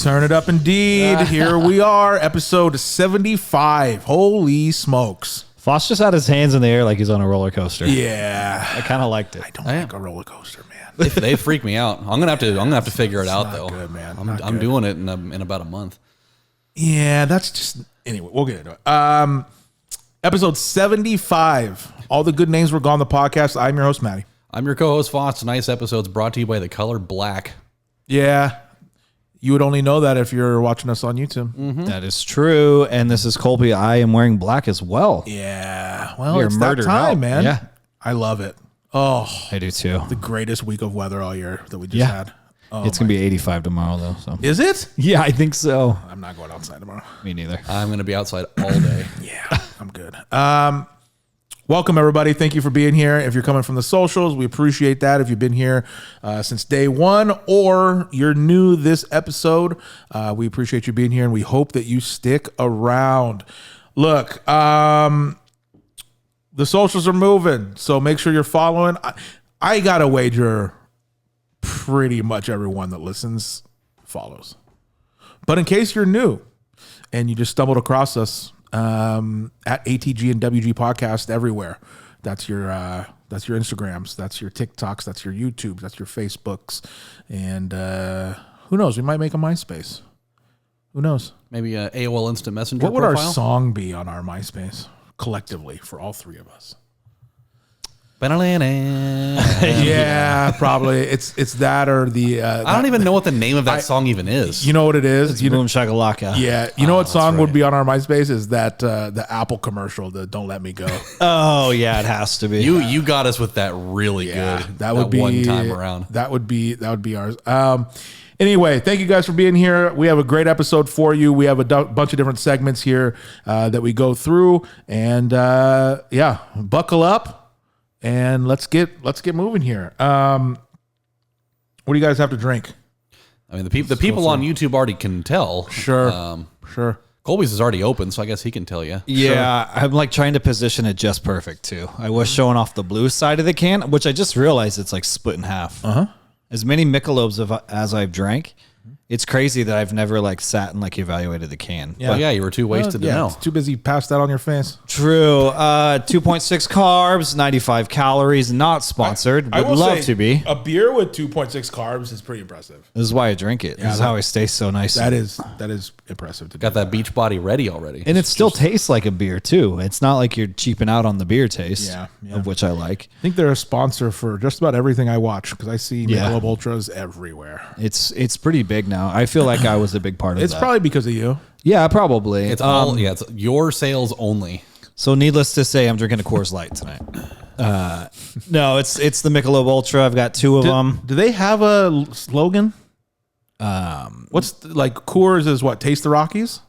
Turn it up indeed. Here we are, episode 75. Holy smokes. Fost just had his hands in the air like he's on a roller coaster. Yeah. I kind of liked it. I don't like a roller coaster, man. They freak me out. I'm gonna have to figure it out though. Good, man. I'm doing it in about a month. Yeah, that's just anyway. We'll get into it. Episode 75. All the good names were gone. The podcast. I'm your host, Matty. I'm your co-host Fost. Tonight's episode's brought to you by the color black. Yeah, you would only know that if you're watching us on YouTube. Mm-hmm. That is true. And this is Colby. I am wearing black as well. Yeah. Well, You're it's that murdered time, out. man. Yeah. I love it. Oh, I do too. the greatest week of weather all year that we just had. Oh, It's going to be 85 tomorrow, though. So Is it? yeah, I think so. I'm not going outside tomorrow. Me neither. I'm gonna be outside all day. Yeah, I'm good. Welcome, everybody. Thank you for being here. If you're coming from the socials, we appreciate that. If you've been here since day one or you're new this episode, we appreciate you being here, and we hope that you stick around. Look, the socials are moving, so make sure you're following. I got to wager pretty much everyone that listens follows. But in case you're new and you just stumbled across us, at ATG and WG podcast everywhere. That's your Instagrams, that's your TikToks, that's your YouTubes, that's your Facebooks, and who knows? We might make a MySpace. Who knows? Maybe a AOL Instant Messenger. What would profile? our song be on our MySpace collectively for all three of us? Yeah, probably. It's that or the. I don't even know what the name of that song even is. You know what it is? It's Boom Shakalaka. Yeah, you know what song would be on our MySpace is that the Apple commercial, the "Don't Let Me Go." Oh, yeah, it has to be. You got us with that really good. That would be one time around. That would be ours. Anyway, thank you guys for being here. We have a great episode for you. We have a bunch of different segments here that we go through, and buckle up and let's get moving here. What do you guys have to drink? I mean, the people on YouTube already can tell. Sure. Colby's is already open, so I guess he can tell you. Yeah, I'm like trying to position it just perfect too. I was showing off the blue side of the can, which I just realized it's like split in half. As many Michelobs as I've drank, it's crazy that I've never like sat and like evaluated the can. Yeah, you were too wasted to know. Too busy pass that on your face. True. 2.6 carbs, 95 calories. Not sponsored. I Would will love say, to be. A beer with 2.6 carbs is pretty impressive. This is why I drink it. This is how I stay so nice. That is impressive. To Got that beach body ready already. And it still tastes like a beer too. It's not like you're cheaping out on the beer taste, Yeah. of which I like. I think they're a sponsor for just about everything I watch because I see Michelob Ultras everywhere. It's pretty big now. I feel like I was a big part of It's that. probably because of you. Yeah, probably. It's all it's your sales only. So needless to say, I'm drinking a Coors Light tonight. No, it's the Michelob Ultra. I've got two of them. Do they have a slogan? What's like Coors is what? Taste the Rockies?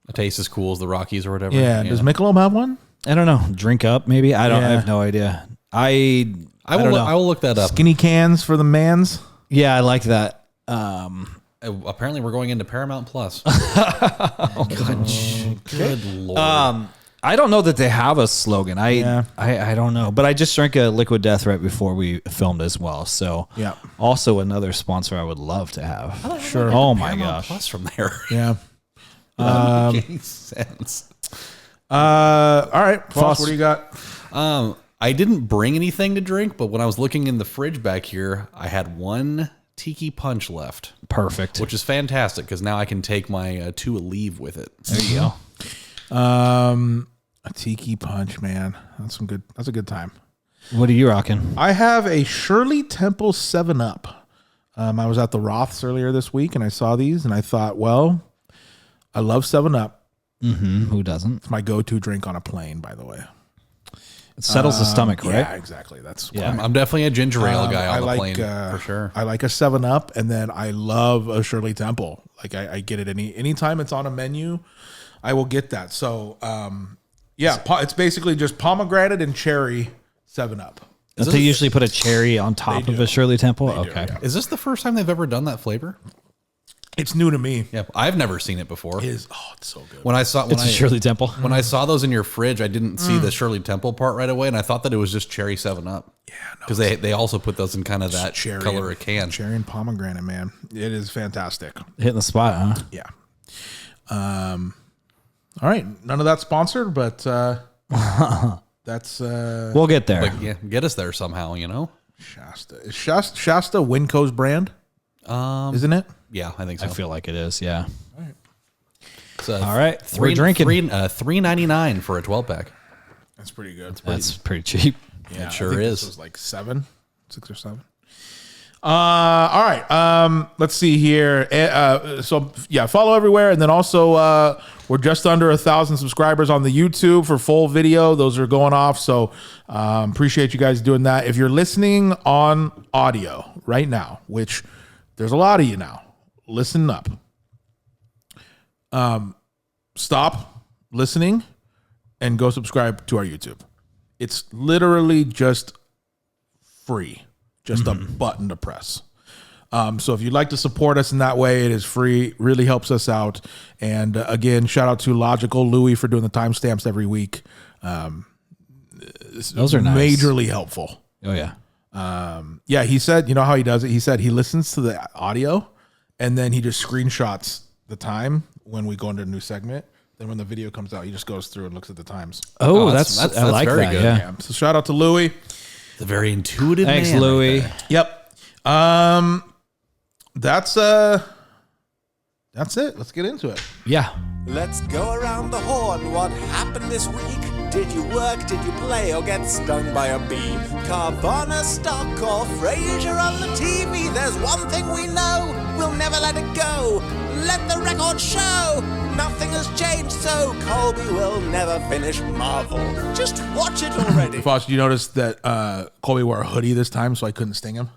A taste as cool as the Rockies or whatever. Yeah. Does Michelob have one? I don't know. Drink up, maybe. I have no idea. I will look that up. Skinny cans for the mans? Yeah, I like that. Apparently, we're going into Paramount Plus. Good Lord. I don't know that they have a slogan. I don't know. But I just drank a Liquid Death right before we filmed as well. So Yeah. also another sponsor I would love to have. Sure. Oh my Paramount gosh. Plus from there. Yeah. Doesn't make any sense. All right. Fost, what do you got? I didn't bring anything to drink, but when I was looking in the fridge back here, I had one tiki punch left, Perfect. which is fantastic because now I can take my to a leave with it. There you go. A tiki punch, man. That's a good time. What are you rocking? I have a Shirley Temple 7-Up. I was at the Roths earlier this week and I saw these and I thought, well, I love 7-Up. Mm-hmm. Who doesn't? It's my go-to drink on a plane, by the way. It settles the stomach, right? Yeah, exactly. That's I'm definitely a ginger ale guy on the like, plane for sure. I like a 7-Up, and then I love a Shirley Temple. Like I get it anytime it's on a menu, I will get that. So it's basically just pomegranate and cherry 7-Up. Don't they usually put a cherry on top of a Shirley Temple? Okay. Yeah. Is this the first time they've ever done that flavor? It's new to me. Yeah, I've never seen it before. It's so good. When I saw It's a Shirley Temple. when I saw those in your fridge, I didn't see the Shirley Temple part right away, and I thought that it was just cherry 7-Up. Yeah, because they also put those in kind of that cherry color and, of can. Cherry and pomegranate, man. It is fantastic. Hitting the spot, huh? Yeah. All right. None of that sponsored, but that's We'll get there. But yeah, get us there somehow, you know. Shasta. Is Shasta Winco's brand? Isn't it? Yeah, I think so. I feel like it is, yeah. It's, All right, we're we're drinking. $3.99 for a 12-pack. That's pretty good. That's pretty cheap. Yeah, It sure I think is. This was like 6 or 7. All right. Let's see here. So yeah, follow everywhere, and then also we're just under 1,000 subscribers on the YouTube for full video. Those are going off, so appreciate you guys doing that. If you're listening on audio right now, which there's a lot of you now, listen up. Stop listening and go subscribe to our YouTube. It's literally just free, just a button to press. So if you'd like to support us in that way, it is free, really helps us out. And again, shout out to Logical Louie for doing the timestamps every week. Those are nice. Majorly helpful. Oh, yeah. Yeah, he said, you know how he does it? He said he listens to the audio and then he just screenshots the time when we go into a new segment. Then when the video comes out, he just goes through and looks at the times. Oh, that's I like very that, good. yeah. Yeah. So shout out to Louie. The very intuitive Thanks, man right Louie. there. Yep. That's it. Let's get into it. Yeah. Let's go around the horn. What happened this week? Did you work? Did you play or get stung by a bee? Carvana stock or Frasier on the TV? There's one thing we know. We'll never let it go. Let the record show. Nothing has changed, so Colby will never finish Marvel. Just watch it already. Fost, you notice that Colby wore a hoodie this time, so I couldn't sting him.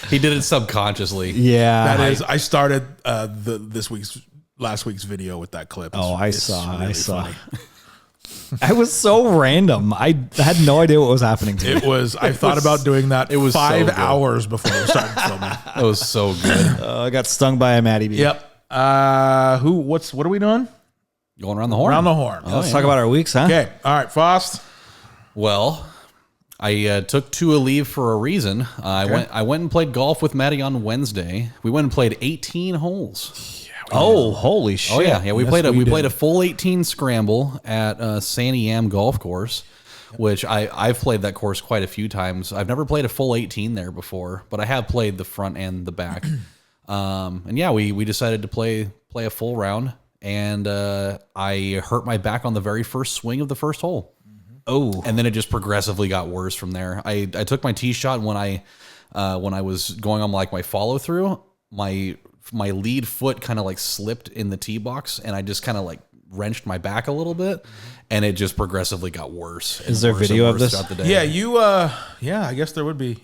He did it subconsciously. Yeah. That is, I started last week's video with that clip. Oh, I It's saw. really I saw. funny. I was so random. I had no idea what was happening to me. It was. I thought about doing that. It was so 5 good. hours before we started filming. That was so good. I got stung by a Matty bee. Yep. What are we doing? Going around the horn. Around the horn. Let's talk about our weeks, huh? Okay. All right, Fost. Well, I took 2 a leave for a reason. I went and played golf with Matty on Wednesday. We went and played 18 holes. Oh, holy shit. Oh yeah. We Yes, played we played did. a full 18 scramble at Sandy Am Golf Course, which I've played that course quite a few times. I've never played a full 18 there before, but I have played the front and the back. And yeah, we decided to play a full round, and I hurt my back on the very first swing of the first hole. Oh. And then it just progressively got worse from there. I took my tee shot when I was going on like my follow through, my lead foot kind of like slipped in the tee box, and I just kind of like wrenched my back a little bit, and it just progressively got worse. Is there video of this? throughout the day. Yeah, yeah, I guess there would be.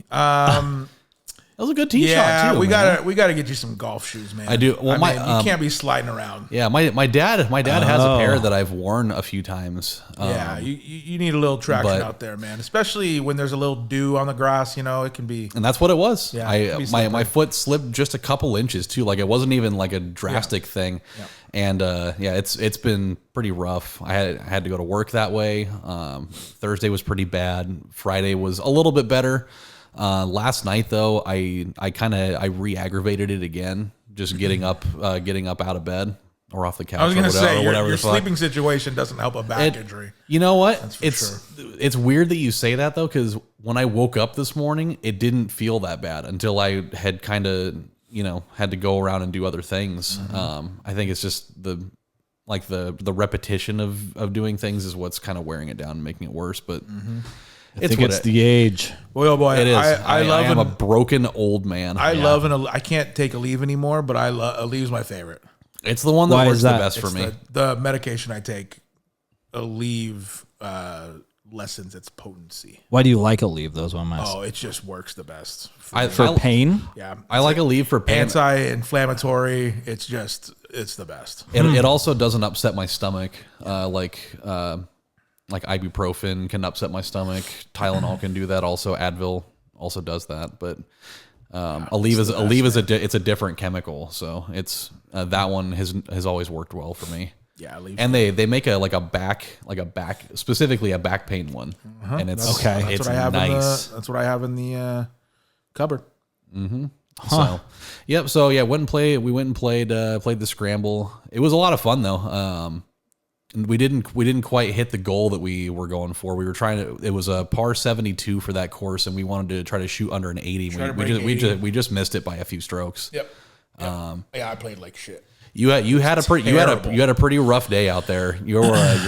That was a good tee shot too. we man. gotta get you some golf shoes, man. I do. Well, you can't be sliding around. Yeah, my dad has a pair that I've worn a few times. Yeah, you need a little traction but- out there, man. Especially when there's a little dew on the grass. You know, it can be. And that's what it was. Yeah, it can be my slippery. foot slipped just a couple inches too. Like it wasn't even like a drastic thing. Yeah. And yeah, it's been pretty rough. I had to go to work that way. Thursday was pretty bad. Friday was a little bit better. Last night though, I re-aggravated it again, just getting up out of bed or off the couch. I was gonna say whatever your the fuck. sleeping situation doesn't help a back injury. You know what? for It's weird that you say that though, because when I woke up this morning, it didn't feel that bad until I had kind of had to go around and do other things. I think it's just the repetition of doing things is what's kind of wearing it down and making it worse. But I think it's the age. Boy, oh boy, it is. I love. I am a broken old man. I love I can't take a leave anymore, but a leave's my favorite. It's the one that Why works is the that? best for It's me. the medication I take, a leave lessens its potency. Why do you like a leave? Those one mess. Oh, it just works the best. For pain? Yeah, I like a leave for pain. Anti-inflammatory. It's the best. It also doesn't upset my stomach. Like ibuprofen can upset my stomach. Tylenol can do that. Also, Advil also does that. But Aleve is it's a different chemical, so it's that one has always worked well for me. Yeah, and they make a back specifically a back pain one, and it's That's it's what I have nice. that's what I have in the cupboard. So, yep. So yeah, we went and played the scramble. It was a lot of fun though. And we didn't quite hit the goal that we were going for. We were trying to. It was a par 72 for that course, and we wanted to try to shoot under an 80. We just missed it by a few strokes. Yep. Yeah, I played like shit. You had a pretty rough day out there. Your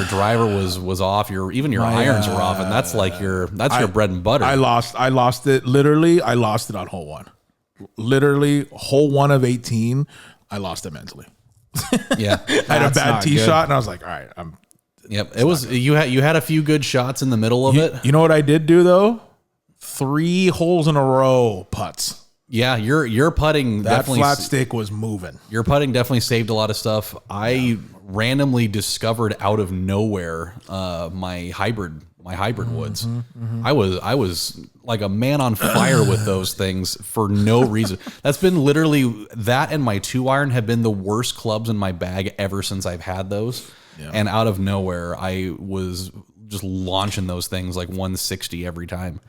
driver was off. Your irons were off, and that's your bread and butter. I lost it literally. I lost it on hole 1. Literally hole 1 of 18. I lost it mentally. Yeah, I had a bad tee shot, and I was like, all right, Yep, it was you had a few good shots in the middle of it. You know what I did do though? 3 holes in a row putts. Yeah, your putting That definitely flat stick was moving. Your putting definitely saved a lot of stuff. I randomly discovered out of nowhere my hybrid woods. I was like a man on fire with those things for no reason. That's been literally that and my 2-iron have been the worst clubs in my bag ever since I've had those. Yeah. And out of nowhere, I was just launching those things like 160 every time.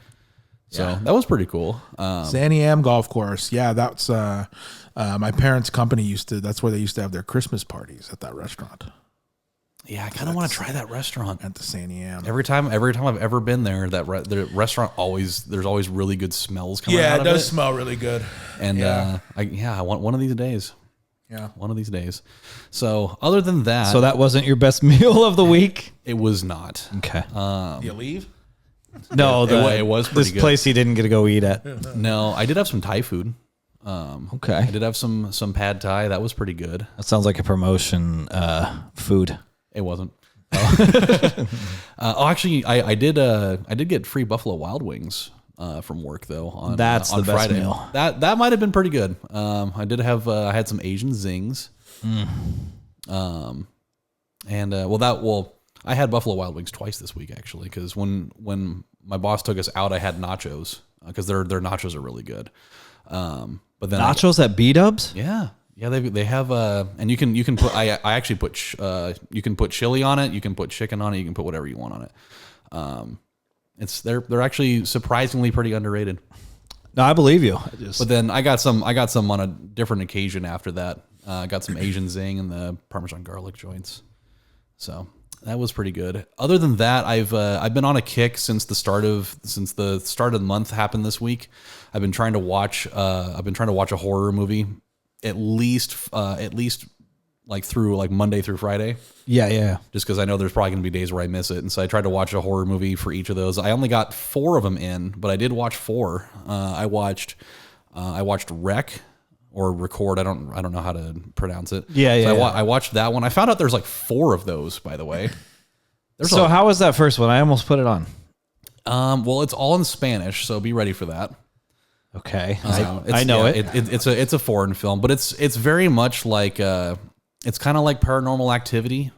So that was pretty cool. Sandy Golf Course. Yeah, that's my parents' company that's where they used to have their Christmas parties, at that restaurant. Yeah, I kind of want to try that restaurant at the Sandy Am. Every time I've ever been there, the restaurant there's always really good smells coming out of it. Yeah, it does smell really good. And I want one of these days. Yeah, one of these days. So other than that, so that wasn't your best meal of the week. It was not. Okay. You leave? No, it was pretty this good. place he didn't get to go eat at. No, I did have some Thai food. Okay. I did have some pad Thai. That was pretty good. That sounds like a promotion food. It wasn't. Actually, I did get free Buffalo Wild Wings from work though. On That's on the best Friday. meal. That might have been pretty good. I did have I had some Asian zings. I had Buffalo Wild Wings twice this week actually, because when my boss took us out, I had nachos because their nachos are really good. But then nachos at B-Dubs? Yeah, they have and you can put I actually put you can put chili on it, you can put chicken on it, you can put whatever you want on it. They're actually surprisingly pretty underrated. No, I believe you. But then I got some on a different occasion after that. I got some Asian zing and the Parmesan garlic joints. So that was pretty good. Other than that, I've been on a kick since the start of the month happened this week. I've been trying to watch a horror movie at least like through like Monday through Friday. Yeah. Just because I know there's probably gonna be days where I miss it, and so I tried to watch a horror movie for each of those. I only got 4 of them in, but I did watch 4. I watched Rec. Or Record, I don't know how to pronounce it. I watched that one. I found out there's like 4 of those, by the way. So how was that first one? I almost put it on. Well, it's all in Spanish, so be ready for that. Okay, I know it. It's a foreign film, but it's very much like it's kind of like Paranormal Activity.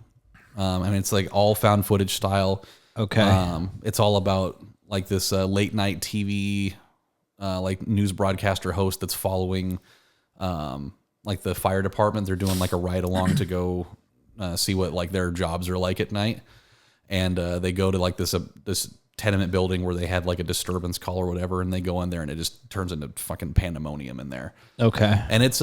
I mean, it's like all found footage style. Okay, it's all about like this late night TV like news broadcaster host that's following. Like the fire department, they're doing like a ride along to go see what like their jobs are like at night, and they go to like this tenement building where they had like a disturbance call or whatever, and they go in there and it just turns into fucking pandemonium in there. Okay, and it's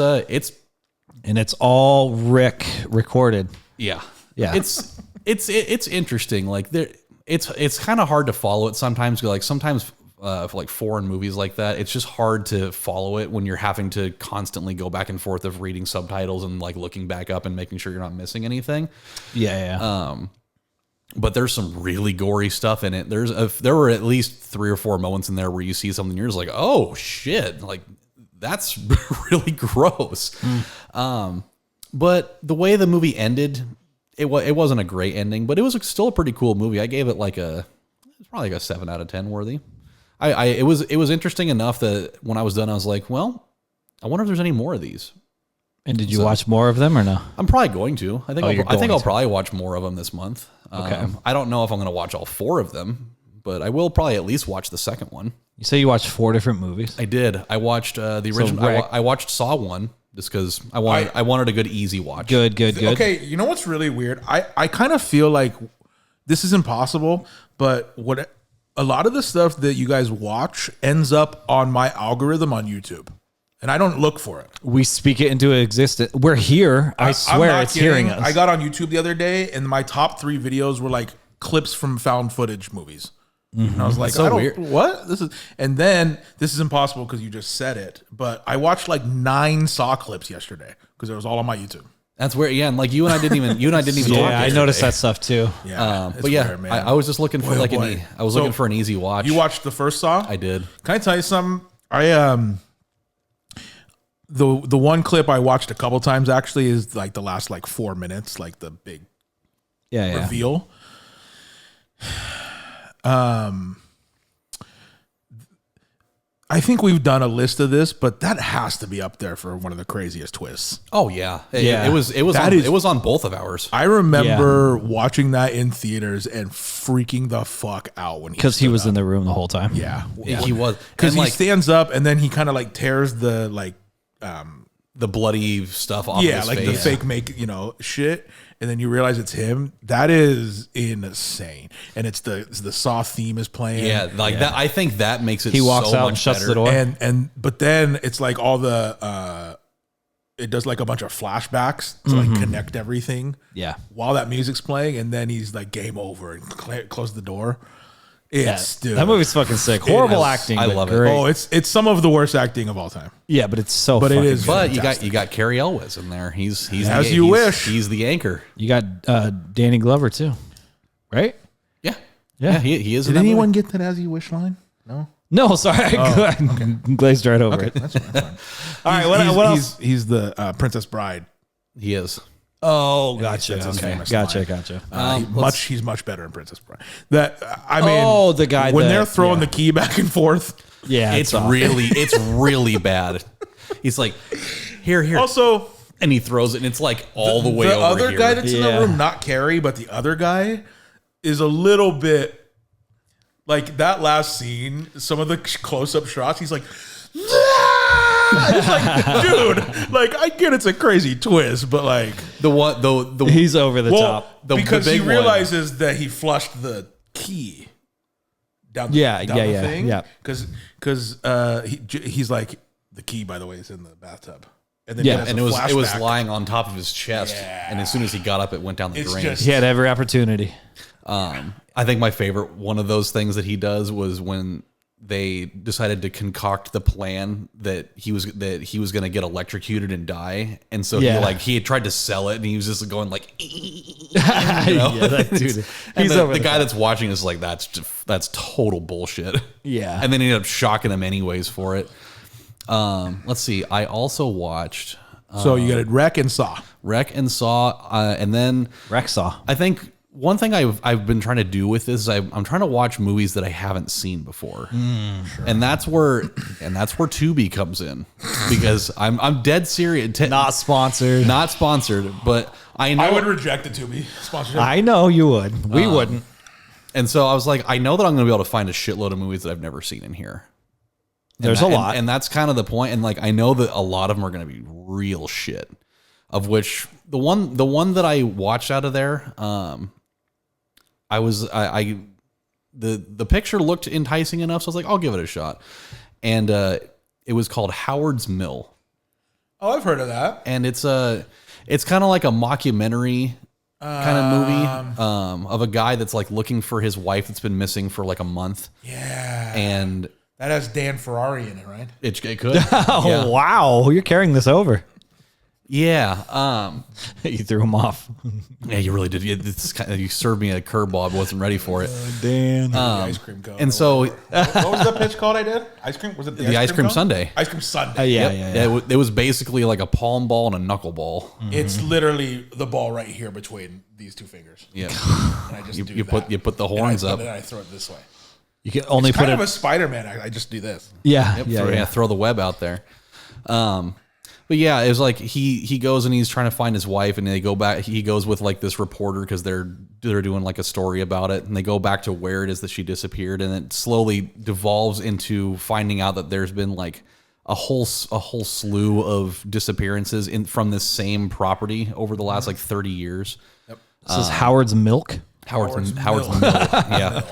all recorded. Yeah. It's interesting. Like it's kind of hard to follow it sometimes. Like sometimes. For like foreign movies like that, it's just hard to follow it when you're having to constantly go back and forth of reading subtitles and like looking back up and making sure you're not missing anything. Yeah. But there's some really gory stuff in it. There were at least 3 or 4 moments in there where you see something, you're just like, oh shit, like that's really gross. But the way the movie ended, it wasn't a great ending, but it was still a pretty cool movie. I gave it it's probably like a 7 out of 10 worthy. It was interesting enough that when I was done, I was like, well, I wonder if there's any more of these. And did you watch more of them or no? I'm probably going to. I think I'll probably watch more of them this month. Okay. I don't know if I'm going to watch all 4 of them, but I will probably at least watch the second one. You say you watched 4 different movies? I did. I watched the original. I watched Saw 1 just because I wanted a good easy watch. Good. Okay, you know what's really weird? I kind of feel like this is impossible, but a lot of the stuff that you guys watch ends up on my algorithm on YouTube. And I don't look for it. We speak it into existence. We're here. I swear it's hearing us. I got on YouTube the other day, and my top 3 videos were like clips from found footage movies. And I was like, so weird. What? And then this is impossible because you just said it. But I watched like 9 Saw clips yesterday because it was all on my YouTube. That's weird. Yeah, and like you and I didn't even talk. Yeah, I noticed that stuff too. Yeah, but yeah, weird, man. I was just looking for looking for an easy watch. You watched the first Saw? I did. Can I tell you something? The one clip I watched a couple times actually is like the last like 4 minutes, like the big reveal. I think we've done a list of this, but that has to be up there for one of the craziest twists. Oh yeah, Yeah. It was on both of ours. I remember watching that in theaters and freaking the fuck out when because he was in the room the whole time. Yeah, He was because and he stands up and then he kind of like tears the the bloody stuff off. yeah, his like face. the fake make shit, and then you realize it's him. That is insane, and it's the Saw theme is playing. Yeah, like that. I think that makes it. He walks so out much and shuts better. the door. But then it's like all the it does like a bunch of flashbacks to like connect everything. Yeah. While that music's playing, and then he's like game over and close the door. Dude, That movie's fucking sick. Horrible acting. I but love it. great. Oh, it's some of the worst acting of all time. Yeah, but it's so. But it fucking is- good. But you got Carrie Elwes in there. He's As the, you he's- wish. He's the anchor. You got Danny Glover too, right? Yeah, Yeah. He is. Did in that anyone movie. get that as you wish line? No. No, sorry, I glazed right over it. That's fine. All right, what else? He's the Princess Bride. He is. Oh, gotcha. That's his Okay, famous gotcha. He's much better in Princess Bride. I mean, the guy when that- they're throwing yeah. the key back and forth. Yeah, It's really bad. He's like, here. Also, And he throws it, and it's like all the way the over other here. guy that's in Yeah. the room, not Carrie, but the other guy, is a little bit like that last scene. Some of the close-up shots, he's like, it's like, dude, like I get it's a crazy twist, but like the he's over the top. because the he big one. realizes that he flushed the key down the, Yeah, down yeah, the yeah, thing. yeah. Because he's like, the key, by the way, is in the bathtub. And then Yeah, he has and a it was flashback. lying on top of his chest, and as soon as he got up, it went down the It's drain. just- He had every opportunity. I think my favorite one of those things that he does was when they decided to concoct the plan that he was going to get electrocuted and die, and so Yeah. he had tried to sell it, and he was just going like, Yeah, that dude. and He's the, over the the guy top. that's watching is like, that's total bullshit. Yeah. And then he ended up shocking him anyways for it. Let's see. I also watched So you got it, Wreck and Saw. Wreck and Saw, and then Rexaw. I think one thing I've been trying to do with this is I'm trying to watch movies that I haven't seen before, and that's where Tubi comes in, because I'm dead serious. Not sponsored. Not sponsored, but I know. I would reject it to be sponsorship. I know you would. We wouldn't. And so I was like, I know that I'm going to be able to find a shitload of movies that I've never seen in here. There's a lot. and that's kind of the point. And like, I know that a lot of them are going to be real shit. Of which the one that I watched out of there, the picture looked enticing enough, so I was like, I'll give it a shot. And it was called Howard's Mill, Oh, I've heard of that. and it's kind of like a mockumentary kind of movie of a guy that's like looking for his wife that's been missing for like a month. Yeah. And That has Dan Ferrari in it, right? it could. Oh, yeah. wow. You're carrying this over. Yeah. You threw him off. Yeah, you really did. You served me a curveball. I wasn't ready for it. Dan. The ice cream cone. And so what was the pitch called I did? Ice cream? Was it the ice cream cone? sundae. Ice cream sundae. Yeah. It was basically like a palm ball and a knuckleball. It's literally the ball right here between these two fingers. Yeah. And I just do You that. put the horns and up. then I throw it this way. You can only It's put kind it. of a Spider-Man act. I just do this. Yeah. Yep, Yeah. throw the web out there. But But yeah, it was like he goes and he's trying to find his wife, and they go back. He goes with like this reporter because they're doing like a story about it, and they go back to where it is that she disappeared, and it slowly devolves into finding out that there's been like a whole slew of disappearances from this same property over the last like 30 years. Yep. This is Howard's Milk. Howard's Milk. Yeah.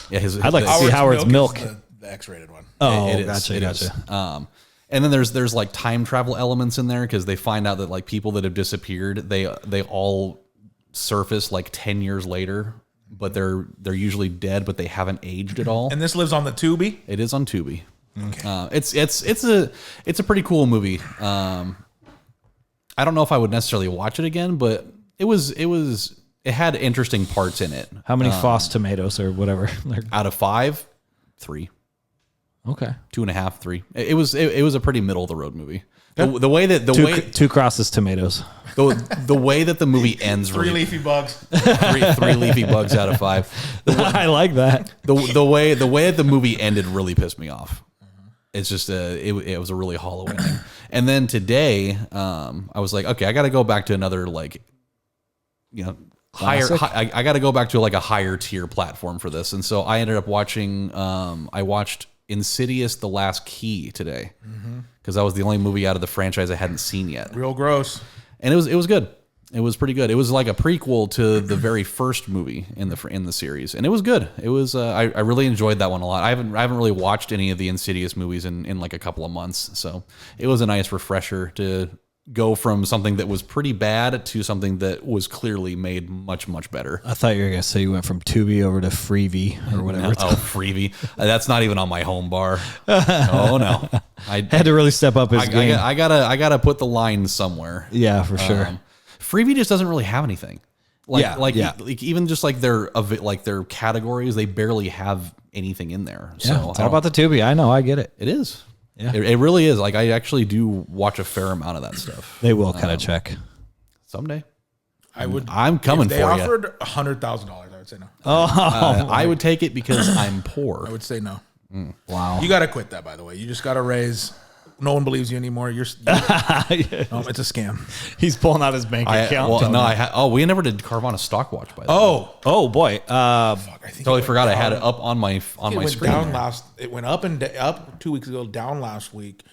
Yeah. I'd like to see Howard's Milk. Is the X-rated one. Oh, It is. gotcha, It gotcha. is. And then there's like time travel elements in there because they find out that like people that have disappeared, they all surface like 10 years later, but they're usually dead, but they haven't aged at all. And this lives on the Tubi? It is on Tubi. Okay. It's a pretty cool movie. I don't know if I would necessarily watch it again, but it had interesting parts in it. How many Fost tomatoes or whatever? Out of 5, 3. Okay. 2.5, 3. It was a pretty middle of the road movie. The way that two crosses tomatoes. the way that the movie ends, 3 leafy bugs. three leafy bugs out of 5. I like that. The way that the movie ended really pissed me off. It's just it was a really hollow ending. And then today, I was like, okay, I got to go back to another like, Classic? I got to go back to like a higher tier platform for this. And so I ended up watching. I watched Insidious: The Last Key today because that was the only movie out of the franchise I hadn't seen yet. Real gross. And it was good. It was pretty good. It was like a prequel to the very first movie in the series, and it was good. It was I really enjoyed that one a lot. I haven't really watched any of the Insidious movies in like a couple of months, so it was a nice refresher to go from something that was pretty bad to something that was clearly made much better. I thought you were gonna say you went from Tubi over to Freevee or whatever. Oh, Freevee. That's not even on my home bar. Oh no, I Had to really step up his game. I gotta put the line somewhere. Yeah, for sure. Freevee just doesn't really have anything. Like even just like their categories, they barely have anything in there. Yeah, So it's all about the Tubi. I know, I get it. it is. Yeah. It really is. Like I actually do watch a fair amount of that stuff. They will kind of check. Someday. I'm coming if they for you. offered $100,000, I would say no. I would take it because I'm poor. I would say no. Wow. You got to quit that, by the way. You just got to raise. No one believes you anymore. You're it's a scam. He's pulling out his bank account. We never did Carvana stock watch by the way. Oh boy. Fuck, I think Totally forgot I had it up on my it went screen. down it went up up 2 weeks ago, down last week.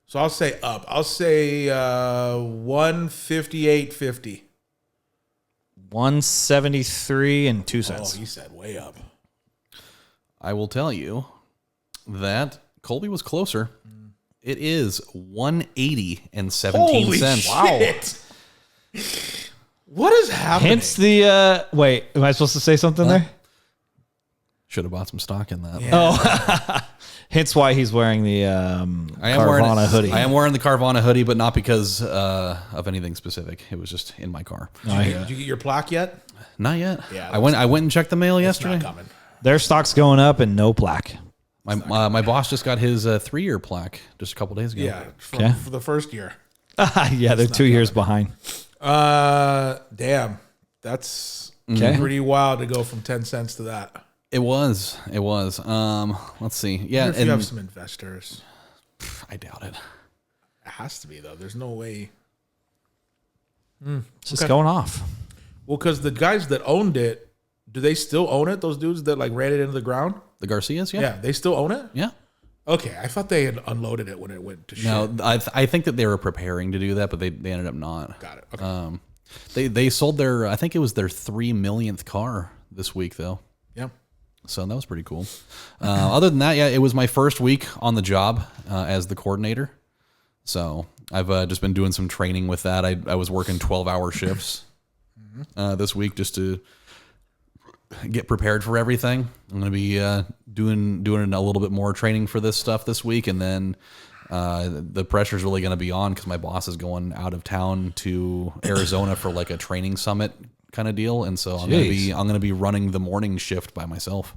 So I'll say up. I'll say 158.50. 173 and 2 Oh, cents. he said way up. I will tell you that Colby was closer. It is 180 and 17 Holy cents. shit. What is happening? Hence the wait, am I supposed to say something there? Should have bought some stock in that. Yeah. Hence why he's wearing the Carvana hoodie. I am wearing the Carvana hoodie, but not because of anything specific. It was just in my car. Did you get your plaque yet? Not yet. Yeah, I went and checked the mail It's yesterday. not coming. Their stock's going up and no plaque. My boss just got his 3-year plaque just a couple days ago. Yeah, Okay. for the first year. Yeah, they're 2 years behind. Damn. That's Okay. pretty wild to go from 10 cents to that. It was. Let's see. Yeah, If you have some investors. I doubt it. It has to be, though. There's no way. It's just going off. Well, because the guys that owned it, do they still own it? Those dudes that like ran it into the ground? The Garcias, yeah. Yeah, they still own it? Yeah. Okay, I thought they had unloaded it when it went to shit. No, I think that they were preparing to do that, but they ended up not. Got it. Okay. They sold their, I think it was their 3 millionth car this week, though. Yeah. So that was pretty cool. Other than that, yeah, it was my first week on the job as the coordinator. So I've just been doing some training with that. I was working 12-hour shifts this week just to get prepared for everything. I'm going to be doing a little bit more training for this stuff this week, and then the pressure's really going to be on because my boss is going out of town to Arizona for like a training summit kind of deal, and so I'm going to be running the morning shift by myself.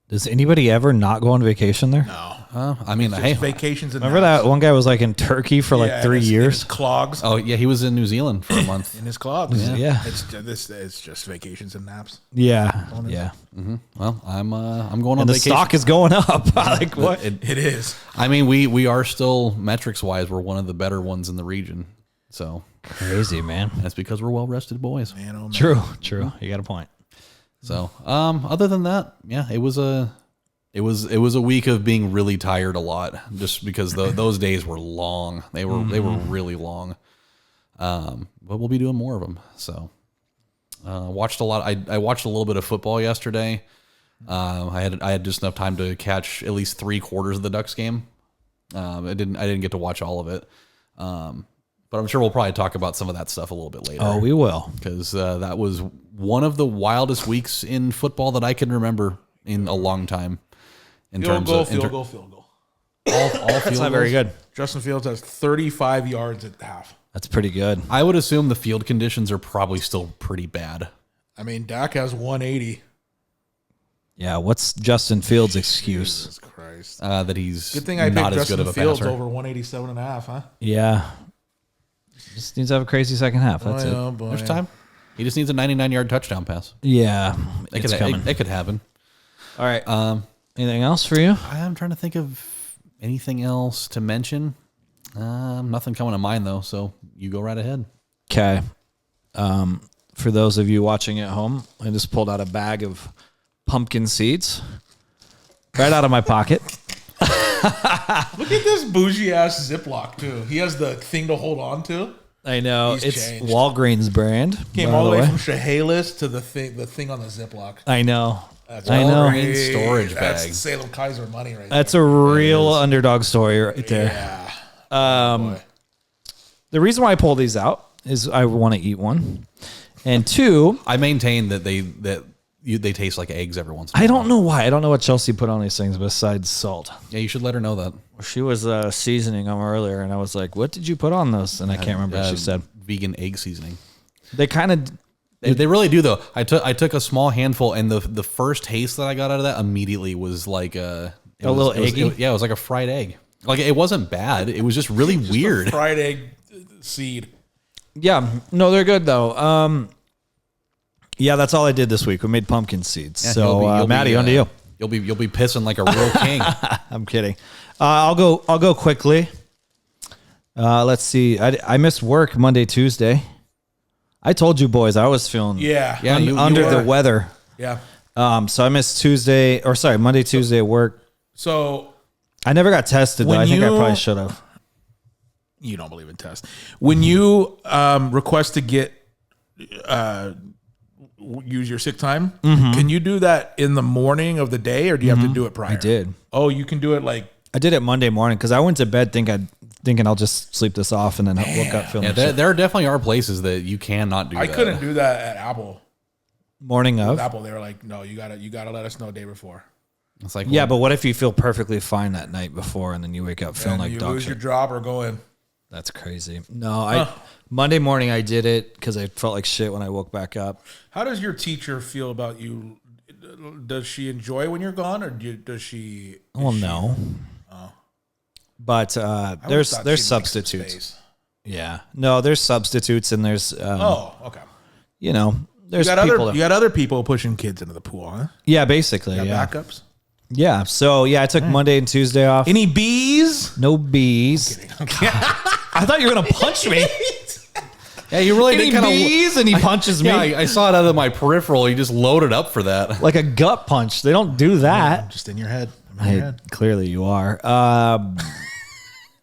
Does anybody ever not go on vacation there? No. I mean, hey, Vacations and Remember that one guy was like in Turkey for like 3 in years? his clogs. oh yeah, he was in New Zealand for a month. In his clogs. Yeah. It's just vacations and naps. Yeah. Well, I'm going on And the vacation. stock is going up. Like what? It is. I mean, we are still metrics wise, we're one of the better ones in the region. So Crazy, man. that's because we're well rested boys. Man, oh man. True. You got a point. So other than that, yeah, it was a week of being really tired a lot, just because those days were long. They were really long. But we'll be doing more of them. So watched a lot. I watched a little bit of football yesterday. I had just enough time to catch at least 3/4 of the Ducks game. I didn't get to watch all of it. But I'm sure we'll probably talk about some of that stuff a little bit later. Oh, we will. Because that was one of the wildest weeks in football that I can remember in a long time. Field goal. All That's not very good. Justin Fields has 35 yards at half. That's pretty good. I would assume the field conditions are probably still pretty bad. I mean, Dak has 180. Yeah. What's Justin Fields' excuse? Jesus Christ. That he's Good thing I not picked as good Justin of a Fields passer. over 187 and a half, huh? Yeah. Just needs to have a crazy second half. That's it. Oh, boy. There's time. He just needs a 99-yard touchdown pass. Yeah. It It's coming. could happen. All right. Anything else for you? I'm trying to think of anything else to mention. Nothing coming to mind though, so you go right ahead. Okay. For those of you watching at home, I just pulled out a bag of pumpkin seeds right out of my pocket. Look at this bougie ass Ziploc too. He has the thing to hold on to. I know. He's It's changed. Walgreens brand. Came by all the the way way. from Chehalis to the thing on the Ziploc. I know. That's I know. Walgreens storage That's bag. Salem Kaiser money right That's there. a real underdog story right there. Yeah. Boy. The reason why I pull these out is I want to eat one. And two, I maintain that they taste like eggs every once in a while. I don't know why. I don't know what Chelsea put on these things besides salt. Yeah, you should let her know that. She was seasoning them earlier, and I was like, what did you put on this? And I can't remember what she said. Vegan egg seasoning. They kind of... They really do though. I took a small handful, and the first taste that I got out of that immediately was like a little eggy? It was like a fried egg. Like it wasn't bad. It was just really weird. Fried egg seed. Yeah. No, they're good, though. Yeah, that's all I did this week. We made pumpkin seeds. Yeah, So, you'll be, Matty, on to you. You'll be pissing like a real king. I'm kidding. I'll go quickly. Let's see. I missed work Monday, Tuesday. I told you boys I was feeling Yeah. Yeah, you under were. the weather. Yeah. So I missed Monday, Tuesday at work. So I never got tested though. When I think I you- probably should have. you don't believe in tests. When you request to get use your sick time, can you do that in the morning of the day, or do you have to do it prior? I did. Oh, you can do it like I did it Monday morning because I went to bed thinking I'll just sleep this off and then woke up feeling Yeah, shit. there definitely are places that you cannot do I that. couldn't do that at Apple. morning of. With Apple, they were like, no, you gotta let us know day before. It's like, Yeah, but what if you feel perfectly fine that night before and then you wake up feeling And like you dog lose shit? your job or go in. That's crazy. No, Monday morning I did it because I felt like shit when I woke back up. How does your teacher feel about you? Does she enjoy when you're gone, or does she? Well, no. But I would've there's thought she'd make some substitutes. space. Yeah. No, there's substitutes and there's Oh, okay. there's You people. got other people pushing kids into the pool, huh? Yeah, basically. Got Yeah. backups. Yeah. So I took Monday and Tuesday off. Any bees? No bees. I thought you were gonna punch me. yeah, you really Any did kind of. bees, and he punches me Yeah, I saw it out of my peripheral. He just loaded up for that. like a gut punch. They don't do that. Just in your head. In your head. Clearly, you are.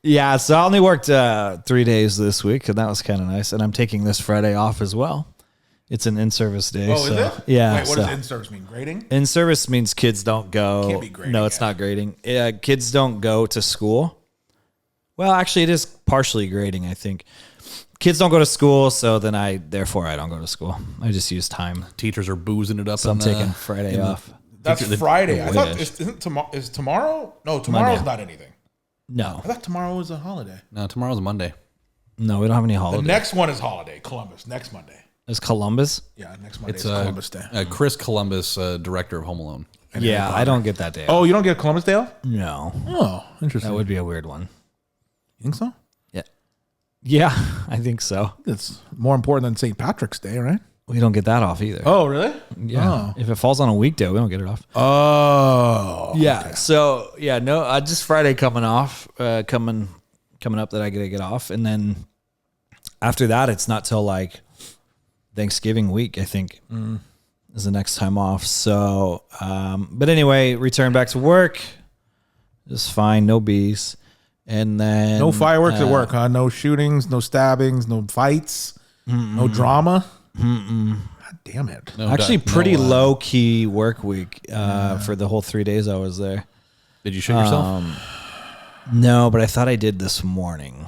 Yeah. So I only worked 3 days this week, and that was kind of nice. And I'm taking this Friday off as well. It's an in-service day. Oh, so, is it? Yeah. Wait, what so- does in-service mean? Grading? In-service means kids don't go. Can't be grading, No, it's yeah. not grading. Kids don't go to school. Well, actually, it is partially grading, I think. Kids don't go to school, so then therefore I don't go to school. I just use time. Teachers are boozing it up. So I'm in the- taking Friday in the- off. That's Friday. I thought wish. is tomorrow? No, tomorrow's Monday. not anything. No. I thought tomorrow was a holiday. No, tomorr's Monday. No, we don't have any The holidays. next one is holiday. Columbus. Next Monday. It's Columbus. Yeah, next Monday It's is Columbus Day. Chris Columbus, director of Home Alone. and 8 Yeah, o'clock. I don't get that day. Oh, you don't get Columbus Day off? No. Oh, interesting. That would be a weird one. You think so? Yeah. Yeah, I think so. It's more important than St. Patrick's Day, right? We don't get that off either. Oh, really? Yeah. If it falls on a weekday, we don't get it off. Oh. Yeah. So no, just Friday coming off, coming up that I get to get off, and then after that, it's not till like Thanksgiving week, I think, is the next time off. So, but anyway, return back to work. Just fine, no bees, and then No fireworks at work, huh? No shootings, no stabbings, no fights, no drama. God damn it. No, Actually, no, pretty low key work week for the whole 3 days I was there. Did you shit yourself? No, but I thought I did this morning,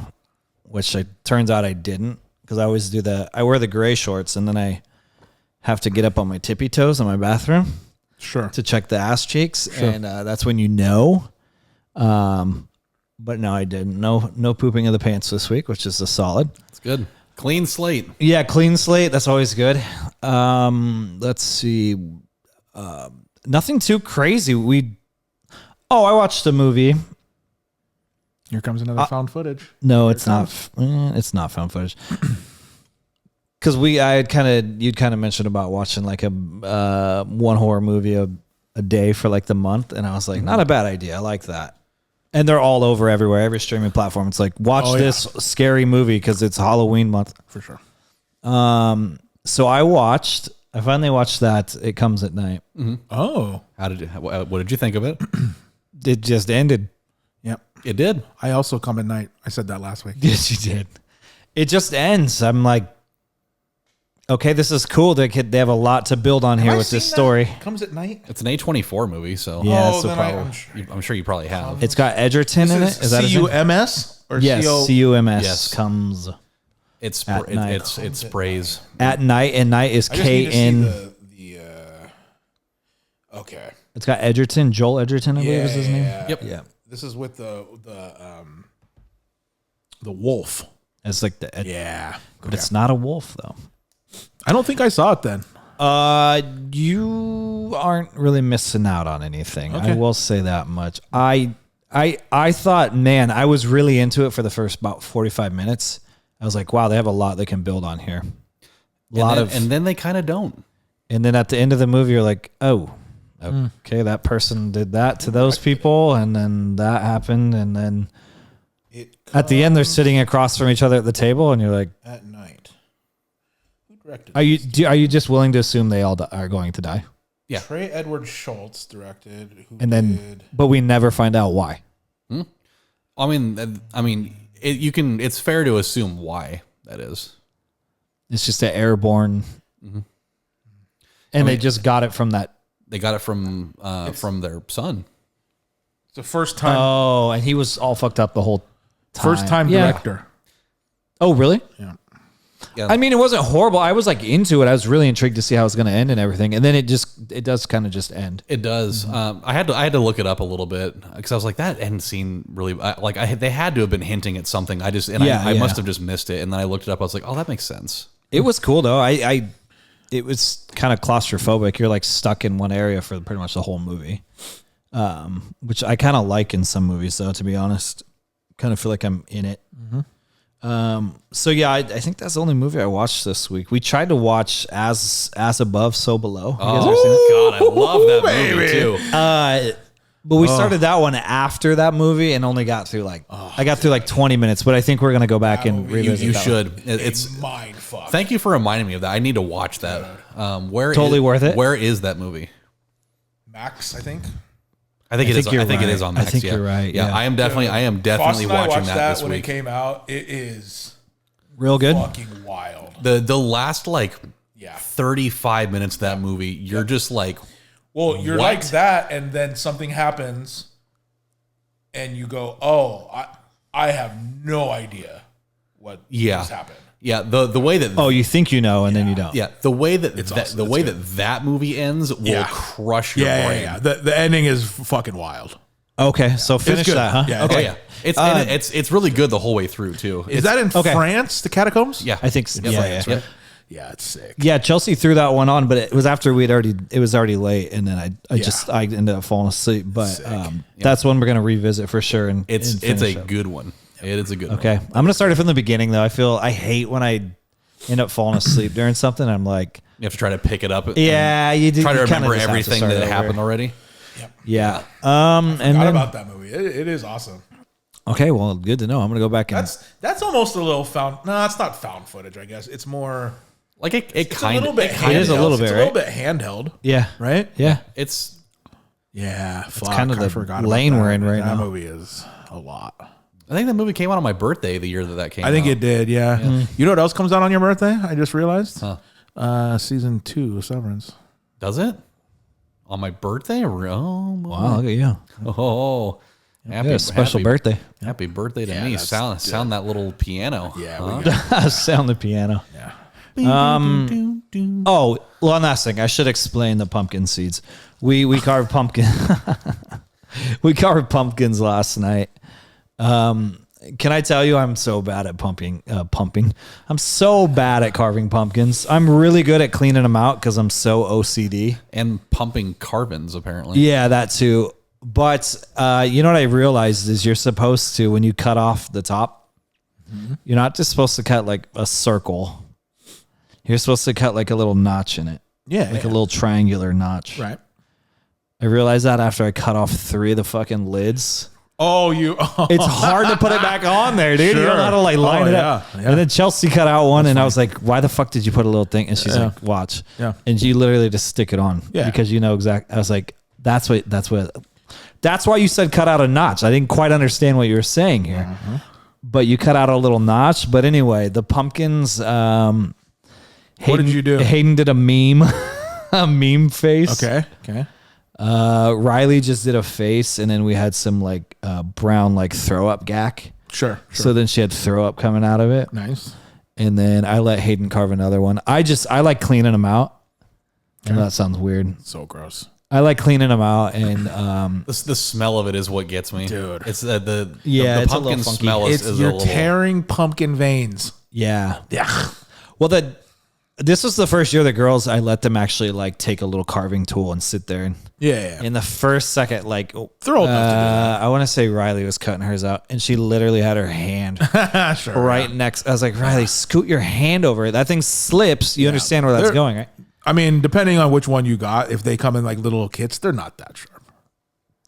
which turns out I didn't, because I always do that. I wear the gray shorts and then I have to get up on my tippy toes in my bathroom Sure. to check the ass cheeks, and that's when you know. But no, I didn't. No pooping of the pants this week, which is a solid. It's good. Clean slate. Yeah, clean slate. That's always good. Let's see. Nothing too crazy. I watched a movie. Here comes another found footage. No, it's not. It's not found footage. Because you'd kind of mentioned about watching like a one horror movie a day for like the month, and I was like, not a bad idea. I like that. And they're all over everywhere, every streaming platform. It's like, watch this scary movie because it's Halloween month. For sure. So I finally watched that. It Comes at Night. Oh. What did you think of it? It just ended. Yep. It did. I also come at night. I said that last week. Yes, you did. It just ends. I'm like, okay, this is cool. They have a lot to build on here with this story. Comes at night. It's an A24 movie, so Yeah, Oh, so then probably. I'm sure you probably have. It's got Edgerton in it. Is that his name? CUMS or Yes, CO? CUMS Yes. comes It's At night. it sprays. at night, and night is I just need to see KN. okay. It's got Edgerton, Joel Edgerton, I believe is his name. Yeah. Yep. Yeah, This is with the wolf. it's like the Yeah. but it's not a wolf though. I don't think I saw it then. You aren't really missing out on anything. Okay. I will say that much. I thought, man, I was really into it for the first about 45 minutes. I was like, wow, they have a lot they can build on here. And then they kind of don't. And then at the end of the movie, you're like, oh, okay, that person did that to those people, and then that happened, and then at the end, they're sitting across from each other at the table, and you're like, At night. Who directed are you just willing to assume they all are going to die? Yeah. Trey Edward Schultz directed. Who And then, did but we never find out why. I mean, it's fair to assume why that is. It's just an airborne, and they just got it from that. They got it from their son. It's the first time Oh, and he was all fucked up the whole time. first time Yeah. director. Oh, really? Yeah. Yeah. I mean, it wasn't horrible. I was like into it. I was really intrigued to see how it's going to end and everything. And then it does kind of just end. It does. I had to look it up a little bit because I was like, that end scene really they had to have been hinting at something. I must have just missed it. And then I looked it up. I was like, oh, that makes sense. It was cool though. It was kind of claustrophobic. You're like stuck in one area for pretty much the whole movie, which I kind of like in some movies though. To be honest, kind of feel like I'm in it. So yeah, I think that's the only movie I watched this week. We tried to watch As Above, So Below. You guys ever seen that? God, I love that movie too. But we started that one after that movie and only got through I got through like 20 minutes, but I think we're going to go back and revisit You that should. one. It's Mind fuck. Thank you for reminding me of that. I need to watch that. Totally worth it. Where is that movie? Max, I think. I think it is. I think it is on Max. I think yeah. you're right. Yeah, Yeah. I am definitely Fost and I watching watched that this when week. it came out. It is Real good. fucking wild. The last like Yeah. 35 minutes of that movie, you're just like, Well, you're What? like that, and then something happens, and you go, "Oh, I have no idea what just happened." yeah, the way that Oh, you think you know, and then you don't. yeah, the way that awesome. the It's way good. that movie ends will crush your brain. Yeah. The ending is fucking wild. Okay, so finish good. that, huh? Yeah, Okay, okay. yeah. It's really good the whole way through too. Is that in okay. France, the catacombs? Yeah, I think so. It's Yeah, France, yeah. right? Yeah, it's sick. Yeah, Chelsea threw that one on, but it was after it was already late, and then I ended up falling asleep. But that's one we're gonna revisit for sure. And It's a good one. It is a good one. Okay, I'm gonna start it from the beginning though. I hate when I end up falling asleep during something. I'm like, You have to try to pick it up. yeah, you do. Try to you kinda remember just have to everything start that over. happened already. Yeah. Forgot And then, about that movie. It is awesome. okay, well, good to know. I'm gonna go back and That's almost a little found. No, it's not found footage. I guess it's more. Like it It's kind a little of bit. It is a little bit, It's a right? little bit handheld. yeah, Right. yeah. It's Yeah. Fuck, kind of I the forgot about lane that. we're in right that now. movie is a lot. I think that movie came out on my birthday the year that came out. I think it did. Yeah. You know what else comes out on your birthday? I just realized. Season 2 of Severance. Does it? On my birthday? Oh, Wow, look at you. Oh, happy, Yeah, special birthday. Happy birthday to Yeah, me. that's Sound that little piano. Yeah. We got, Sound the piano. yeah. Oh, one last thing. I should explain the pumpkin seeds. We carved pumpkin. We carved pumpkins last night. Can I tell you, I'm so bad at pumping. I'm so bad at carving pumpkins. I'm really good at cleaning them out because I'm so OCD. And pumping carvins, apparently. Yeah, that too. But you know what I realized is you're supposed to, when you cut off the top, you're not just supposed to cut like a circle. You're supposed to cut like a little notch in it. Yeah. Like a little triangular notch. Right. I realized that after I cut off 3 of the fucking lids. Oh, It's hard to put it back on there, dude. You don't know how to like line it up. yeah. And then Chelsea cut out one, and I was like, "Why the fuck did you put a little thing?" And she's like, "Watch." Yeah. And you literally just stick it on. Yeah. Because you know exactly. I was like, "That's why you said cut out a notch." I didn't quite understand what you were saying here, but you cut out a little notch. But anyway, the pumpkins. Hayden, did you do? Hayden did a meme, a meme face. Okay. Riley just did a face, and then we had some like brown like throw up gack. Sure. So then she had throw up coming out of it. Nice. And then I let Hayden carve another one. I like cleaning them out. I know that sounds weird. So gross. I like cleaning them out, and The smell of it is what gets me. Dude. It's the it's a pumpkin little funky. smell is It's a you're little... tearing pumpkin veins. yeah. Yeah. Well, this was the first year the girls, I let them actually like take a little carving tool and sit there. And Yeah. in the first second, like They're old enough to do that. I want to say Riley was cutting hers out, and she literally had her hand Sure. right next. I was like, Riley, scoot your hand over it. That thing slips. You understand where that's They're- going, right? I mean, depending on which one you got, if they come in like little kits, they're not that sharp.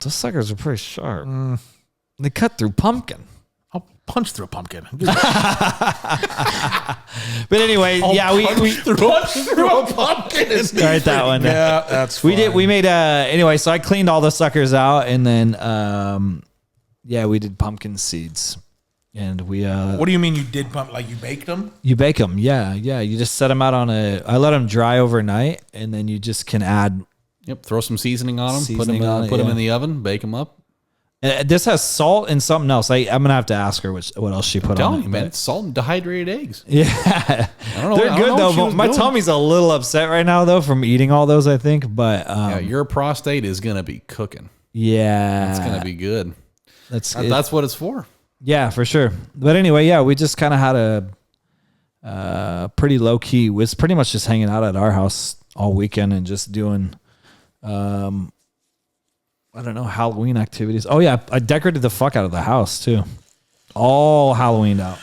Those suckers are pretty sharp. They cut through pumpkin. I'll punch through a pumpkin. But anyway, we punch through a pumpkin. Is write that one down. Yeah, that's We fine. made anyway, so I cleaned all the suckers out, and then we did pumpkin seeds. And we What do you mean you did pump? Like you baked them? you bake them. Yeah. You just set them out on I let them dry overnight, and then you just can add. Yep, throw some seasoning on them, Seasoning on it, put them yeah. in the oven, bake them up. This has salt and something else. I'm gonna have to ask her what else she put Tell on me, it. man, it's salt and dehydrated eggs. Yeah, I don't know. they're I don't good know what she though. was But my doing. tummy's a little upset right now though from eating all those. I think, but Yeah, your prostate is gonna be cooking. yeah, It's gonna be good. That's what it's for. Yeah, for sure. But anyway, we just kind of had a pretty low key. Was pretty much just hanging out at our house all weekend and just doing, I don't know, Halloween activities. Oh yeah, I decorated the fuck out of the house too, all Halloweened out.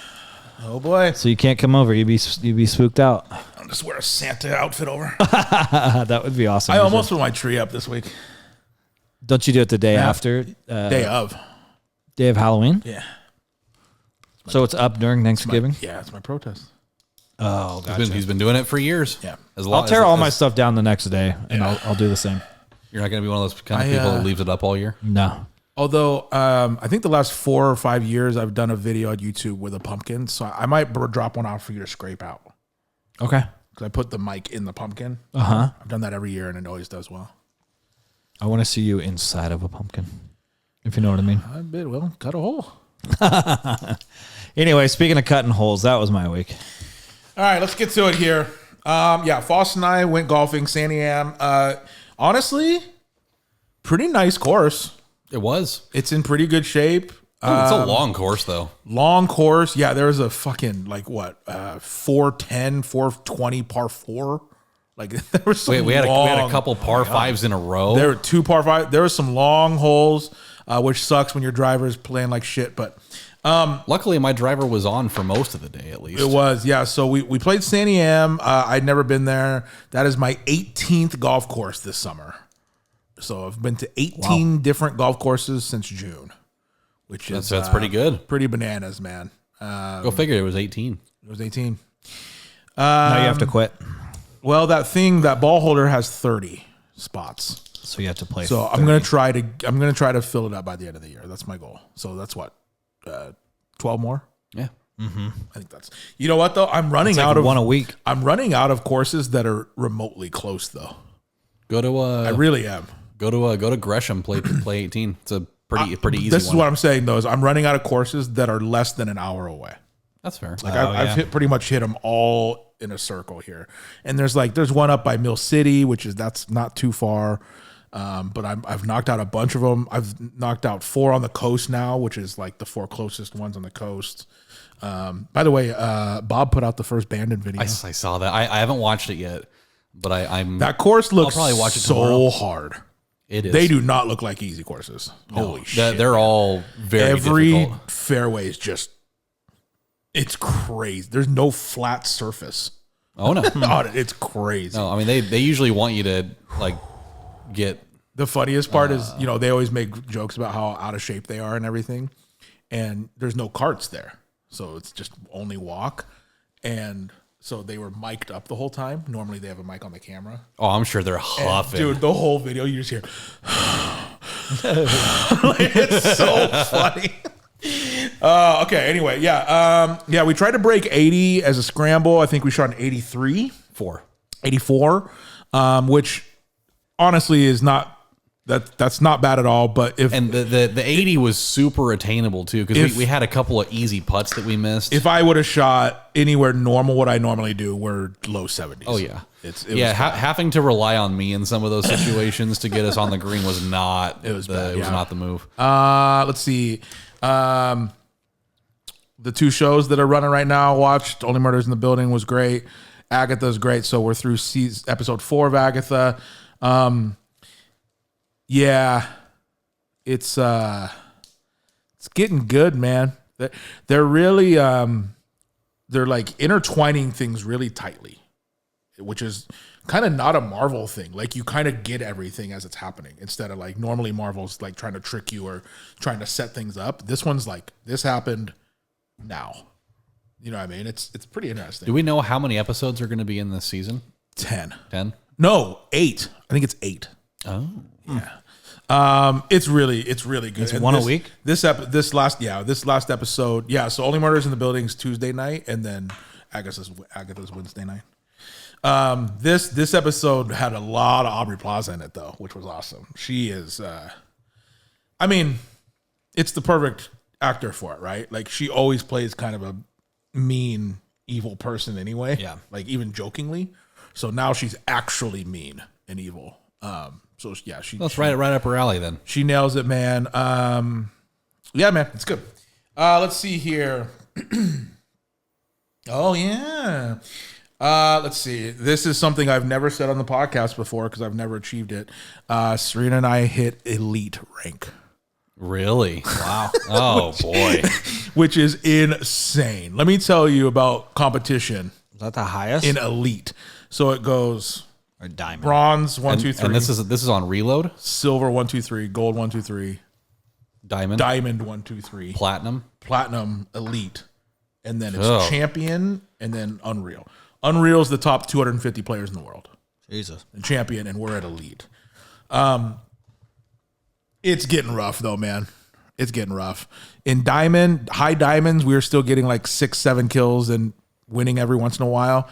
Oh boy. So you can't come over. You'd be spooked out. I'll just wear a Santa outfit over. That would be awesome. I almost put my tree up this week. Don't you do it the day after Day of. day of Halloween? Yeah. So it's up during Thanksgiving. Yeah, it's my protest. Oh, gotcha. He's been doing it for years. Yeah. I'll tear all my stuff down the next day, and I'll do the same. You're not gonna be one of those kind of people that leaves it up all year. No. Although I think the last 4 or 5 years I've done a video on YouTube with a pumpkin, so I might drop one out for you to scrape out. Okay. Because I put the mic in the pumpkin. Uh-huh. I've done that every year and it always does well. I want to see you inside of a pumpkin, if you know what I mean. I bet. Well, cut a hole. Anyway, speaking of cutting holes, that was my week. All right, let's get to it here. Fost and I went golfing, San Am. Honestly, pretty nice course. It was. It's in pretty good shape. Oh, it's a long course, though. Long course. Yeah, there was a fucking, 410, 420 par 4. Like, there was some We had a couple par 5s in a row. There were 2 par 5. There were some long holes, which sucks when your driver's playing like shit, but... Luckily, my driver was on for most of the day, at least. It was, yeah. So we played Sandy Am. I'd never been there. That is my 18th golf course this summer. So I've been to 18 different golf courses since June, which is that's pretty good. Pretty bananas, man. Go figure, it was 18. It was 18. Now you have to quit. Well, that ball holder has 30 spots. So you have to play. So 30. I'm gonna try to fill it up by the end of the year. That's my goal. So that's what, 12 more. Yeah. I think that's. You know what though? I'm running It's like out of one a week. I'm running out of courses that are remotely close though. Go to I really am. go to Gresham, play 18. It's a pretty easy This one. is what I'm saying though. Is I'm running out of courses that are less than an hour away. That's fair. Like I've pretty much hit them all in a circle here. And there's one up by Mill City, that's not too far. But I've knocked out a bunch of them. I've knocked out 4 on the coast now, which is like the 4 closest ones on the coast. By the way, Bob put out the first Bandon video. I saw that. I haven't watched it yet, but I'm That course looks probably watch it so tomorrow. hard. It is. They do not look like easy courses. Holy shit. They're all very Every difficult. fairway is just, it's crazy. There's no flat surface. Oh no. On it. It's crazy. No, I mean they usually want you to get The funniest part is, they always make jokes about how out of shape they are and everything. And there's no carts there. So it's just only walk. And so they were mic'd up the whole time. Normally they have a mic on the camera. Oh, I'm sure they're And, huffing. dude, the whole video you just hear. It's so funny. Okay, anyway, yeah. We tried to break 80 as a scramble. I think we shot an 83. 84, which honestly is not that's not bad at all. But and the 80 was super attainable too, because If- we had a couple of easy putts that we missed. if I would have shot anywhere normal, what I normally do, we're low 70s. Oh yeah, it yeah. was Having to rely on me in some of those situations to get us on the green was not. It was bad, It was yeah. not the move. Let's see. The 2 shows that are running right now, watched Only Murders in the Building was great. Agatha's great. So we're through episode 4 of Agatha. Yeah, it's getting good, man. They're really they're like intertwining things really tightly, which is kind of not a Marvel thing. Like you kind of get everything as it's happening instead of like normally Marvel's like trying to trick you or trying to set things up. This one's like this happened now. You know what I mean? It's pretty interesting. Do we know how many episodes are going to be in this season? 10. 10. No, 8. I think it's 8. Oh, Yeah. It's really good. It's And one a week? This last episode. Yeah. So Only Murders in the Building's Tuesday night, and then Agatha's Wednesday night. This episode had a lot of Aubrey Plaza in it though, which was awesome. She is, I mean, it's the perfect actor for it, right? Like she always plays kind of a mean, evil person anyway. Yeah. Like even jokingly. So now she's actually mean and evil. So yeah, that's right up her alley then. she nails it, man. Yeah, man, it's good. Let's see here. Oh yeah. Let's see. This is something I've never said on the podcast before because I've never achieved it. Serena and I hit elite rank, Really? Wow. Oh boy. which is insane. Let me tell you about competition Is that the highest? in elite. So it goes or diamond? bronze 1, 2, 3, And this is on reload. silver 1, 2, 3, gold 1, 2, 3, Diamond. diamond 1, 2, 3, Platinum. platinum, elite, and then it's Oh. champion, and then unreal. Unreal is the top 250 players in the world. Jesus. And champion, and we're at elite. It's getting rough though, man. It's getting rough. In diamond, high diamonds, we're still getting like 6, 7 kills and winning every once in a while.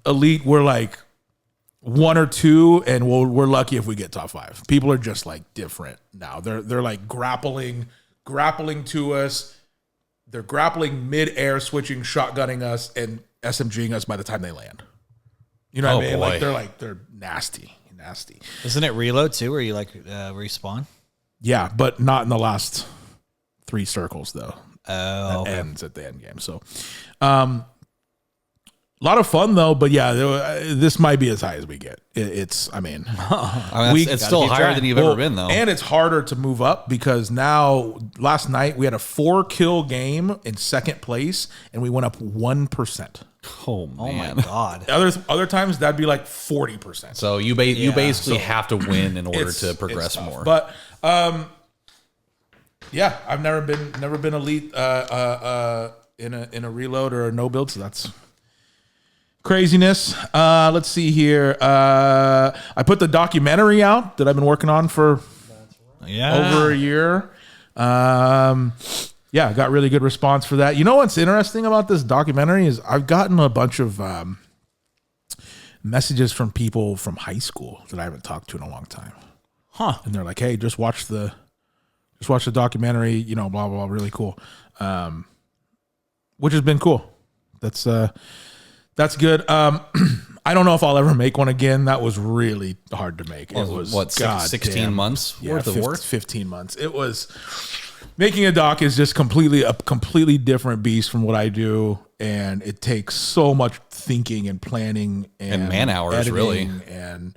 Elite, we're like 1 or 2, and we're lucky if we get top 5. People are just like different now. They're like grappling to us. They're grappling mid-air, switching, shotgunning us, and SMGing us by the time they land. You know what I mean? boy. Like they're nasty. Isn't it reload too, where you like respawn? Yeah, but not in the last 3 circles though. Oh, That ends at the end game. So, a lot of fun though. But yeah, this might be as high as we get. It's it's still higher than you've ever been, though. And it's harder to move up because now, last night we had a 4-kill game in second place, and we went up 1%. Oh man. Oh my god. Other times that'd be like 40%. So you basically have to win in order to progress tough. more. But yeah, I've never been elite in a reload or a no build, so that's craziness. Let's see here. I put the documentary out that I've been working on for over a year. Yeah, I got really good response for that. You know what's interesting about this documentary is I've gotten a bunch of messages from people from high school that I haven't talked to in a long time. Huh. And they're like, "Hey, just watch the documentary, you know, blah blah, blah, really cool." Which has been cool. That's good. I don't know if I'll ever make one again. That was really hard to make. It was what, 16 months worth of work? 15 months. It was making a doc is just a completely different beast from what I do, and it takes so much thinking and planning and man hours, editing, really. And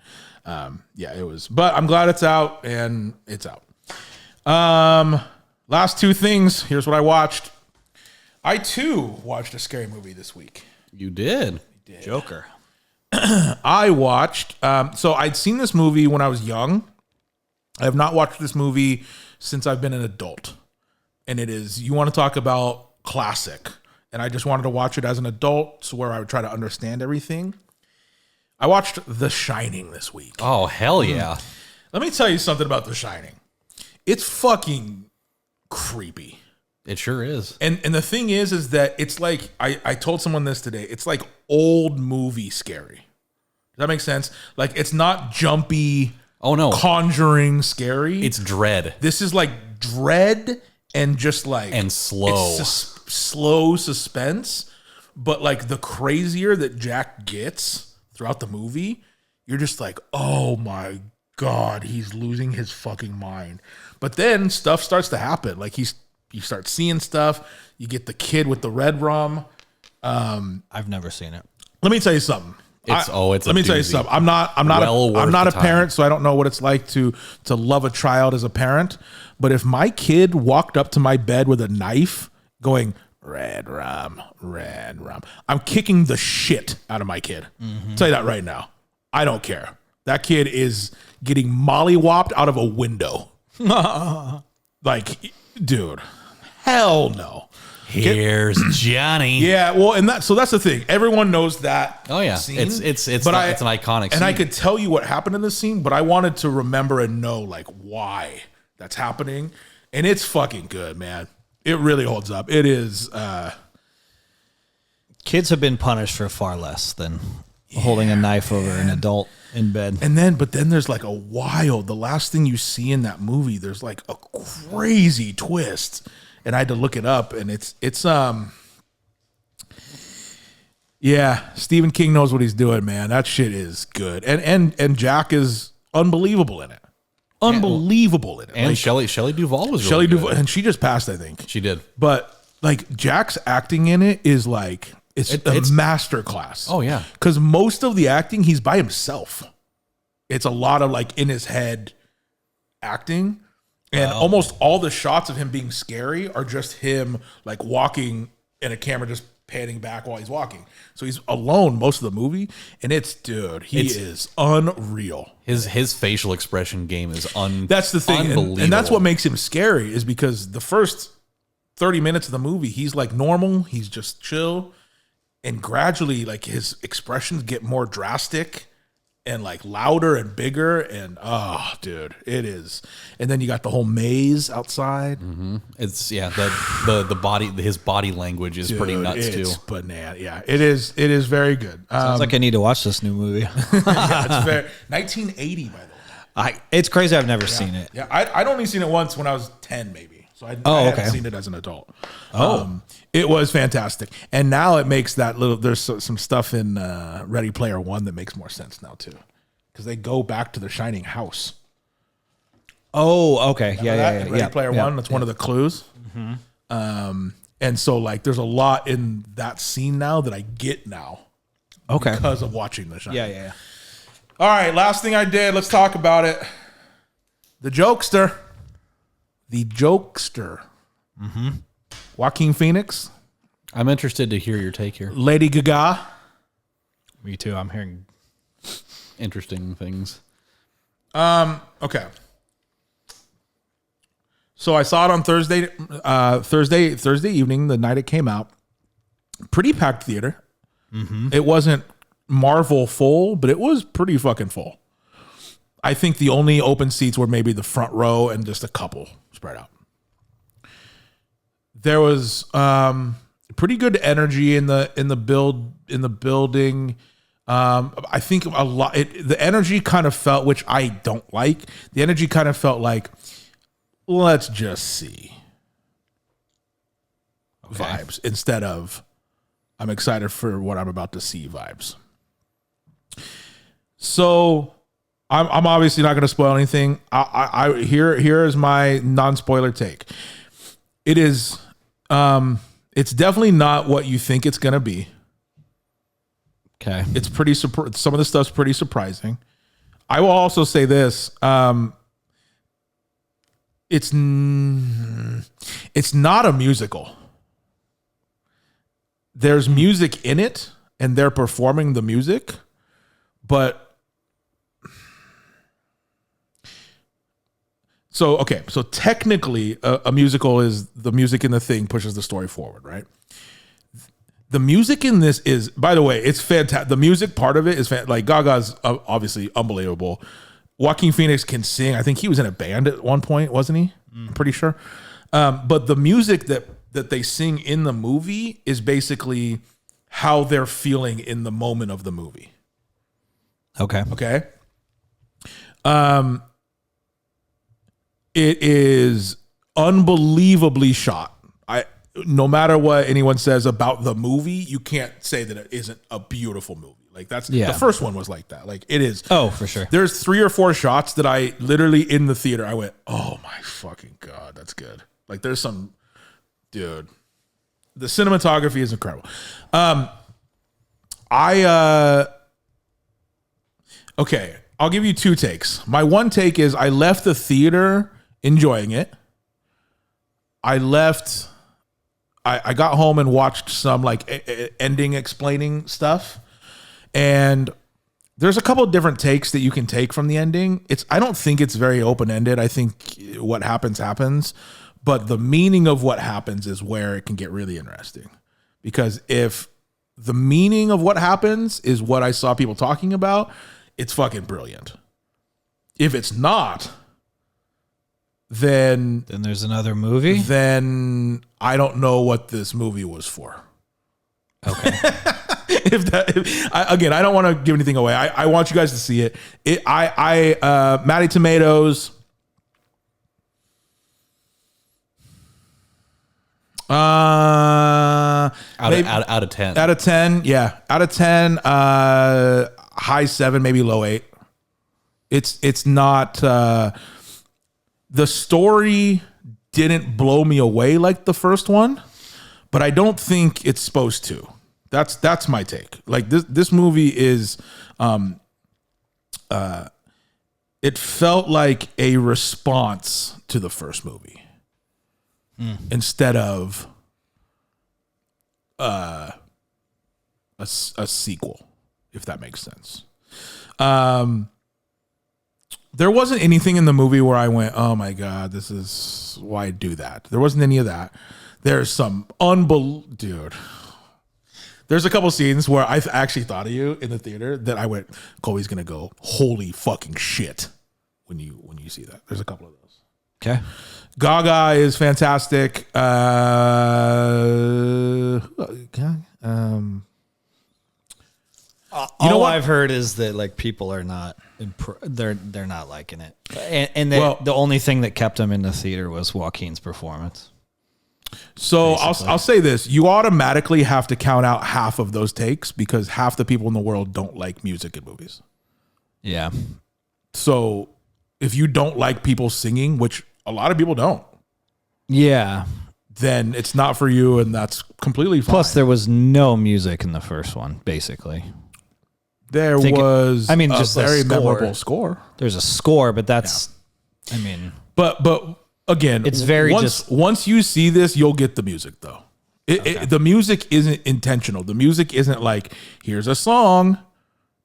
yeah, it was. But I'm glad it's out, and it's out. Last 2 things. Here's what I watched. I too watched a scary movie this week. You did. Joker. I watched, so I'd seen this movie when I was young. I have not watched this movie since I've been an adult. And it is, you want to talk about classic. And I just wanted to watch it as an adult, so where I would try to understand everything. I watched The Shining this week. Oh, hell yeah. Let me tell you something about The Shining. It's fucking creepy. It sure is. And the thing is that it's like, I told someone this today, it's like old movie scary. Does that make sense? Like, it's not jumpy, Oh no. conjuring scary. It's dread. This is like dread and just like... And slow. It's slow suspense. But like the crazier that Jack gets throughout the movie, you're just like, oh my God, he's losing his fucking mind. But then stuff starts to happen. Like you start seeing stuff. You get the kid with the red rum. I've never seen it. Let me tell you something. Let me tell you something. I'm not a parent, so I don't know what it's like to love a child as a parent. But if my kid walked up to my bed with a knife going, red rum, I'm kicking the shit out of my kid. I'll tell you that right now. I don't care. That kid is getting mollywopped out of a window. Like, dude, hell no. Here's Johnny. Yeah, well, and that's the thing. Everyone knows that. Oh yeah, scene, it's an iconic scene. And I could tell you what happened in this scene, but I wanted to remember and know like why that's happening. And it's fucking good, man. It really holds up. It is. Kids have been punished for far less than holding a knife over an adult in bed. But then there's like the last thing you see in that movie, there's like a crazy twist. And I had to look it up, and it's Stephen King knows what he's doing, man. That shit is good. And Jack is unbelievable in it. Unbelievable in it. And like, Shelley Duvall was really good. and she just passed, I think. She did. But like Jack's acting in it is like it's a master class. Oh yeah. Because most of the acting he's by himself. It's a lot of like in his head acting. And almost all the shots of him being scary are just him like walking and a camera just panning back while he's walking. So he's alone most of the movie. And he is unreal. His facial expression game is That's the thing. Unbelievable. And that's what makes him scary is because the first 30 minutes of the movie, he's like normal. He's just chill. And gradually like his expressions get more drastic and like louder and bigger, and dude, it is. And then you got the whole maze outside. Mm-hmm. It's the body, his body language is pretty nuts too. It's banana. Yeah, it is. It is very good. Sounds like I need to watch this new movie. It's very 1980 by the way. It's crazy. I've never seen it. Yeah, I'd only seen it once when I was 10, maybe. So I hadn't seen it as an adult. It was fantastic, and now it makes that little. There's some stuff in Ready Player One that makes more sense now too, because they go back to the Shining house. Oh, okay. Remember that? Ready Yeah. Player One. That's one of the clues. And so like, there's a lot in that scene now that I get now. Okay. Because of watching The Shining. Yeah. All right, last thing I did. Let's talk about it. The Jokester. Joaquin Phoenix. I'm interested to hear your take here. Lady Gaga. Me too. I'm hearing. Interesting things. Okay. So I saw it on Thursday evening, the night it came out. Pretty packed theater. It wasn't Marvel full, but it was pretty fucking full. I think the only open seats were maybe the front row and just a couple spread out. There was pretty good energy in the building. I think a lot. The energy kind of felt, which I don't like. The energy kind of felt like, let's just see vibes instead of I'm excited for what I'm about to see vibes. So I'm obviously not going to spoil anything. Here is my non-spoiler take. It is, it's definitely not what you think it's going to be. Okay. It's pretty, some of the stuff's pretty surprising. I will also say this. It's not a musical. There's music in it and they're performing the music, but so technically a musical is the music in the thing pushes the story forward, right? The music in this is, by the way, it's fantastic. The music part of it is like Gaga's obviously unbelievable. Joaquin Phoenix can sing. I think he was in a band at one point, wasn't he? I'm pretty sure. But the music that they sing in the movie is basically how they're feeling in the moment of the movie. Okay. Okay. It is unbelievably shot. No matter what anyone says about the movie, you can't say that it isn't a beautiful movie. Like the first one was like that. Like it is. Oh, for sure. There's 3 or 4 shots that I literally in the theater, I went, oh my fucking God, that's good. Like there's some, dude, the cinematography is incredible. Okay, I'll give you 2 takes. My one take is I left the theater enjoying it. I got home and watched some like ending explaining stuff. And there's a couple of different takes that you can take from the ending. I don't think it's very open-ended. I think what happens, but the meaning of what happens is where it can get really interesting. Because if the meaning of what happens is what I saw people talking about, it's fucking brilliant. If it's not, then there's another movie. Then I don't know what this movie was for. Okay. I don't want to give anything away. I want you guys to see it. Matty Tomatoes. Out of 10. Out of 10, yeah. Out of 10, high 7, maybe low 8. It's not. The story didn't blow me away like the first one, but I don't think it's supposed to. That's my take. Like this movie is, it felt like a response to the first movie instead of a sequel, if that makes sense. There wasn't anything in the movie where I went, oh my God, this is why I do that. There wasn't any of that. There's some dude. There's a couple scenes where I actually thought of you in the theater that I went, Colby's gonna go, holy fucking shit, when you see that. There's a couple of those. Okay. Gaga is fantastic. All I've heard is that like people are not they're not liking it, and the only thing that kept them in the theater was Joaquin's performance. So I'll say this: you automatically have to count out half of those takes because half the people in the world don't like music in movies. Yeah. So if you don't like people singing, which a lot of people don't, Yeah. then it's not for you, and that's completely fine. Plus, there was no music in the first one, basically. There was I mean, a just a very score. memorable score. There's a score, but that's, I mean, But again, It's very once you see this, you'll get the music though. The music isn't intentional. The music isn't like, here's a song.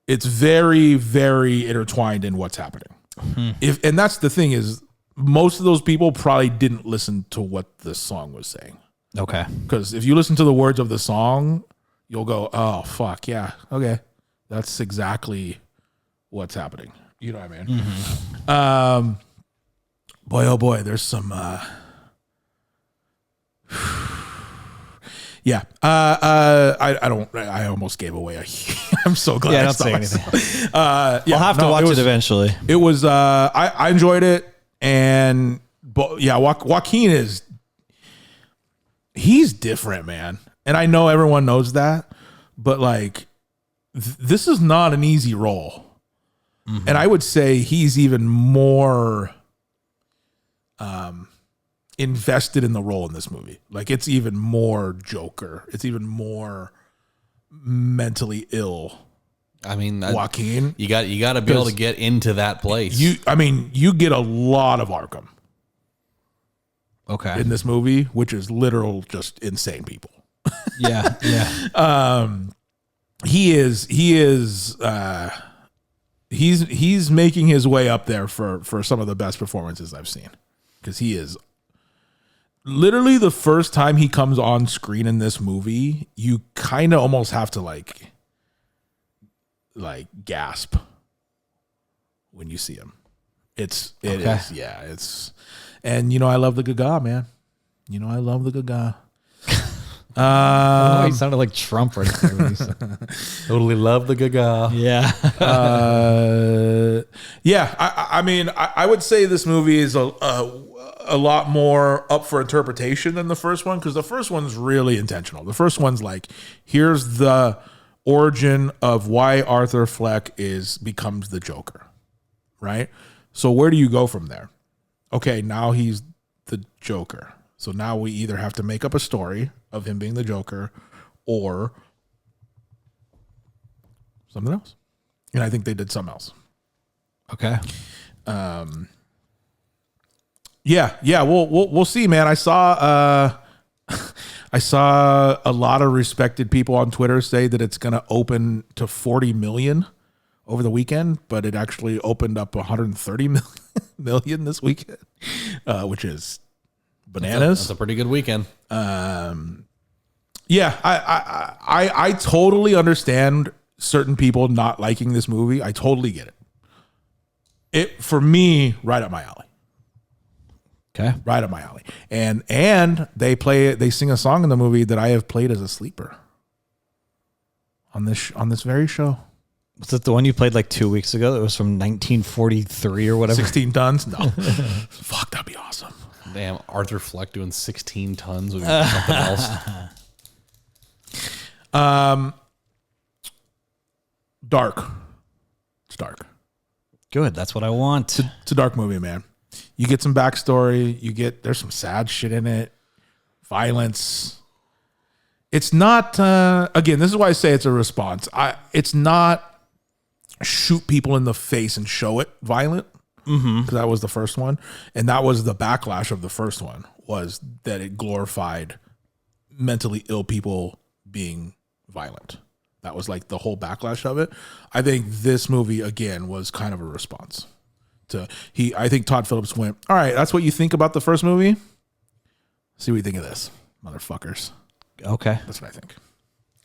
It's very, very intertwined in what's happening. And that's the thing is, most of those people probably didn't listen to what the song was saying. okay. Because if you listen to the words of the song, you'll go, oh, fuck, yeah, okay. That's exactly what's happening. You know what I mean? Boy, oh boy, there's some... yeah. I almost gave away I'm so glad Yeah, I don't stopped say myself. anything. Yeah, I'll have to watch it eventually. It was, I enjoyed it. And, but yeah, Joaquin he's different, man. And I know everyone knows that, but like, this is not an easy role. And I would say he's even more invested in the role in this movie. Like, it's even more Joker. It's even more mentally ill. I mean, Joaquin. you got to be able to get into that place. You get a lot of Arkham Okay. in this movie, which is literal just insane people. Yeah. Yeah. He's making his way up there for some of the best performances I've seen, because he is literally, the first time he comes on screen in this movie, you kind of almost have to like gasp when you see him. It is, and I love the Gaga, man. I love the Gaga. He sounded like Trump right there. Totally love the Gaga. Yeah. Yeah. I mean, I would say this movie is a lot more up for interpretation than the first one, because the first one's really intentional. The first one's like, here's the origin of why Arthur Fleck becomes the Joker, right? So where do you go from there? Okay, now he's the Joker. So now we either have to make up a story of him being the Joker or something else. And I think they did something else. Okay. Yeah. We'll see, man. I saw a lot of respected people on Twitter say that it's going to open to 40 million over the weekend, but it actually opened up 130 million this weekend, which is bananas. That's a pretty good weekend. Yeah, I totally understand certain people not liking this movie. I totally get it. It, for me, right up my alley. Okay. Right up my alley. And they sing a song in the movie that I have played as a sleeper on this very show. Was it the one you played like 2 weeks ago? That was from 1943 or whatever. 16 tons? No. Fuck, that'd be awesome. Damn, Arthur Fleck doing 16 tons would be something else. Dark. It's dark. Good. That's what I want. It's a dark movie, man. You get some backstory. There's some sad shit in it. Violence. It's not, again, this is why I say it's a response. It's not shoot people in the face and show it violent. Because that was the first one. And that was the backlash of the first one, was that it glorified mentally ill people being violent. That was like the whole backlash of it. I think this movie, again, was kind of a response to I think Todd Phillips went, all right, that's what you think about the first movie? See what you think of this, motherfuckers. Okay. That's what I think.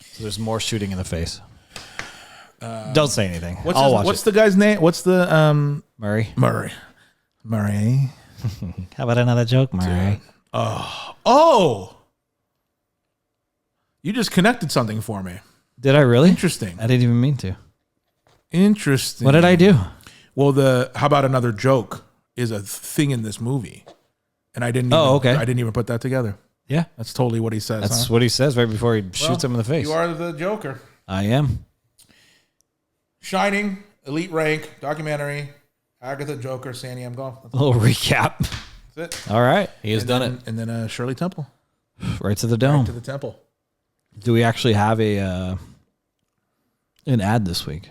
So there's more shooting in the face. Don't say anything. What's the guy's name? What's the Murray. Murray. How about another joke, Murray? Oh. You just connected something for me. Did I really? Interesting. I didn't even mean to. Interesting. What did I do? Well, how about another joke is a thing in this movie. And I didn't okay. I didn't even put that together. Yeah. That's totally what he says. That's what he says right before he shoots him in the face. You are the Joker. I am. Shining, elite rank, documentary, Agatha, Joker, Sandy M. Golf. A little recap. That's it. All right. He has done it. And then Shirley Temple. Right to the dome. To the temple. Do we actually have an ad this week?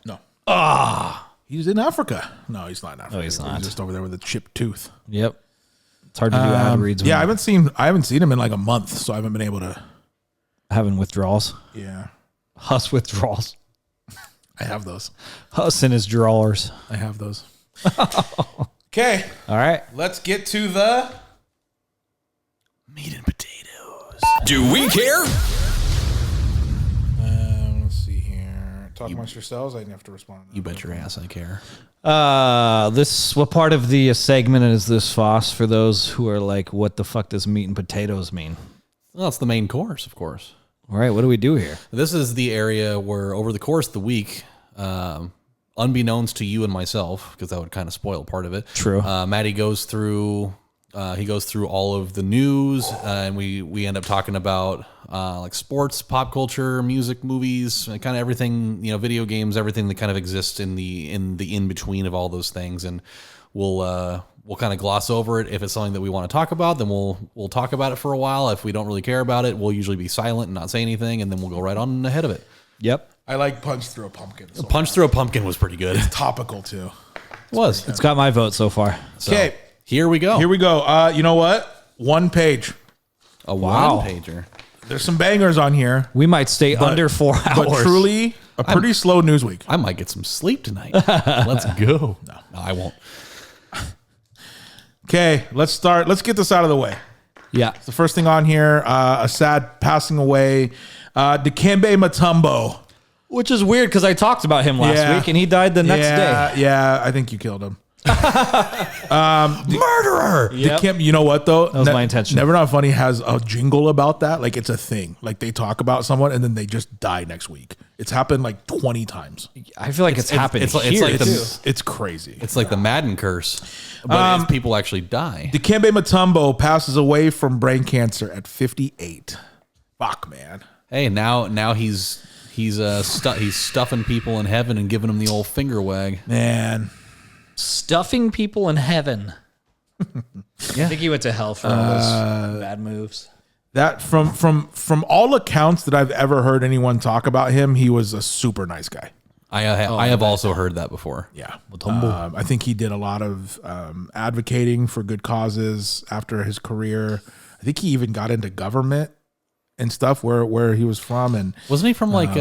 No. Ah. He's in Africa. No, he's not in Africa. No, he's not. He's just over there with a chipped tooth. Yep. It's hard to do ad reads. Yeah, I haven't seen him in like a month, so I haven't been able to. Having withdrawals. Yeah. Huss withdrawals. I have those. Huss and his drawers. I have those. Okay. All right. Let's get to the Meat and potatoes. Do we care? let's see here. Talk amongst yourselves. I didn't have to respond. You bet your ass I care. What part of the segment is this, Fost, for those who are like, what the fuck does meat and potatoes mean? Well, it's the main course, of course. All right, what do we do here? This is the area where, over the course of the week, unbeknownst to you and myself, because that would kind of spoil part of it. True. Matty goes through. He goes through all of the news, and we end up talking about like sports, pop culture, music, movies, kind of everything. Video games, everything that kind of exists in the in between of all those things, and we'll kind of gloss over it. If it's something that we want to talk about, then we'll talk about it for a while. If we don't really care about it, we'll usually be silent and not say anything, and then we'll go right on ahead of it. Yep. I like Punch Through a Pumpkin. So Punch Through a Pumpkin was pretty good. topical too. It was. It's got my vote so far. Okay. Here we go. Here we go. You know what? One page. A Wow. one-pager. There's some bangers on here, We might stay under 4 hours. but truly a pretty slow news week. I might get some sleep tonight. Let's go. No, I won't. Okay, let's start. Let's get this out of the way. Yeah. The first thing on here, a sad passing away, Dikembe Mutombo. Which is weird because I talked about him last week and he died the next day. Yeah, I think you killed him. Murderer. Yep. You know what though? That was my intention. Never Not Funny has a jingle about that. Like it's a thing. Like they talk about someone and then they just die next week. It's happened like 20 times. I feel like it's happened it's here, like too. It's crazy. It's like the Madden curse, but it's people actually die. Dikembe Mutombo passes away from brain cancer at 58. Fuck, man. Hey, now he's stuffing people in heaven and giving them the old finger wag. Man. Stuffing people in heaven. I think he went to hell for all those bad moves. That from all accounts that I've ever heard anyone talk about him, he was a super nice guy. I have also heard that before. Yeah. I think he did a lot of advocating for good causes after his career. I think he even got into government and stuff where he was from. And Wasn't he from like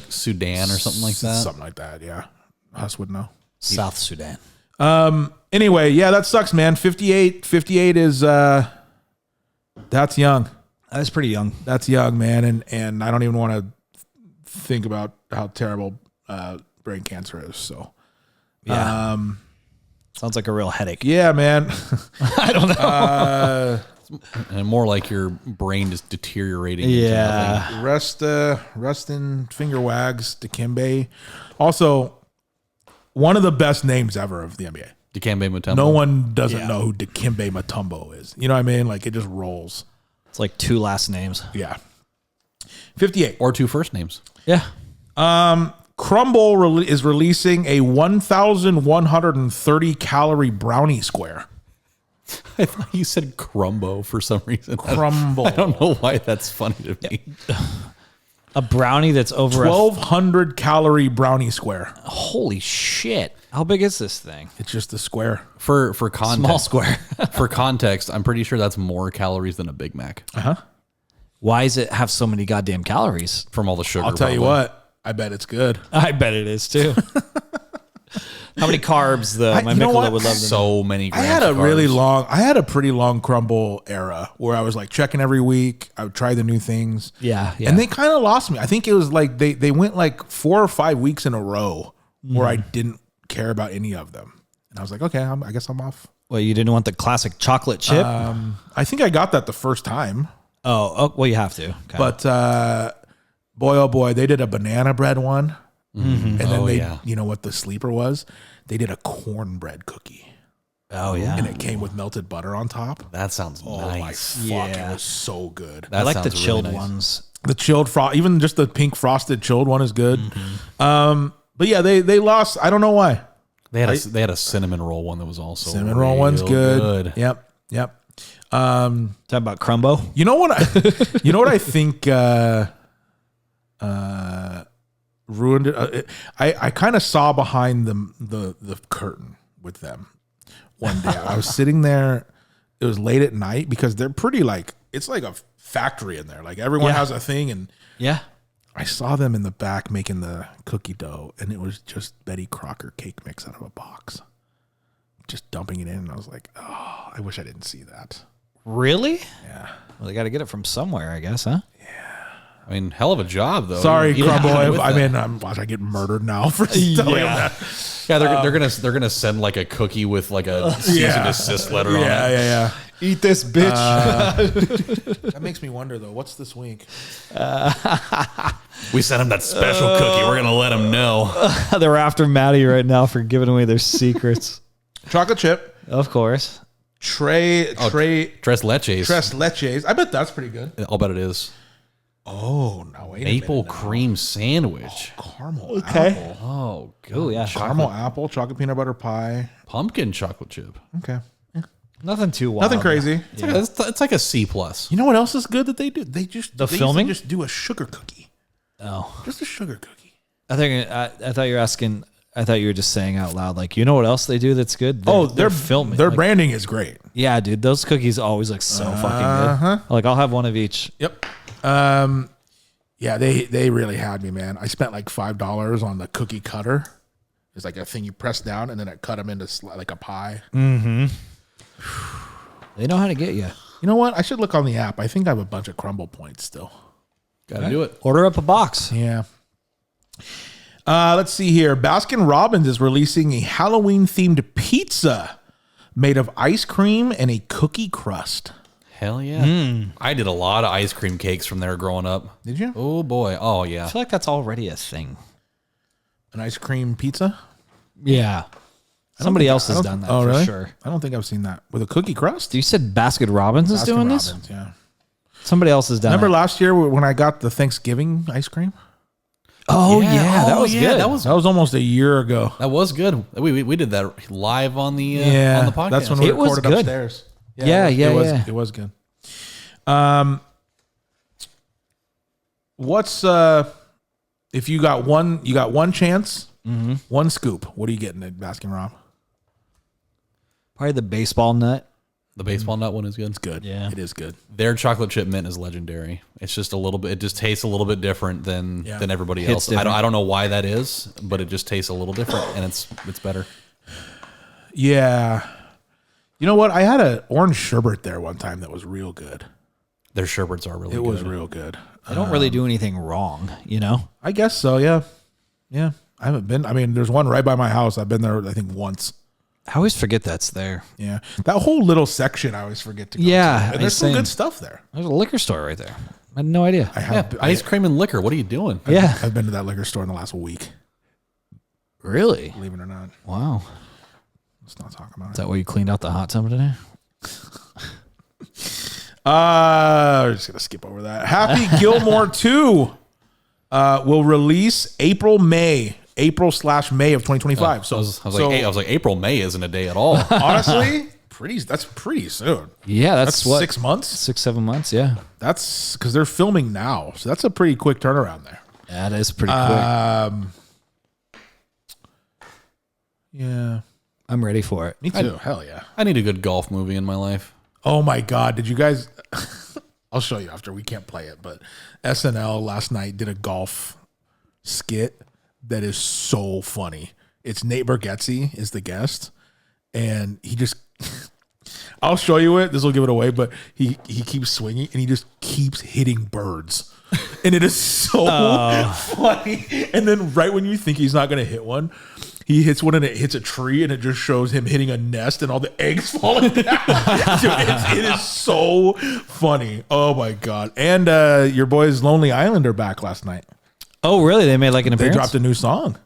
Sudan or something like that? something like that. Yeah. Us would know. South Sudan. Anyway, yeah, that sucks, man. 58 is, that's young. That's pretty young. That's young, man. And I don't even want to think about how terrible brain cancer is. So, Yeah. Sounds like a real headache. yeah, man. I don't know. And more like your brain is deteriorating. into nothing. Yeah. Rest in finger wags, Dikembe. Also, one of the best names ever of the NBA. Dikembe Mutombo. No one doesn't know who Dikembe Mutombo is. You know what I mean? Like it just rolls. It's like 2 last names. Yeah. 58. Or 2 first names. Yeah. Crumble is releasing a 1,130 calorie brownie square. I thought you said Crumbo for some reason. Crumble. I don't know why that's funny to me. A brownie that's over 1,200 calorie brownie square. holy shit. How big is this thing? It's just a square. For context, Small square. for context, I'm pretty sure that's more calories than a Big Mac Why does it have so many goddamn calories? from all the sugar. I'll tell you probably. what. I bet it's good. I bet it is too. How many carbs though? My you know Michelob what? would love to know. So many. I had a pretty long crumble era where I was like checking every week. I would try the new things. Yeah. And they kind of lost me. I think it was like they went like 4 or 5 weeks in a row where I didn't care about any of them. And I was like, okay, I guess I'm off. Well, you didn't want the classic chocolate chip? I think I got that the first time. oh, well, you have to. Okay. But boy, oh boy, they did a banana bread one. And then you know what the sleeper was? They did a cornbread cookie. oh yeah. And it came with melted butter on top. That sounds nice. Fuck, Yeah. it was so good. That I like the sounds really chilled nice. ones. The chilled even just the pink frosted chilled one is good. But yeah, they lost. I don't know why. They had a cinnamon roll one that was also Cinnamon roll one's good. Yep. Talk about Crumbo. You know what? I think ruined it. I kind of saw behind the curtain with them one day. I was sitting there. It was late at night because they're pretty it's like a factory in there. Like everyone has a thing, and I saw them in the back making the cookie dough, and it was just Betty Crocker cake mix out of a box, just dumping it in. And I was like, oh, I wish I didn't see that. Really? Yeah. Well, they got to get it from somewhere, I guess, huh? I mean, hell of a job though. Sorry, Crumble. I'm watch. I get murdered now for telling them that. Yeah, they're gonna send like a cookie with like a cease and desist letter on it. Yeah. Eat this, bitch. That makes me wonder though. What's this week? We sent them that special cookie. We're gonna let them know. They're after Matty right now for giving away their secrets. Chocolate chip. Of course. Tres leches. Tres leches. I bet that's pretty good. I'll bet it is. Oh, no, wait Maple cream sandwich. Caramel apple. Oh, good. Oh, yeah. Caramel apple, chocolate peanut butter pie. Pumpkin chocolate chip. Okay. Nothing too wild. Nothing crazy. It's like a C+. You know what else is good that they do? They filming? used to just do a sugar cookie. Oh. Just a sugar cookie. I thought you were asking. I thought you were just saying out loud, like, you know what else they do that's good? They're filming. Their branding is great. Yeah, dude. Those cookies always look so fucking good. Like, I'll have one of each. Yep. Yeah, they really had me, man. I spent like $5 on the cookie cutter. It's like a thing you press down and then it cut them into like a pie. Mm-hmm. They know how to get you. You know what? I should look on the app. I think I have a bunch of Crumble points still. Gotta do it. Order up a box. Yeah. Let's see here. Baskin Robbins is releasing a Halloween-themed pizza made of ice cream and a cookie crust. Hell yeah. I did a lot of ice cream cakes from there growing up. Did you? Oh, boy. Oh, I yeah. feel like that's already a thing. An ice cream pizza? Yeah. Somebody else has done that for really? sure. I don't think I've seen that. With a cookie crust? You said Baskin Robbins is doing this? Yeah. Somebody else has done Remember it. last year when I got the Thanksgiving ice cream? Oh, yeah. That was good. That was almost a year ago. That was good. We did that live on the on the podcast. That's when we It was recorded good. upstairs. It was good. What's if you got one chance, one scoop? What are you getting at Baskin Robb? Probably the baseball nut. The baseball nut one is good. It's good. Yeah. It is good. Their chocolate chip mint is legendary. It's just a little bit. It just tastes a little bit different than everybody else. different. I don't know why that is, but it just tastes a little different, and it's better. Yeah. You know what? I had an orange sherbet there one time that was real good. Their sherbets are really It good. was real good. They don't really do anything wrong, you know? I guess so, yeah. Yeah. I haven't been. I mean, there's one right by my house. I've been there, I think, once. I always forget that's there. Yeah. That whole little section I always forget to go Yeah, to. And there's some same. good stuff there. There's a liquor store right there. I had no idea. Ice cream and liquor. What are you doing? Yeah. I've been to that liquor store in the last week, Really? believe it or not. Wow. Let's not talk about Is that where you cleaned out the hot tub today? We're just going to skip over that. Happy Gilmore 2 will release April/May of 2025. I was like, April, May isn't a day at all. Honestly, that's pretty soon. Yeah, that's what? 6 months? 6-7 months, yeah. That's because they're filming now. So that's a pretty quick turnaround there. That is pretty quick. Yeah. I'm ready for it. Me too. Hell yeah. I need a good golf movie in my life. Oh my God. Did you guys? I'll show you after. We can't play it, but SNL last night did a golf skit that is so funny. It's Nate Bargatze is the guest, and he just. I'll show you it. This will give it away, but he keeps swinging and he just keeps hitting birds, and it is so funny. And then right when you think he's not going to hit one, he hits one and it hits a tree, and it just shows him hitting a nest and all the eggs falling down. Dude, it is so funny. Oh my God! And your boys Lonely Island are back last night. Oh, really? They made like an They appearance? dropped a new song.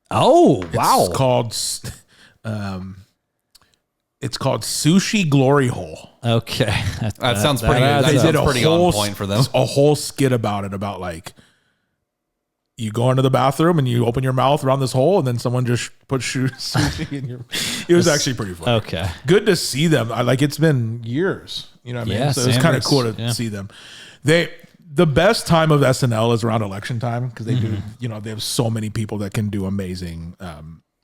Oh, wow. It's called Sushi Glory Hole. Okay. That sounds pretty. That They sounds did pretty on point for them. A whole skit about it, about like, you go into the bathroom and you open your mouth around this hole, and then someone just puts sushi in your. It was actually pretty funny. Okay. Good to see them. It's been years. You know what I mean? Yeah, So it's kind of cool to see them. The best time of SNL is around election time because they do. They have so many people that can do amazing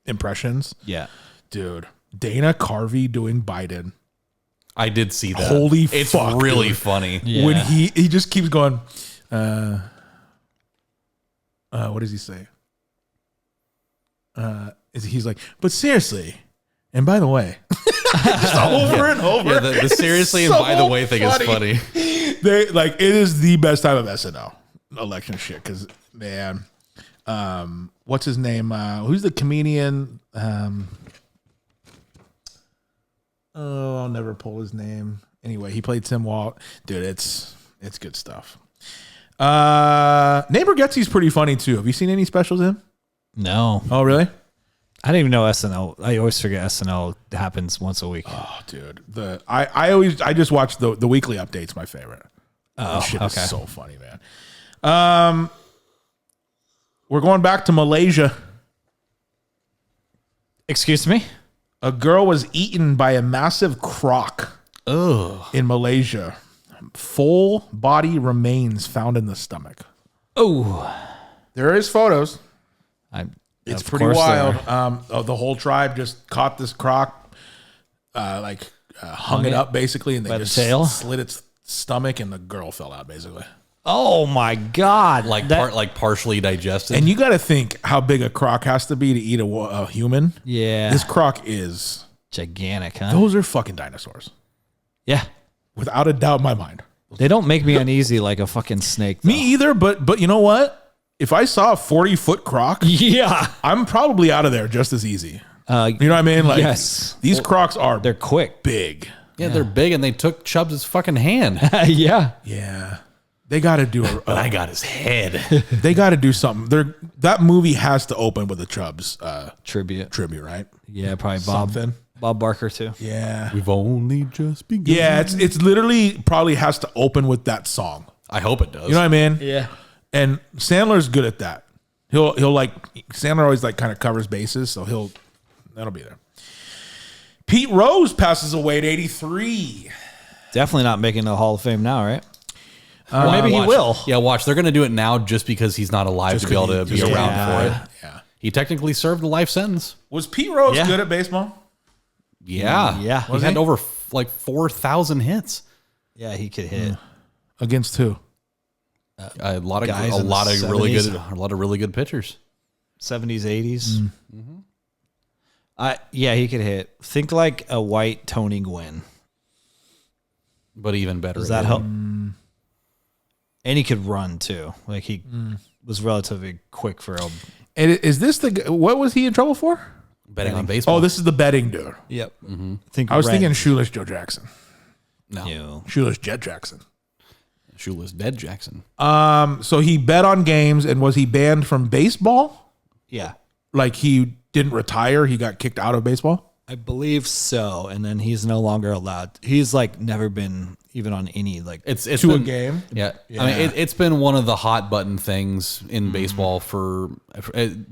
impressions. Yeah. Dude, Dana Carvey doing Biden. I did see that. Holy it's fuck, really dude. funny. Yeah. When he just keeps going. What does he say? He's like, but seriously, and by the way, just over and over. Yeah, the seriously and So by the way thing is funny. It is the best time of SNL election shit because man, what's his name? Who's the comedian? I'll never pull his name. Anyway, he played Tim Walt. Dude, it's good stuff. Neighbor Getsy's pretty funny too. Have you seen any specials of him? No. Oh, really? I didn't even know SNL. I always forget SNL happens once a week. Oh, dude. I just watch the weekly updates. My favorite. Oh, shit okay. is so funny, man. We're going back to Malaysia. Excuse me? A girl was eaten by a massive croc. In Malaysia. Full body remains found in the stomach. Oh. There is photos. It's Of pretty course wild. The whole tribe just caught this croc, hung it up basically, and they by the just tail? slit its stomach, and the girl fell out basically. Oh my God. Partially digested. And you got to think how big a croc has to be to eat a human. Yeah. This croc is Gigantic, huh? Those are fucking dinosaurs, Yeah. without a doubt in my mind. They don't make me uneasy like a fucking snake, though. Me either, but you know what? If I saw a 40-foot croc, Yeah. I'm probably out of there just as easy. You know what I mean? Like, yes. These crocs are They're quick. big. yeah, they're big, and they took Chubbs' fucking hand. Yeah. Yeah. They got to do But I got his head. they got to do something. That movie has to open with a Chubbs Tribute. tribute, right? Yeah, probably Something. Bob Barker, too. Yeah. We've only just begun. Yeah, it's literally probably has to open with that song. I hope it does. You know what I mean? Yeah. And Sandler's good at that. He'll like Sandler always like kind of covers bases, so that'll be there. Pete Rose passes away at 83. Definitely not making the Hall of Fame now, right? Or maybe he will. Yeah, watch. They're going to do it now just because he's not alive to be able to be around for it. Yeah. He technically served a life sentence. Was Pete Rose Yeah. good at baseball? Yeah. Yeah. He Was had he? over like 4,000 hits. Yeah, he could hit. Against who? A lot of Guys in the really good pitchers. 70s, 80s. Yeah, he could hit. Think like a white Tony Gwynn. But even better. Does that help? And he could run too. Like he was relatively quick for a. And is this what was he in trouble for? Betting on baseball. Oh, this is the betting dude. Yep. Think I was red. thinking Shoeless Joe Jackson. No. Ew. Shoeless Jet Jackson. Shoeless Dead Jackson. So he bet on games, and was he banned from baseball? Yeah, Like he didn't retire, he got kicked out of baseball? I believe so. And then he's no longer allowed. He's like never been even on any like. It's To been, a game? Yeah. I mean, it's been one of the hot button things in baseball for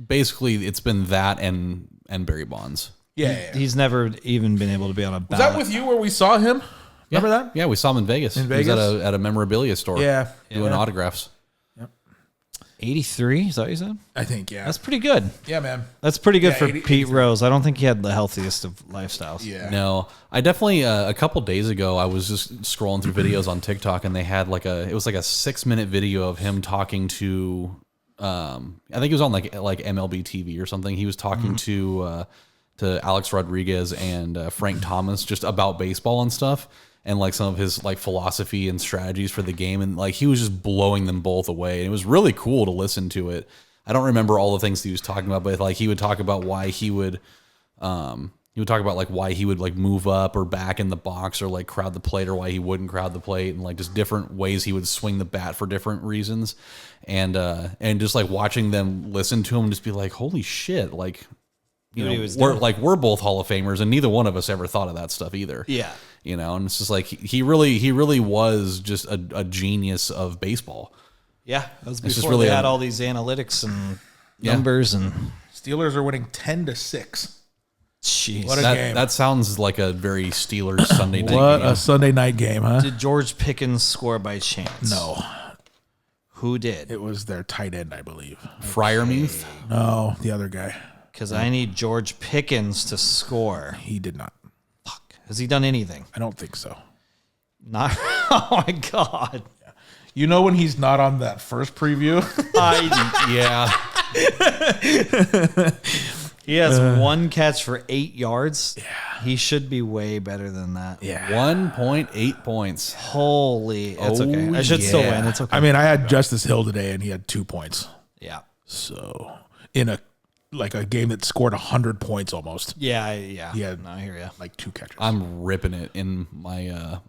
basically it's been that and Barry Bonds. Yeah. He's never even been able to be on a Was ballot. that with you where we saw him? Remember that? Yeah, we saw him in Vegas. In He was Vegas? at a memorabilia store. Yeah. Doing Yeah. autographs. 83? Is that what you said? I think, yeah. That's pretty good. Yeah, man. That's pretty good Yeah, for 80 Pete Rose. I don't think he had the healthiest of lifestyles. Yeah. No, I definitely a couple days ago I was just scrolling through videos on TikTok and they had it was like a 6-minute video of him talking to I think it was on like MLB TV or something. He was talking to Alex Rodriguez and Frank Thomas just about baseball and stuff and like some of his like philosophy and strategies for the game, and like he was just blowing them both away. And it was really cool to listen to it. I don't remember all the things he was talking about, but like he would talk about why he would talk about like why he would like move up or back in the box or like crowd the plate, or why he wouldn't crowd the plate, and like just different ways he would swing the bat for different reasons. And just like watching them listen to him and just be like, holy shit, like you know, we're both Hall of Famers and neither one of us ever thought of that stuff either. Yeah. You know, and it's just like he really was just a genius of baseball. Yeah, that was just before really they had all these analytics and numbers and. Steelers are winning 10-6. Jeez. What a game. That sounds like a very Steelers Sunday night What game. a Sunday night game, huh? Did George Pickens score by chance? No. Who did? It was their tight end, I believe. Freiermuth? No, the other guy. Because I need George Pickens to score. He did not. Fuck. Has he done anything? I don't think so. Not. Oh my God. You know when he's not on that first preview? Yeah. He has one catch for 8 yards. Yeah. He should be way better than that. Yeah. 1.8 points. Holy. It's okay. I should still win. It's okay. I mean, I had Justice Hill today, and he had 2 points. Yeah. So, in a game that scored 100 points almost. Yeah. Yeah. No, I hear you. Like 2 catches. I'm ripping it in my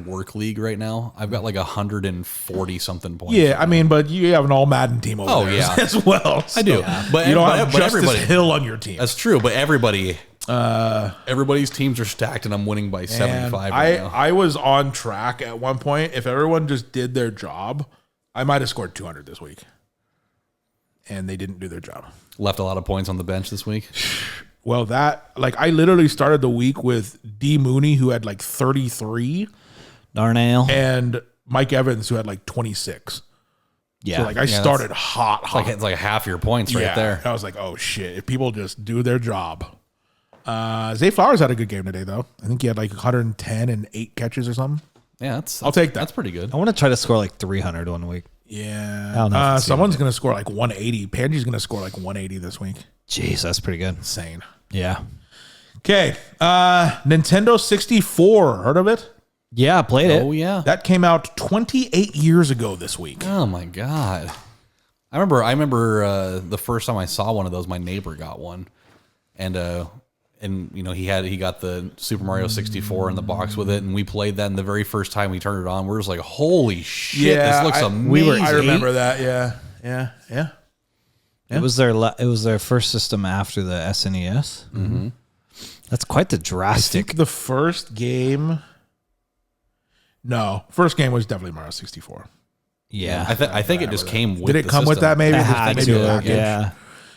work league right now. I've got like 140 something points. Yeah, I mean, but you have an all Madden team over there as well. I do. But you don't have Justice everybody Hill on your team. That's true, but everybody's teams are stacked, and I'm winning by 75 right now. I was on track at one point. If everyone just did their job, I might have scored 200 this week. And they didn't do their job. Left a lot of points on the bench this week. Well, I literally started the week with D. Mooney, who had like 33. Darnell. And Mike Evans, who had like 26. Yeah. So I started hot. It's like half your points right there. I was like, oh shit, if people just do their job. Zay Flowers had a good game today, though. I think he had like 110 and 8 catches or something. Yeah, I'll take that. That's pretty good. I want to try to score like 300 one week. Yeah. I don't know if someone's going to score like 180. Pangy's going to score like 180 this week. Jeez, that's pretty good. Insane. Yeah. Okay. Nintendo 64. Heard of it? Yeah, I played it. Oh, yeah. That came out 28 years ago this week. Oh, my God. I remember the first time I saw one of those, my neighbor got one. And you know, he got the Super Mario 64 in the box with it, and we played that. And the very first time we turned it on, we were just like, "Holy shit, this looks amazing!" I remember that. Yeah. It was their first system after the SNES. Mm-hmm. That's quite the drastic. I think the first game. No, first game was definitely Mario 64. Yeah, I think it just came with. Did it come with that? Maybe it had maybe to. a package. Yeah.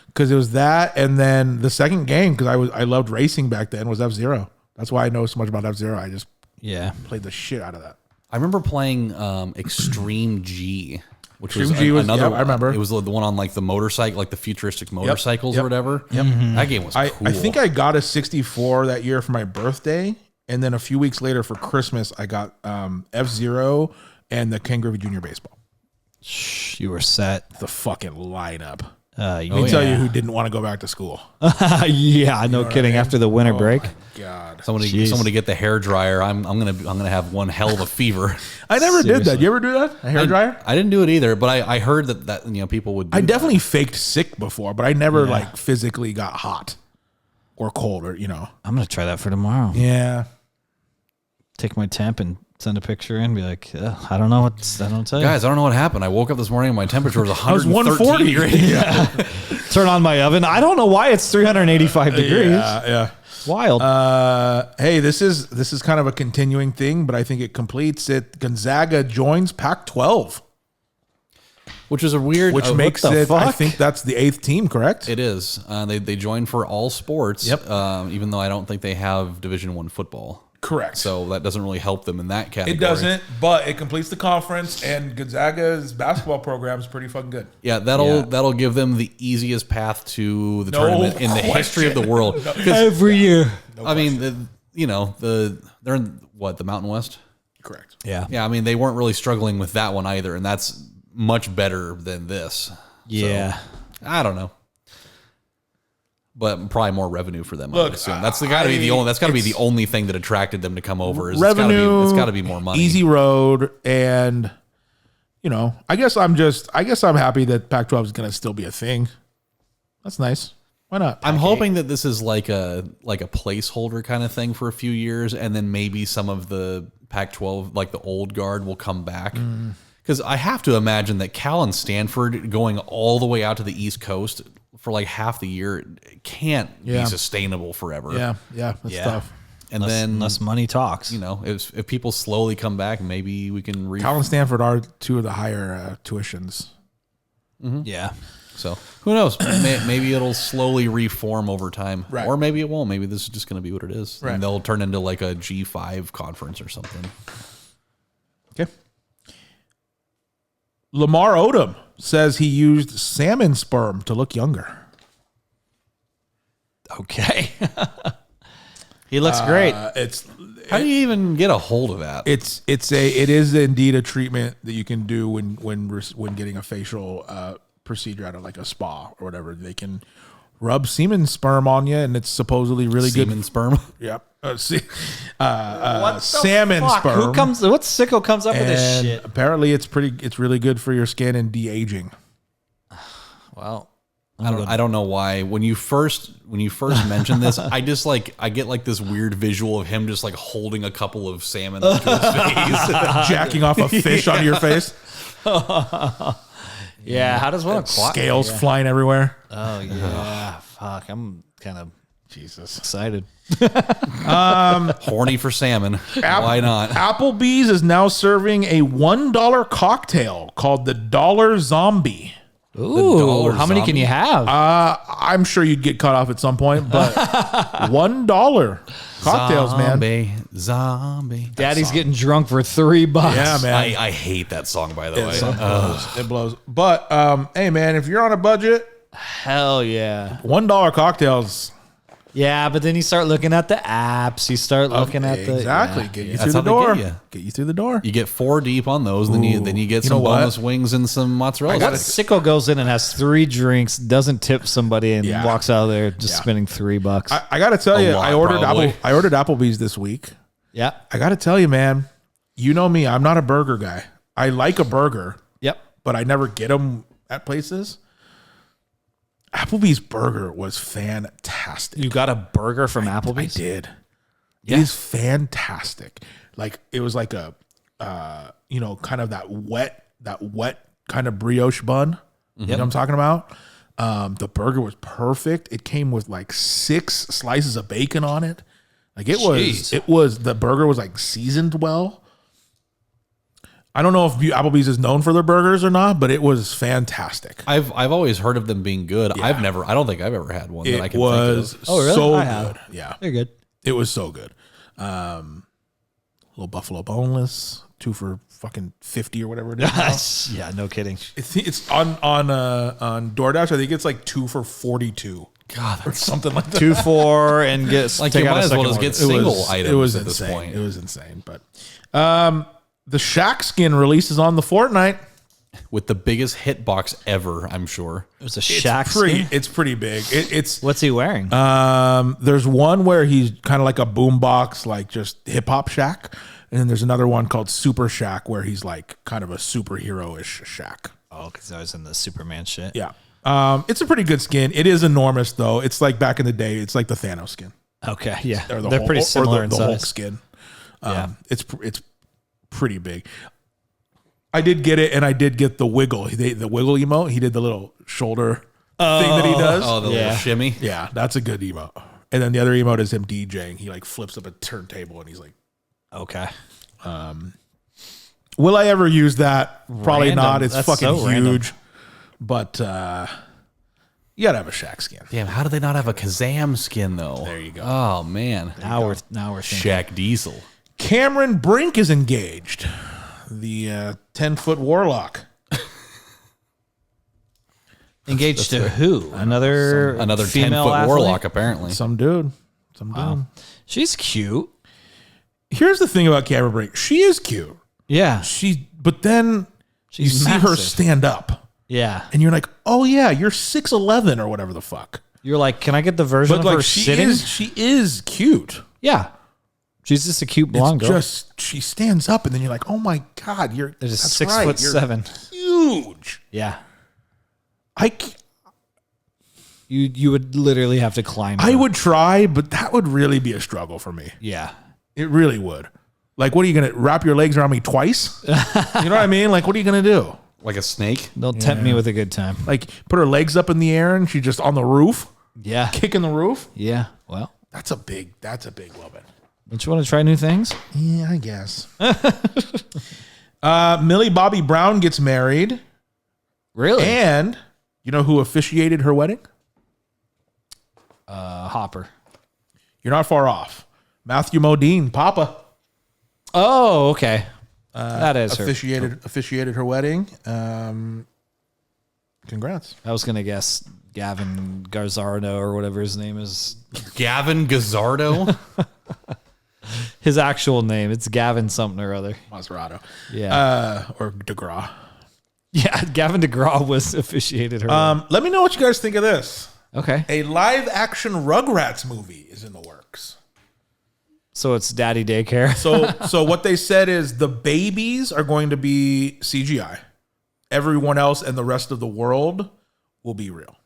Because it was that, and then the second game, because I loved racing back then, was F-Zero. That's why I know so much about F-Zero. I just played the shit out of that. I remember playing Extreme G, which Extreme G was another. I remember it was the one on like the motorcycle, like the futuristic motorcycles or whatever. Yep. That game was cool. I think I got a 64 that year for my birthday, and then a few weeks later for Christmas, I got F-Zero and the Ken Griffey Jr. baseball. You were set. The fucking lineup. Let me tell you who didn't want to go back to school. Yeah, no kidding. After the winter break, God, somebody get the hair dryer. I'm gonna have one hell of a fever. I never did that. You ever do that? A hair dryer? I didn't do it either, but I heard that people would. Do I definitely faked sick before, but I never like physically got hot or cold or I'm gonna try that for tomorrow. Yeah. Take my temp and send a picture in. Be like, I don't know I don't tell you, guys. I don't know what happened. I woke up this morning and my temperature was 140. Yeah. Turn on my oven. I don't know why it's 385 degrees. Yeah. Wild. Hey, this is kind of a continuing thing, but I think it completes it. Gonzaga joins Pac-12, which is a weird, which makes it. I think that's the 8th team, correct? It is. They joined for all sports. Yep. Even though I don't think they have Division I football. Correct. So that doesn't really help them in that category. It doesn't, but it completes the conference, and Gonzaga's basketball program is pretty fucking good. Yeah, that'll give them the easiest path to the tournament in the history of the world. Every year. I mean, they're in the Mountain West. Correct. Yeah. Yeah, I mean, they weren't really struggling with that one either, and that's much better than this. Yeah. So, I don't know. But probably more revenue for them. Look, I would assume that's got to be the only. That's got to be the only thing that attracted them to come over. Is Revenue. It's got to be more money. Easy road, and I guess I'm happy that Pac-12 is going to still be a thing. That's nice. Why not? I'm hoping that this is like a placeholder kind of thing for a few years, and then maybe some of the Pac-12, like the old guard, will come back. Because I have to imagine that Cal and Stanford going all the way out to the East Coast for like half the year can't be sustainable forever. Yeah, that's tough. And unless money talks. You know, if people slowly come back, maybe we can Cal and Stanford are two of the higher tuitions. Yeah. So who knows? Maybe it'll slowly reform over time, Right. or maybe it won't. Maybe this is just going to be what it is, Right. and they'll turn into like a G5 conference or something. Okay. Lamar Odom says he used salmon sperm to look younger. Okay. He looks great. How do you even get a hold of that? It is indeed a treatment that you can do when getting a facial procedure out of like a spa or whatever. They can rub semen sperm on you, and it's supposedly really Semen good. sperm. Yep. What the Salmon fuck? sperm. What sicko comes up with this And shit? apparently, it's really good for your skin and de-aging. Well, I don't know why. When you first mentioned this, I get like this weird visual of him just like holding a couple of salmon up to his face. Jacking off a fish onto your face. yeah. How does one Scales flying everywhere. Oh yeah. Fuck. I'm kind of Jesus. excited. Horny for salmon. Why not? Applebee's is now serving a $1 cocktail called the Dollar Zombie. Ooh. dollar How many can zombie? you have? I'm sure you'd get cut off at some point, but $1 cocktails, man. Zombie. Daddy's getting drunk for $3. Yeah, man. I hate that song, by the way. It blows. But hey, man, if you're on a budget, Hell yeah. $1 cocktails. Yeah, but then you start looking at the apps. You start looking at the exactly yeah. get you That's through the how they door. get you. Get you through the door. You get 4 deep on those, then you get You some know what? bonus wings and some mozzarella What sticks. sicko goes in and has 3 drinks, doesn't tip somebody, and Yeah. walks out of there just Yeah. spending $3? I got to tell you, lot, I ordered probably. I ordered Applebee's this week. Yeah. I got to tell you, man, you know me, I'm not a burger guy. I like a burger, Yep. but I never get them at places. Applebee's burger was fantastic. You got a burger from I Applebee's? did. Yeah. It is fantastic. Like it was like a, kind of that wet kind of brioche bun. You know what I'm talking about? The burger was perfect. It came with like 6 slices of bacon on it. Like the burger was like seasoned well. I don't know if Applebee's is known for their burgers or not, but it was fantastic. I've always heard of them being good. Yeah. I don't think I've ever had one that I It can was think of. Oh, really? so I have. good. Yeah. They're good. It was so good. Little buffalo boneless, 2 for fucking 50 or whatever it is. now. Yeah, no kidding. It's on DoorDash. I think it's like 2 for 42. God, Or something like that. 2 4 and get like take you out might a as well second just one. get single items It was at this insane. point. It was insane. But the Shaq skin releases on the Fortnite. With the biggest hitbox ever, I'm sure. It was a Shaq skin? It's pretty big. It's What's he wearing? there's one where he's kind of like a boombox, like just hip hop Shaq, and then there's another one called Super Shaq where he's like kind of a superhero-ish Shaq. Oh, because I was in the Superman shit. Yeah. It's a pretty good skin. It is enormous though. It's like back in the day. It's like the Thanos skin. Okay, yeah. Or the They're Hulk- pretty or similar in the Hulk size. skin. Yeah. It's pretty big. I did get it, and I did get the wiggle. The wiggle emote. He did the little shoulder thing that he does. Oh, the little shimmy. Yeah, that's a good emote. And then the other emote is him DJing. He like flips up a turntable, and he's like, Okay. "Will I ever use that? Probably Random. not. It's That's fucking so random. huge." But you gotta have a Shaq skin. Damn, how do they not have a Kazam skin though? There you go. Oh man. Now we're thinking. Shaq Diesel. Cameron Brink is engaged. The 10-foot warlock. Engaged to who? Another 10-foot athlete? warlock, apparently. Some dude. She's cute. Here's the thing about Cameron Brink. She is cute. Yeah. But then you She's see her massive. stand up, Yeah. and you're like, oh yeah, you're 6'11" or whatever the fuck. You're like, can I get the version But of like her sitting? she is cute. Yeah. She's just a cute blonde It's girl. just she stands up, and then you're like, oh my god, There's a that's 6'7". You're huge. Yeah. I You would literally have to climb her. would try, but that would really be a struggle for me. Yeah. It really would. Like, what are you gonna wrap your legs around me twice? You know what I mean? Like, what are you gonna do? Like a snake. They'll tempt me with a good time. Like, put her legs up in the air and she's just on the roof, Yeah. kicking the roof. Yeah. Well, That's a big woman. Don't you want to try new things? Yeah, I guess. Millie Bobby Brown gets married. Really? And you know who officiated her wedding? Hopper. You're not far off. Matthew Modine, Papa. Oh, okay. That is officiated her wedding. Congrats. I was gonna guess Gavin Gazzardo or whatever his name is. Gavin Gazzardo? His actual name. It's Gavin something or other. Maserado. Yeah. Or DeGraw. Yeah, Gavin DeGraw was officiated her. Let me know what you guys think of this. Okay. A live action Rugrats movie is in the works. So it's Daddy Daycare. So what they said is the babies are going to be CGI. Everyone else and the rest of the world will be real.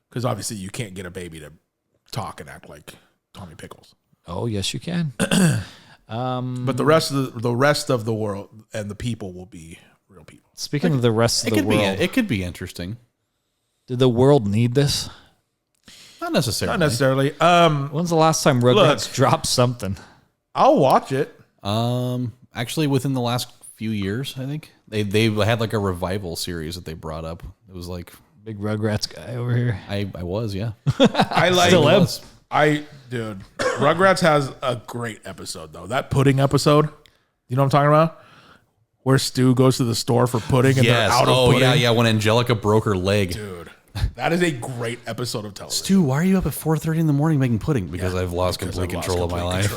Because obviously you can't get a baby to talk and act like Tommy Pickles. Oh, yes, you can. But the rest of the world and the people will be real people. Speaking of the rest of the world, it could be interesting. did the world need this? Not necessarily. Not necessarily. When's the last time Rugrats dropped something? I'll watch it. Actually, within the last few years, I think they had like a revival series that they brought up. It was like Big Rugrats guy over here. I was, yeah. I like. Still am. Dude, Rugrats has a great episode though. That pudding episode, you know what I'm talking about? Where Stu goes to the store for pudding and they're out of pudding. Yeah. When Angelica broke her leg. Dude, that is a great episode of television. Stu, why are you up at 4:30 in the morning making pudding? Because I've lost complete control of my life.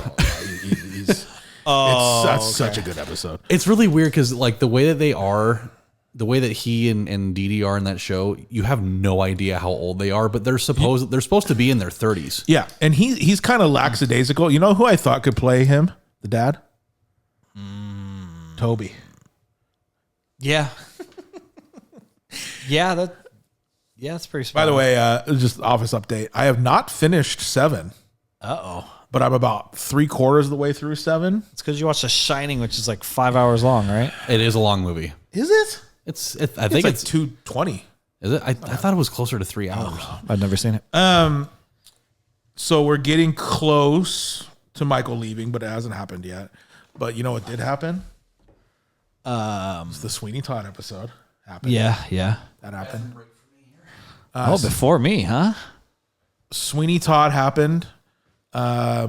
That's such a good episode. It's really weird because like the way that they are, the way that he and Dee Dee are in that show, you have no idea how old they are, but they're supposed to be in their 30s. Yeah, and he's kind of lackadaisical. You know who I thought could play him, the dad? Toby. Yeah. That's pretty smart. By the way, just office update. I have not finished 7. But I'm about 3/4 of the way through 7. It's because you watched The Shining, which is like 5 hours long, right? It is a long movie. Is it? I think like it's 2:20. Is it? I thought it was closer to 3 hours. I've never seen it. So we're getting close to Michael leaving, but it hasn't happened yet. But you know what did happen? It's the Sweeney Todd episode. Happened. Yeah. That happened. Before me, huh? Sweeney Todd happened. A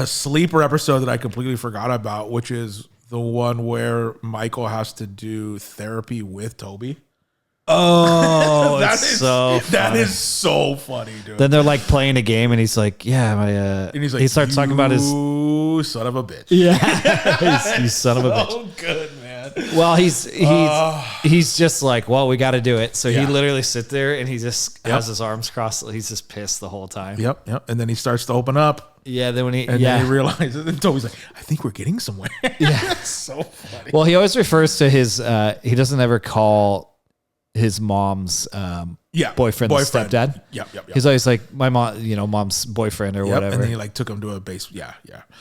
sleeper episode that I completely forgot about, which is the one where Michael has to do therapy with Toby. Oh, that is so funny, dude. Then they're like playing a game, and he's like, "Yeah, and he's like, he starts talking about his son of a bitch. Yeah, he's son of a bitch. So good, man. Well, he's just like, well, we got to do it. So he Yeah. literally sit there and he just has his arms crossed. He's just pissed the whole time. Yep. And then he starts to open up. Yeah. Then when then he realizes, and Toby's like, I think we're getting somewhere. Yeah. That's so funny. Well, he always refers to his. He doesn't ever call his mom's boyfriend the stepdad. Yep. He's always like my mom, mom's boyfriend or whatever. And then he like took him to a base. Yeah.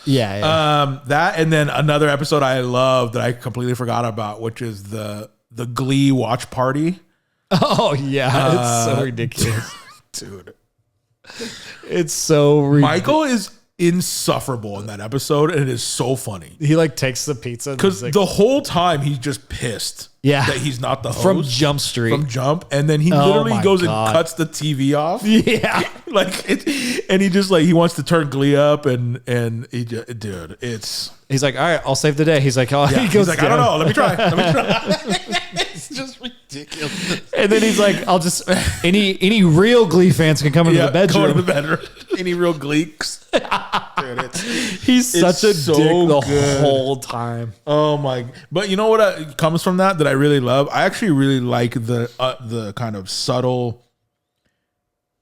Yeah. And then another episode I love that I completely forgot about, which is the Glee watch party. Oh yeah, it's so ridiculous, dude. It's so ridiculous. Michael is insufferable in that episode, and it is so funny. He like takes the pizza because the whole time he's just pissed. Yeah, that he's not the host from Jump Street. And then he literally goes and cuts the TV off. Yeah, and he just like he wants to turn Glee up, and he just, dude, he's like, all right, I'll save the day. He's like, he's like, I don't know, let me try. It's just ridiculous. And then he's like, I'll just any real Glee fans can come into the bedroom. Go to the bedroom. Any real Gleeks. Dude, he's such a dick the whole time. Oh my! But you know what comes from that I really love? I actually really like the kind of subtle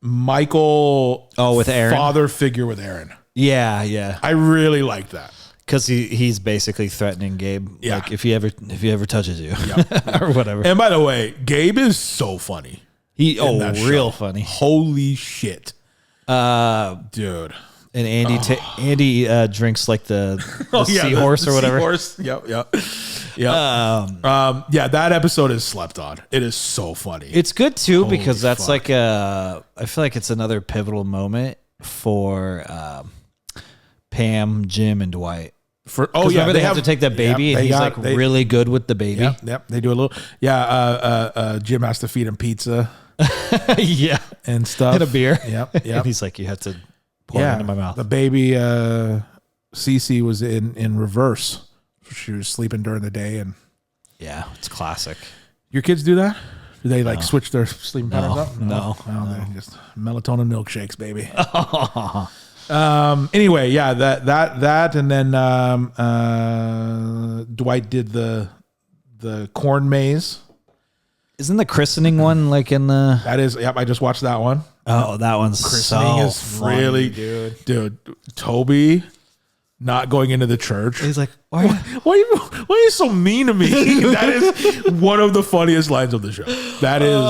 Michael with Aaron father figure with Aaron. Yeah. I really like that. Because he's basically threatening Gabe. Yeah. Like if he ever touches you or whatever. And by the way, Gabe is so funny. Real funny. Holy shit. Dude. And Andy drinks like the seahorse or whatever. Seahorse. Yep. That episode is slept on. It is so funny. It's good too because that's like I feel like it's another pivotal moment for Pam, Jim, and Dwight. Remember they have to take that baby, and he's really good with the baby. Yep. They do a little. Jim has to feed him pizza. Yeah, and stuff, and a beer. Yep. And he's like, you have to pour it into my mouth. The baby, Cece was in reverse. She was sleeping during the day, and yeah, it's classic. Your kids do that? Do they switch their sleeping patterns up? No. They're just melatonin milkshakes, baby. Anyway, yeah, that, and then Dwight did the corn maze. Isn't the christening one like in the? That is. Yep, I just watched that one. Oh, that one's christening so is funny, really, dude. Toby not going into the church. He's like, why are you so mean to me? That is one of the funniest lines of the show. That is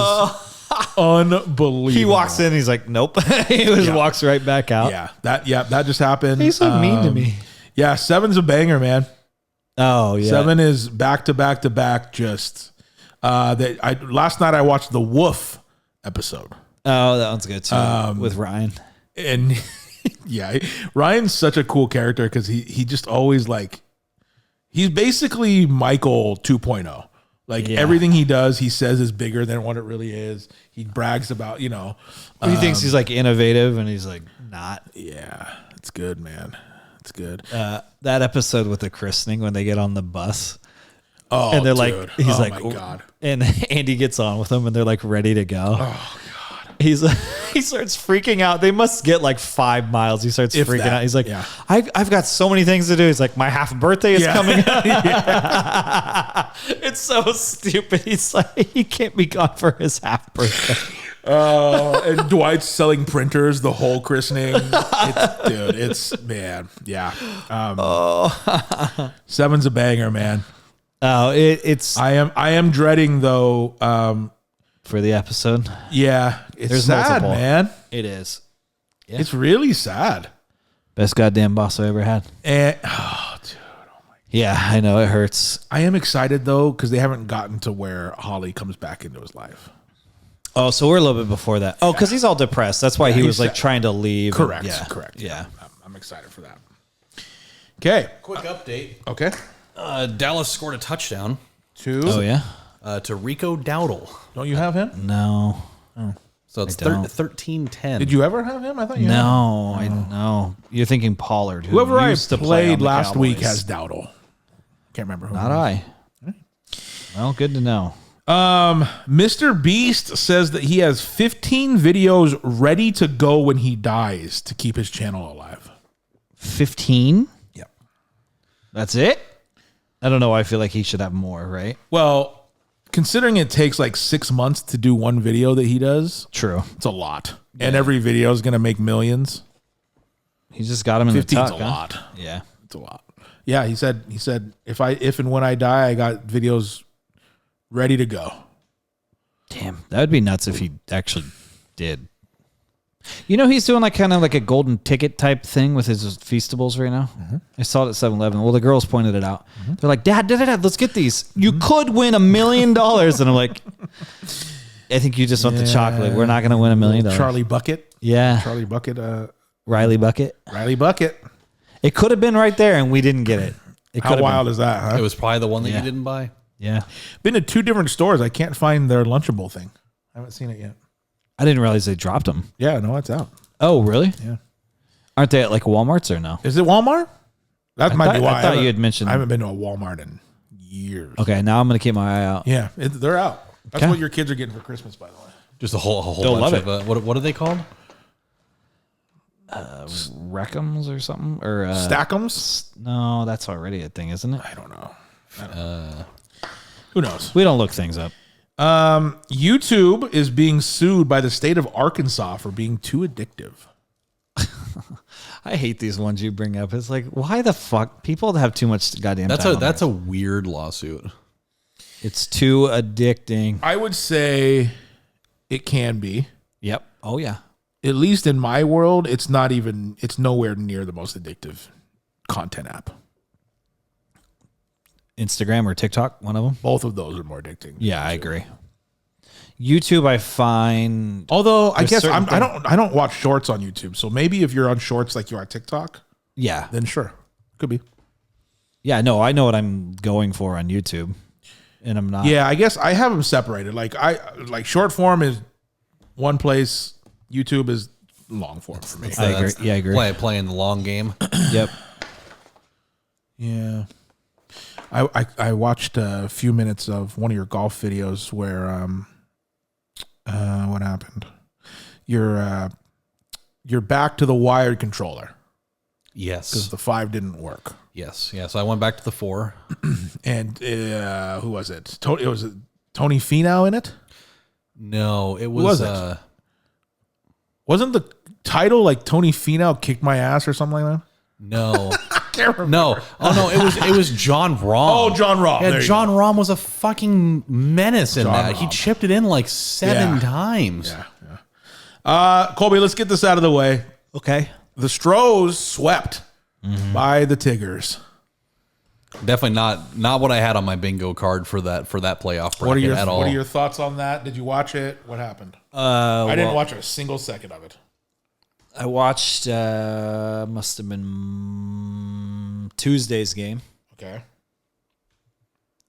unbelievable. He walks in, he's like, nope. He just walks right back out. Yeah, that just happened. He's so mean to me. Yeah, 7's a banger, man. Oh yeah, 7 is back to back to back. Just last night I watched the Woof episode. Oh, that one's good too, with Ryan. And yeah, Ryan's such a cool character because he just always he's basically Michael 2.0. Everything he does, he says is bigger than what it really is. He brags about, He thinks he's innovative, and he's not. Yeah, it's good, man. It's good. That episode with the christening when they get on the bus. Oh, and they're dude. he's my God. And Andy gets on with them, and they're ready to go. Oh God. He starts freaking out. They must get 5 miles. He starts freaking out. He's like, yeah. I've got so many things to do. He's like, my half birthday is coming up. It's so stupid. He's like, he can't be gone for his half birthday. And Dwight's selling printers the whole christening. Man, yeah. 7's a banger, man. Oh, it's. I am dreading though. For the episode, yeah, it's there's sad, multiple. Man. It is. Yeah. It's really sad. Best goddamn boss I ever had. And yeah, I know it hurts. I am excited though because they haven't gotten to where Holly comes back into his life. Oh, so we're a little bit before that. Oh, because he's all depressed. That's why he was trying to leave. Correct. Correct. Yeah. I'm excited for that. Okay. Quick update. Okay. Dallas scored a touchdown. 2. Oh yeah. To Rico Dowdle. Don't you have him? No. So it's 13-10. Did you ever have him? I thought you No, I know. You're thinking Pollard. Whoever I used to play played on the last week Cowboys. has Dowdle. Can't remember who. Not I. Well, good to know. Mr. Beast says that he has 15 videos ready to go when he dies to keep his channel alive. 15? Yep. That's it? I don't know. I feel like he should have more, right? Well, considering it takes 6 months to do one video that he does, True. it's a lot. Yeah. And every video is going to make millions. He just got him in the tuck. 15's a lot. Yeah. It's a lot. Yeah, he said if and when I die, I got videos ready to go. Damn, that would be nuts if he actually did. He's doing kind of a golden ticket type thing with his Feastables right now. Mm-hmm. I saw it at 7-Eleven. Well, the girls pointed it out. Mm-hmm. They're like, Dad, let's get these. You could win $1 million. And I'm like, I think you just want the chocolate. We're not going to win $1 million. Charlie Bucket. Yeah. Charlie Bucket. Riley Bucket. Riley Bucket. It could have been right there, and we didn't get it. How wild is that, huh? It was probably the one that you didn't buy. Yeah. Been to 2 different stores. I can't find their Lunchable thing. I haven't seen it yet. I didn't realize they dropped them. Yeah, no, it's out. Oh, really? Yeah. Aren't they at Walmart's or no? Is it Walmart? That might be why. I thought you had mentioned. I haven't been to a Walmart in years. Okay, now I'm going to keep my eye out. Yeah, they're out. That's what your kids are getting for Christmas, by the way. Just a whole They'll bunch love of what are they called? Wreck'ems or something? Or Stack'ems? No, that's already a thing, isn't it? I don't know. Who knows? We don't look things up. YouTube is being sued by the state of Arkansas for being too addictive. I hate these ones you bring up. It's why the fuck? People have too much goddamn time. That's a weird lawsuit. It's too addicting. I would say it can be. Yep. Oh, yeah. At least in my world, it's nowhere near the most addictive content app. Instagram or TikTok, one of them? Both of those are more addicting. Yeah, I agree. YouTube, I find. Although I guess certain I don't watch shorts on YouTube. So maybe if you're on shorts like you're on TikTok, Yeah. then sure, could be. Yeah, no, I know what I'm going for on YouTube, and I'm not. Yeah, I guess I have them separated. Like short form is one place. YouTube is long form for me. I agree. Yeah, I agree. Playing the long game. Yep. Yeah. I watched a few minutes of one of your golf videos where what happened? You're back to the wired controller Yes. because the 5 didn't work. Yes. Yeah. So I went back to the 4. And who was it? It was Tony Finau in it. No, it was was. it? Wasn't the title like Tony Finau kicked my ass or something like that? No. Can't remember. No. Oh no, it was John Rahm. Oh, John Rahm. Yeah, There you John go. Rahm was a fucking menace in John that. He Rahm. chipped it in like 7 Yeah. times. Yeah. Colby, let's get this out of the way. Okay. The Stros swept by the Tigers. Definitely not what I had on my bingo card for that playoff bracket at all. What are your thoughts on that? Did you watch it? What happened? I didn't watch a single second of it. I watched. Must have been Tuesday's game. Okay.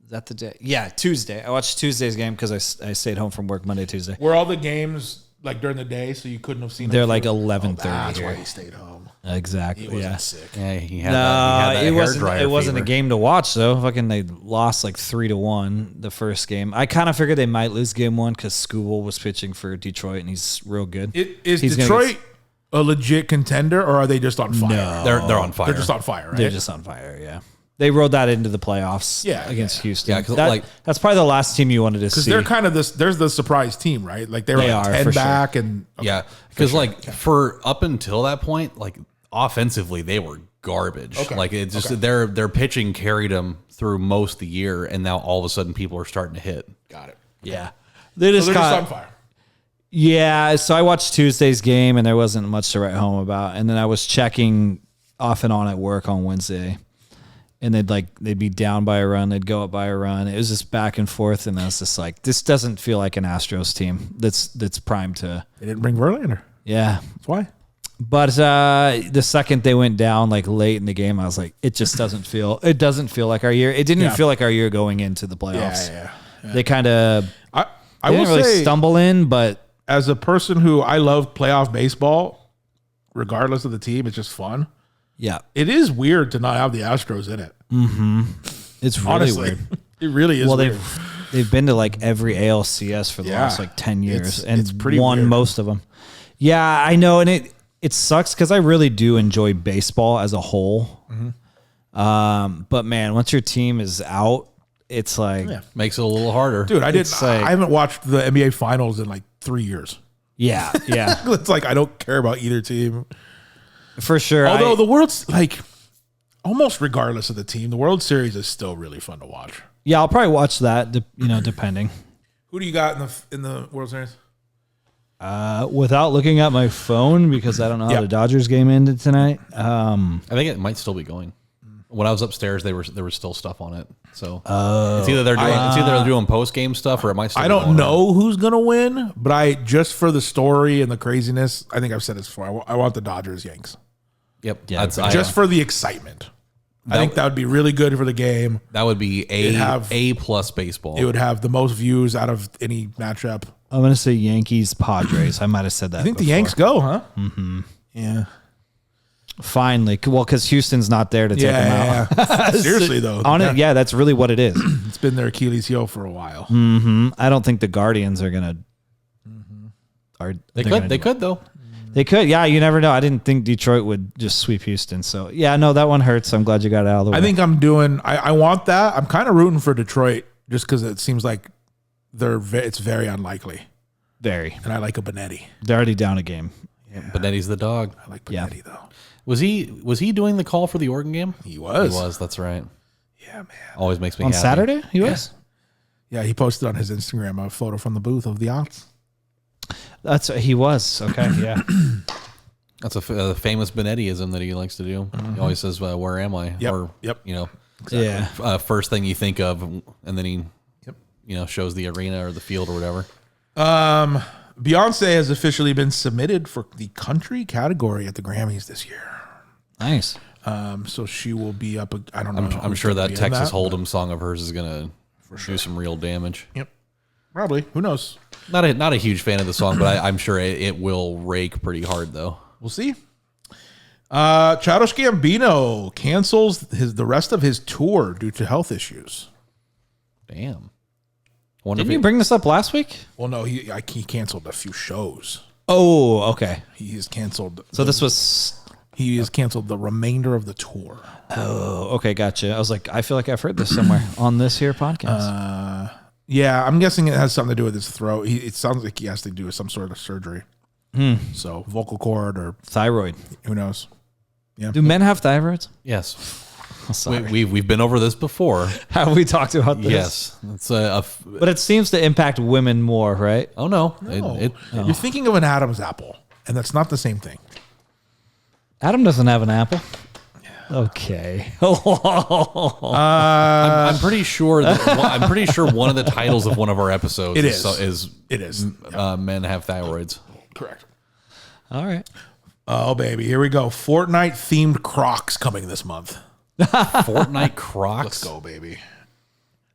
Is that the day? Yeah, Tuesday. I watched Tuesday's game because I stayed home from work Monday, Tuesday. Were all the games like during the day, so you couldn't have seen them? They're like through? 11:30 That's here. why he stayed home. Exactly. He wasn't Yeah. sick. Yeah, he had No, that it hair wasn't. dryer It wasn't a fever. game to watch though. Fucking, they lost like 3-1 the first game. I kind of figured they might lose game 1 because Skubal was pitching for Detroit and he's real good. Is He's gonna Detroit a legit contender, or are they just on fire? No. They're on fire. They're just on fire, right? They're just on fire. Yeah, they rode that into the playoffs. Yeah, against Houston. Yeah, 'cause, That's probably the last team you wanted to because see. they're kind of this. There's the surprise team, right? Like they were They like are, 10 for sure. back, and Yeah, because for up until that point, like offensively, they were garbage. Okay. Like it just their pitching carried them through most of the year, and now all of a sudden people are starting to hit. got it. yeah, they So just they're got just on fire. Yeah, so I watched Tuesday's game and there wasn't much to write home about. And then I was checking off and on at work on Wednesday, and they'd be down by a run, they'd go up by a run. It was just back and forth, and I was just like, this doesn't feel like an Astros team that's primed to. They didn't bring Verlander. Yeah, That's why. but the second they went down like late in the game, I was like, it just doesn't feel. It doesn't feel like our year. It didn't even feel like our year going into the playoffs. Yeah. They kind of I they will didn't really say, stumble in, but. as a person who I love playoff baseball, regardless of the team, it's just fun. Yeah, It is weird to not have the Astros in it. it's really Honestly, weird. it really is. Well, weird. they've been to like every ALCS for the Yeah. last like 10 years and it's pretty won weird. most of them. Yeah, I know, and it sucks because I really do enjoy baseball as a whole. But man, once your team is out, it's like Makes it a little harder. Dude, I It's like- haven't watched the NBA Finals in like 3 years. yeah, It's like I don't care about either team. for sure. Although the World's like almost regardless of the team, the World Series is still really fun to watch. I'll probably watch that. Depending. Who do you got in the World Series? Without looking at my phone because I don't know how Yeah. the Dodgers game ended tonight. I think it might still be going. When I was upstairs, there was still stuff on it. So it's either they're doing post game stuff or it might. Still I be Oh, don't going on. know who's gonna win, but I just for the story and the craziness, I think I've said this before. I want the Dodgers Yanks Yep. Yeah, just for the excitement. I think that would be really good for the game. that would be A plus baseball. It would have the most views out of any matchup. I'm gonna say Yankees Padres. I might have said that. I think the before. Yanks go, huh? Mm-hmm. Yeah. Finally, well, because Houston's not there to take them out. Yeah. Seriously though, On it, yeah, that's really what it is. it's been their Achilles heel for a while. I don't think the Guardians are gonna. They could though. They could. Yeah, you never know. I didn't think Detroit would just sweep Houston. So yeah, no, that one hurts. I'm glad you got it out of the way. I think I'm doing. I want that. I'm kind of rooting for Detroit just because it seems like it's very unlikely, very. and I like a Benetti. They're already down a game. But Nettie's the dog. I like Yeah. Benetti though. Was he doing the call for the Oregon game? He was. He was. That's right. Yeah, man. Always makes me On happy. Saturday, he was. Yeah, he posted on his Instagram a photo from the booth of the Yachts. He was okay. Yeah. That's a famous Benettiism that he likes to do. He always says, "Where am I?" Yep. Or Yep. Yeah. first thing you think of, and then he, shows the arena or the field or whatever. Beyonce has officially been submitted for the country category at the Grammys this year. Nice. So she will be up. I don't know. I'm sure that Texas Hold'em. Hold'em song of hers is gonna do some real damage. Yep. Probably. Who knows? Not a huge fan of the song, but I'm sure it will rake pretty hard though. We'll see. Childish Gambino cancels the rest of his tour due to health issues. Damn. Didn't you bring this up last week? Well, no, he canceled a few shows. Oh, okay. He has canceled. So this was. He has canceled the remainder of the tour. Oh, okay, gotcha. I was like, I feel like I've heard this somewhere on this here podcast. Yeah, I'm guessing it has something to do with his throat. It sounds like he has to do some sort of surgery. So vocal cord or Thyroid. who knows? Yeah. Do men have thyroids? Yes. Oh, sorry. We've been over this before. Have we talked about this? Yes. It's But it seems to impact women more, right? oh no. No. You're thinking of an Adam's apple, and that's not the same thing. Adam doesn't have an apple. Okay. I'm pretty sure one of the titles of one of our episodes It is men have thyroids. Correct. All right. Oh, baby. Here we go. Fortnite themed Crocs coming this month. Fortnite Crocs. Let's go, baby.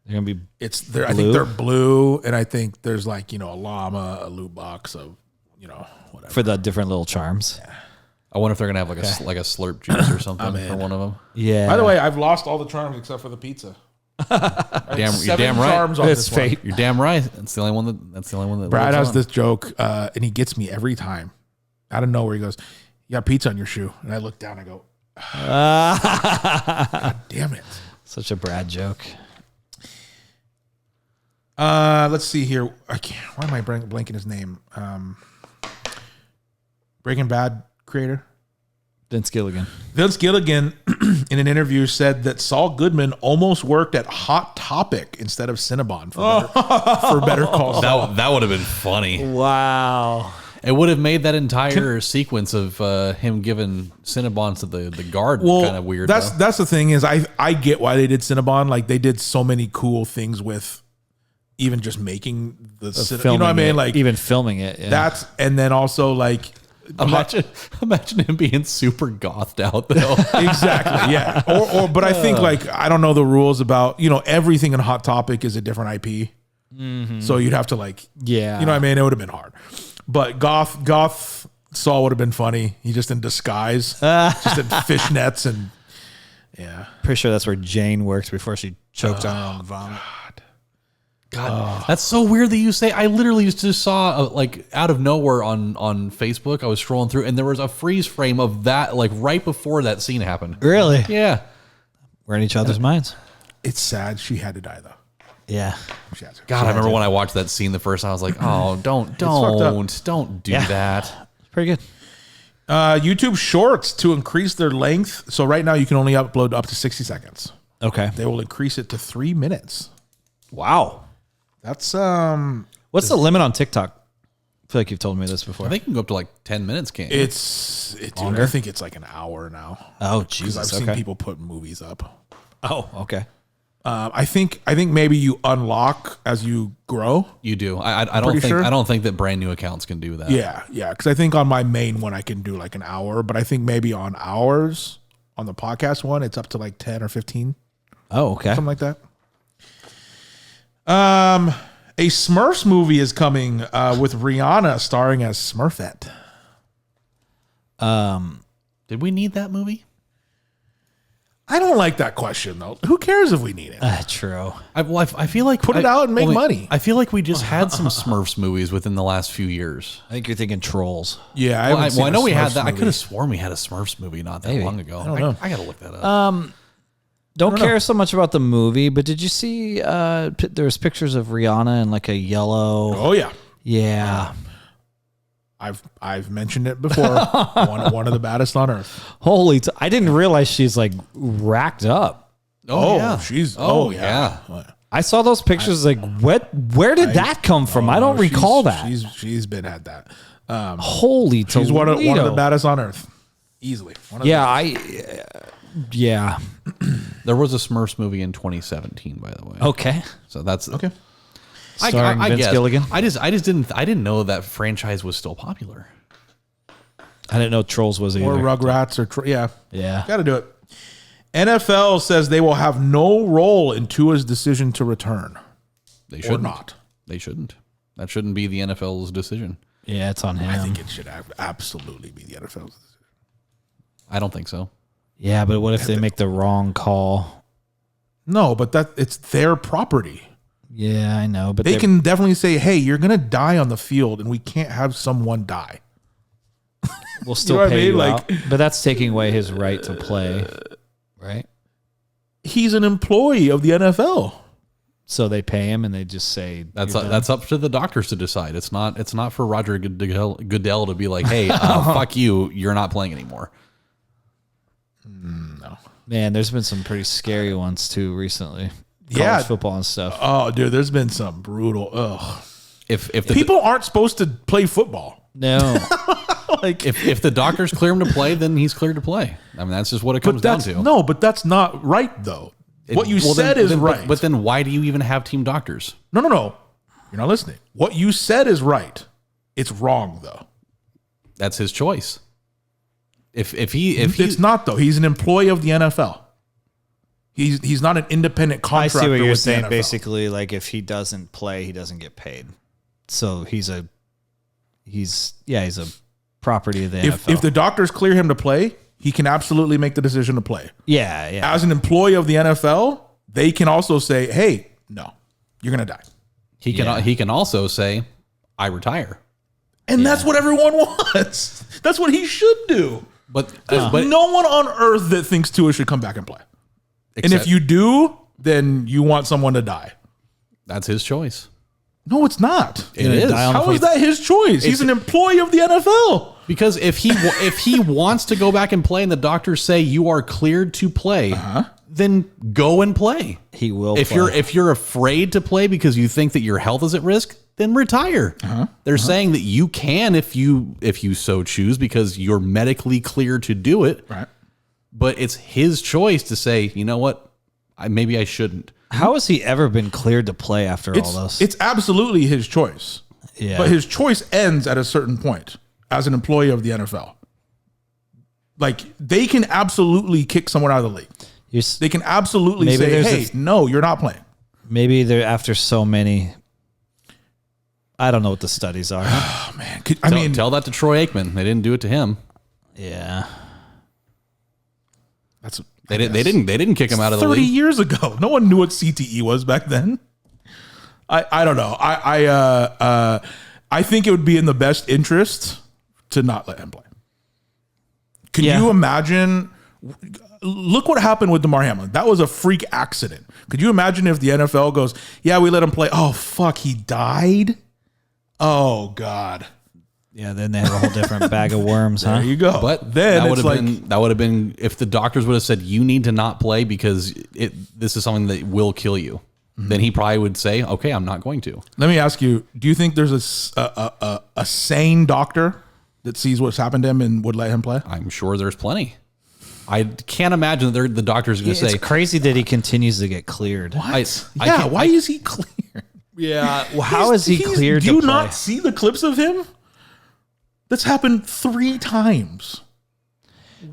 They're going to be I think they're blue, and I think there's like, a llama, a loot box of, whatever. for the different little charms. Yeah. I wonder if they're gonna have like a slurp juice or something for one of them. Yeah. By the way, I've lost all the charms except for the pizza. You're damn right. Charms on It's this one. fate. You're damn right. That's the only one that. Brad lives has on. this joke, and he gets me every time. Out of nowhere, he goes, "You got pizza on your shoe," and I look down. I go, "God damn it!" Such a Brad joke. Let's see here. Why am I blanking his name? Breaking Bad creator Vince Gilligan. Vince Gilligan in an interview said that Saul Goodman almost worked at Hot Topic instead of Cinnabon for Better Call Saul. That would have been funny. Wow. It would have made that entire sequence of him giving Cinnabons to the guard kind of weird. That's the thing is I get why they did Cinnabon. Like they did so many cool things with even just making the you know what I mean? Like even filming it. Yeah. that's and then also like Imagine him being super gothed out though. exactly, yeah. But I think like I don't know the rules about everything in Hot Topic is a different IP, so you'd have to like you know what I mean. It would have been hard, but Goth Saul would have been funny. He just in disguise, just in fishnets and Pretty sure that's where Jane works before she choked on her own vomit. God, that's so weird that you say. I literally just saw like out of nowhere on Facebook. I was scrolling through, and there was a freeze frame of that, like right before that scene happened. Really? Yeah. We're in each other's minds. it's sad she had to die though. Yeah. She had to. God, I remember when I watched that scene the first time. I was like, oh, don't do that. Pretty good. YouTube Shorts to increase their length. So right now you can only upload up to 60 seconds. Okay. They will increase it to 3 minutes. Wow. That's What's the limit on TikTok? I feel like you've told me this before. I think it can go up to like 10 minutes, can't you? dude, I think it's like an hour now. Oh, Because Jesus. I've seen Okay. people put movies up. Oh, okay. I think maybe you unlock as you grow. You do. I don't think that brand new accounts can do that. Yeah. Because I think on my main one I can do like an hour, but I think maybe on ours, on the podcast one, it's up to like 10 or 15, Oh, okay. something like that. A Smurfs movie is coming with Rihanna starring as Smurfette. Did we need that movie? I don't like that question though. Who cares if we need it? True. I feel like Put it out and make money. I feel like we just had some Smurfs movies within the last few years. I think you're thinking Trolls. Yeah, I know we had that. I could have sworn we had a Smurfs movie not that long ago. don't know. I got to look that up. Don't care so much about the movie, but did you see there's pictures of Rihanna in like a yellow? Oh yeah, Yeah. I've mentioned it before. one of the baddest on earth. Holy! I didn't realize she's like racked up. She's yeah. I saw those pictures. Like, where did that come from? I don't recall that. She's been had that. Holy! She's one of the Toledo. baddest on earth, easily. There was a Smurfs movie in 2017, by the way. Okay. So that's Okay. Starring Vince guess. Gilligan. I didn't know that franchise was still popular. I didn't know Trolls was either. Or Rugrats or yeah. Got to do it. NFL says they will have no role in Tua's decision to return. They shouldn't. Or not. They shouldn't. That shouldn't be the NFL's decision. Yeah, it's on him. I think it should absolutely be the NFL's decision. I don't think so. Yeah, but what if they make the wrong call? No, but it's their property. Yeah, I know, but They can definitely say, "Hey, you're gonna die on the field, and we can't have someone die." we'll still know what I pay mean? you Like- out. But that's taking away his right to play, right? He's an employee of the NFL. So they pay him, and they just say That's "You're done." that's up to the doctors to decide. It's not for Roger Goodell to be like, "Hey, fuck you, you're not playing anymore." No. Man, there's been some pretty scary ones too recently. Yeah. College football and stuff. Oh, dude, there's been some brutal. Ugh. If the People aren't supposed to play football. No, Like, if the doctors clear him to play, then he's cleared to play. I mean, that's just what it comes down to. no, but that's not right though. What you Well, said is right. But then why do you even have team doctors? No. You're not listening. What you said is right. It's wrong though. That's his choice. If It's not though. He's an employee of the NFL. He's not an independent I contractor. see what you're with the saying. NFL. Basically, like if he doesn't play, he doesn't get paid. So he's a property of the NFL. If the doctors clear him to play, he can absolutely make the decision to play. yeah. As an employee of the NFL, they can also say, "Hey, no, you're gonna die," he can also say, "I retire." and that's what everyone wants. That's what he should do. But No one on earth that thinks Tua should come back and play. And if except- you do, then you want someone to die. that's his choice. No, it's not. It is. How is that his choice? He's an employee of the NFL. Because if he wants to go back and play, and the doctors say you are cleared to play, then go and play. he will. If you're afraid to play because you think that your health is at risk, then retire. They're saying that you can if you so choose because you're medically cleared to do it. Right. But it's his choice to say, you know what, maybe I shouldn't. How has he ever been cleared to play after all this? It's absolutely his choice. Yeah. But his choice ends at a certain point as an employee of the NFL. Like, they can absolutely kick someone out of the league. They can absolutely Maybe say, there's "Hey, no, you're not playing." Maybe they're after so many. I don't know what the studies are. Oh, man. Tell that to Troy Aikman. They didn't do it to him. Yeah. that's They didn't kick him out of the 30 league. years ago. No one knew what CTE was back then. I don't know. I think it would be in the best interest to not let him play. Can Yeah. you imagine? Look what happened with DeMar Hamlin. That was a freak accident. Could you imagine if the NFL goes, "Yeah, we let him play. Oh, fuck, he died? Oh, God." Yeah, then they have a whole different bag of worms, huh? There you go. But then that would it's have been if the doctors would have said you need to not play because this is something that will kill you. Then he probably would say, "Okay, I'm not going to." Let me ask you: do you think there's a sane doctor that sees what's happened to him and would let him play? I'm sure there's plenty. I can't imagine that the doctor's going to It's say, crazy that he continues to get cleared. I Yeah, why is he clear? "Yeah, Well, how is he cleared Do to you play? not see the clips of him? That's happened 3 times.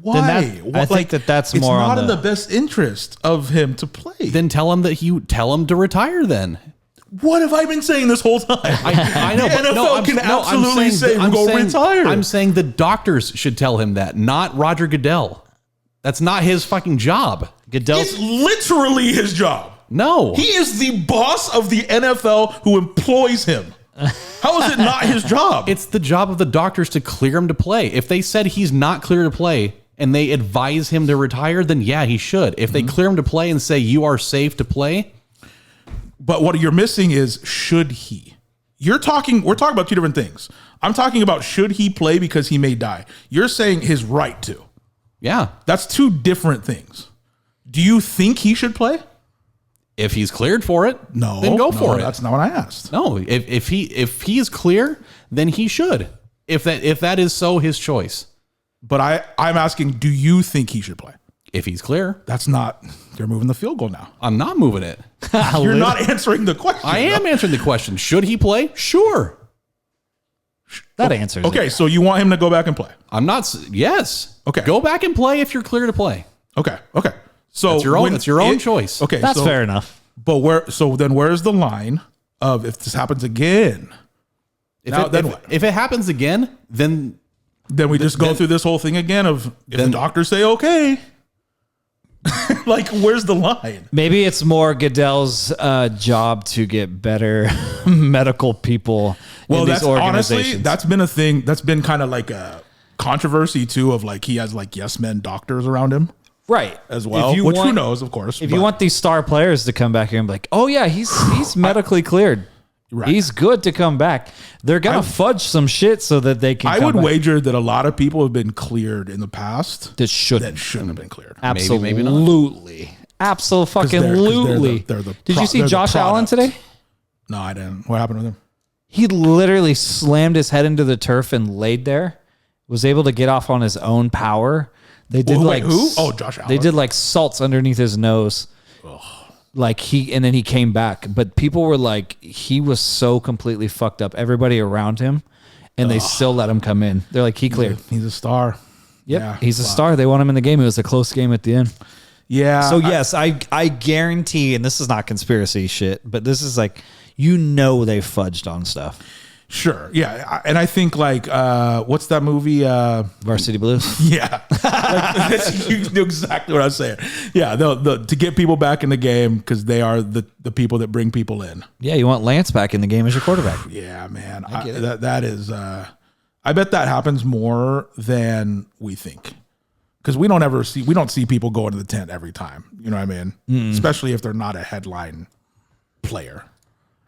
Why? I think that's it's more not on in the best interest of him to play. then tell him to retire." Then What have I been saying this whole time? I know, The but NFL can absolutely say, retire. I'm saying the doctors should tell him that, not Roger Goodell. That's not his fucking job. It's literally his job. No, He is the boss of the NFL who employs him. How is it not his job? it's the job of the doctors to clear him to play. If they said he's not clear to play and they advise him to retire, then yeah, he should. If they clear him to play and say you are safe to play, But what you're missing is, should he? We're talking about 2 different things. I'm talking about, should he play because he may die? You're saying his right to. yeah, That's 2 different things. Do you think he should play? if he's cleared for it, No. then go for it. That's not what I asked. No, if he is clear, then he should. If that is so his choice. But I'm asking, do you think he should play? If he's clear, That's not. You're moving the field goal now. I'm not moving it. You're not answering the question. I am answering the question. Should he play? Sure. That answers Okay, it. so you want him to go back and play? I'm not. Yes. Okay. Go back and play if you're clear to play. Okay. So That's your own. That's your own choice. Okay, That's so, fair enough. But where's the line of if this happens again? If it happens again, then we just go through this whole thing again of if the doctors say okay. Like, where's the line? Maybe it's more Goodell's job to get better medical people in these organizations. Honestly, that's been a thing. That's been kind of like a controversy too, of like he has like yes men doctors around him right as well. Which who knows, of course. If you want these star players to come back here and be like, oh yeah, he's medically cleared. Right. He's good to come back. They're gonna fudge some shit so that they can. I would wager that a lot of people have been cleared in the past that shouldn't have been cleared. Absolutely, maybe not. Absolutely. Did you see Josh Allen today? No, I didn't. What happened with him? He literally slammed his head into the turf and laid there. Was able to get off on his own power. They did who? Oh, Josh Allen. They did like salts underneath his nose. And then he came back. But people were like, he was so completely fucked up. Everybody around him, and they still let him come in. They're like, he cleared. He's a star. Yep, Yeah. he's a star. They want him in the game. It was a close game at the end. Yeah. So yes, I guarantee, and this is not conspiracy shit, but this is like, they fudged on stuff. Sure. Yeah. And I think like, what's that movie? Varsity Blues. Yeah. You knew exactly what I was saying. Yeah. To get people back in the game because they are the people that bring people in. Yeah, you want Lance back in the game as your quarterback. Yeah, man. That is, I bet that happens more than we think. Because we don't see people go into the tent every time. You know what I mean? Especially if they're not a headline player.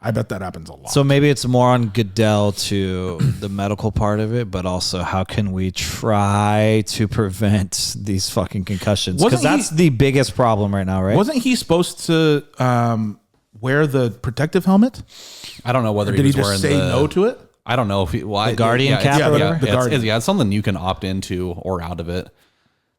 I bet that happens a lot. So maybe it's more on Goodell to the medical part of it, but also how can we try to prevent these fucking concussions? Because that's the biggest problem right now, right? Wasn't he supposed to wear the protective helmet? I don't know whether Or did he was just wearing say no to it? I don't know if the Guardian cap or whatever? The Guardian. It's something you can opt into or out of it.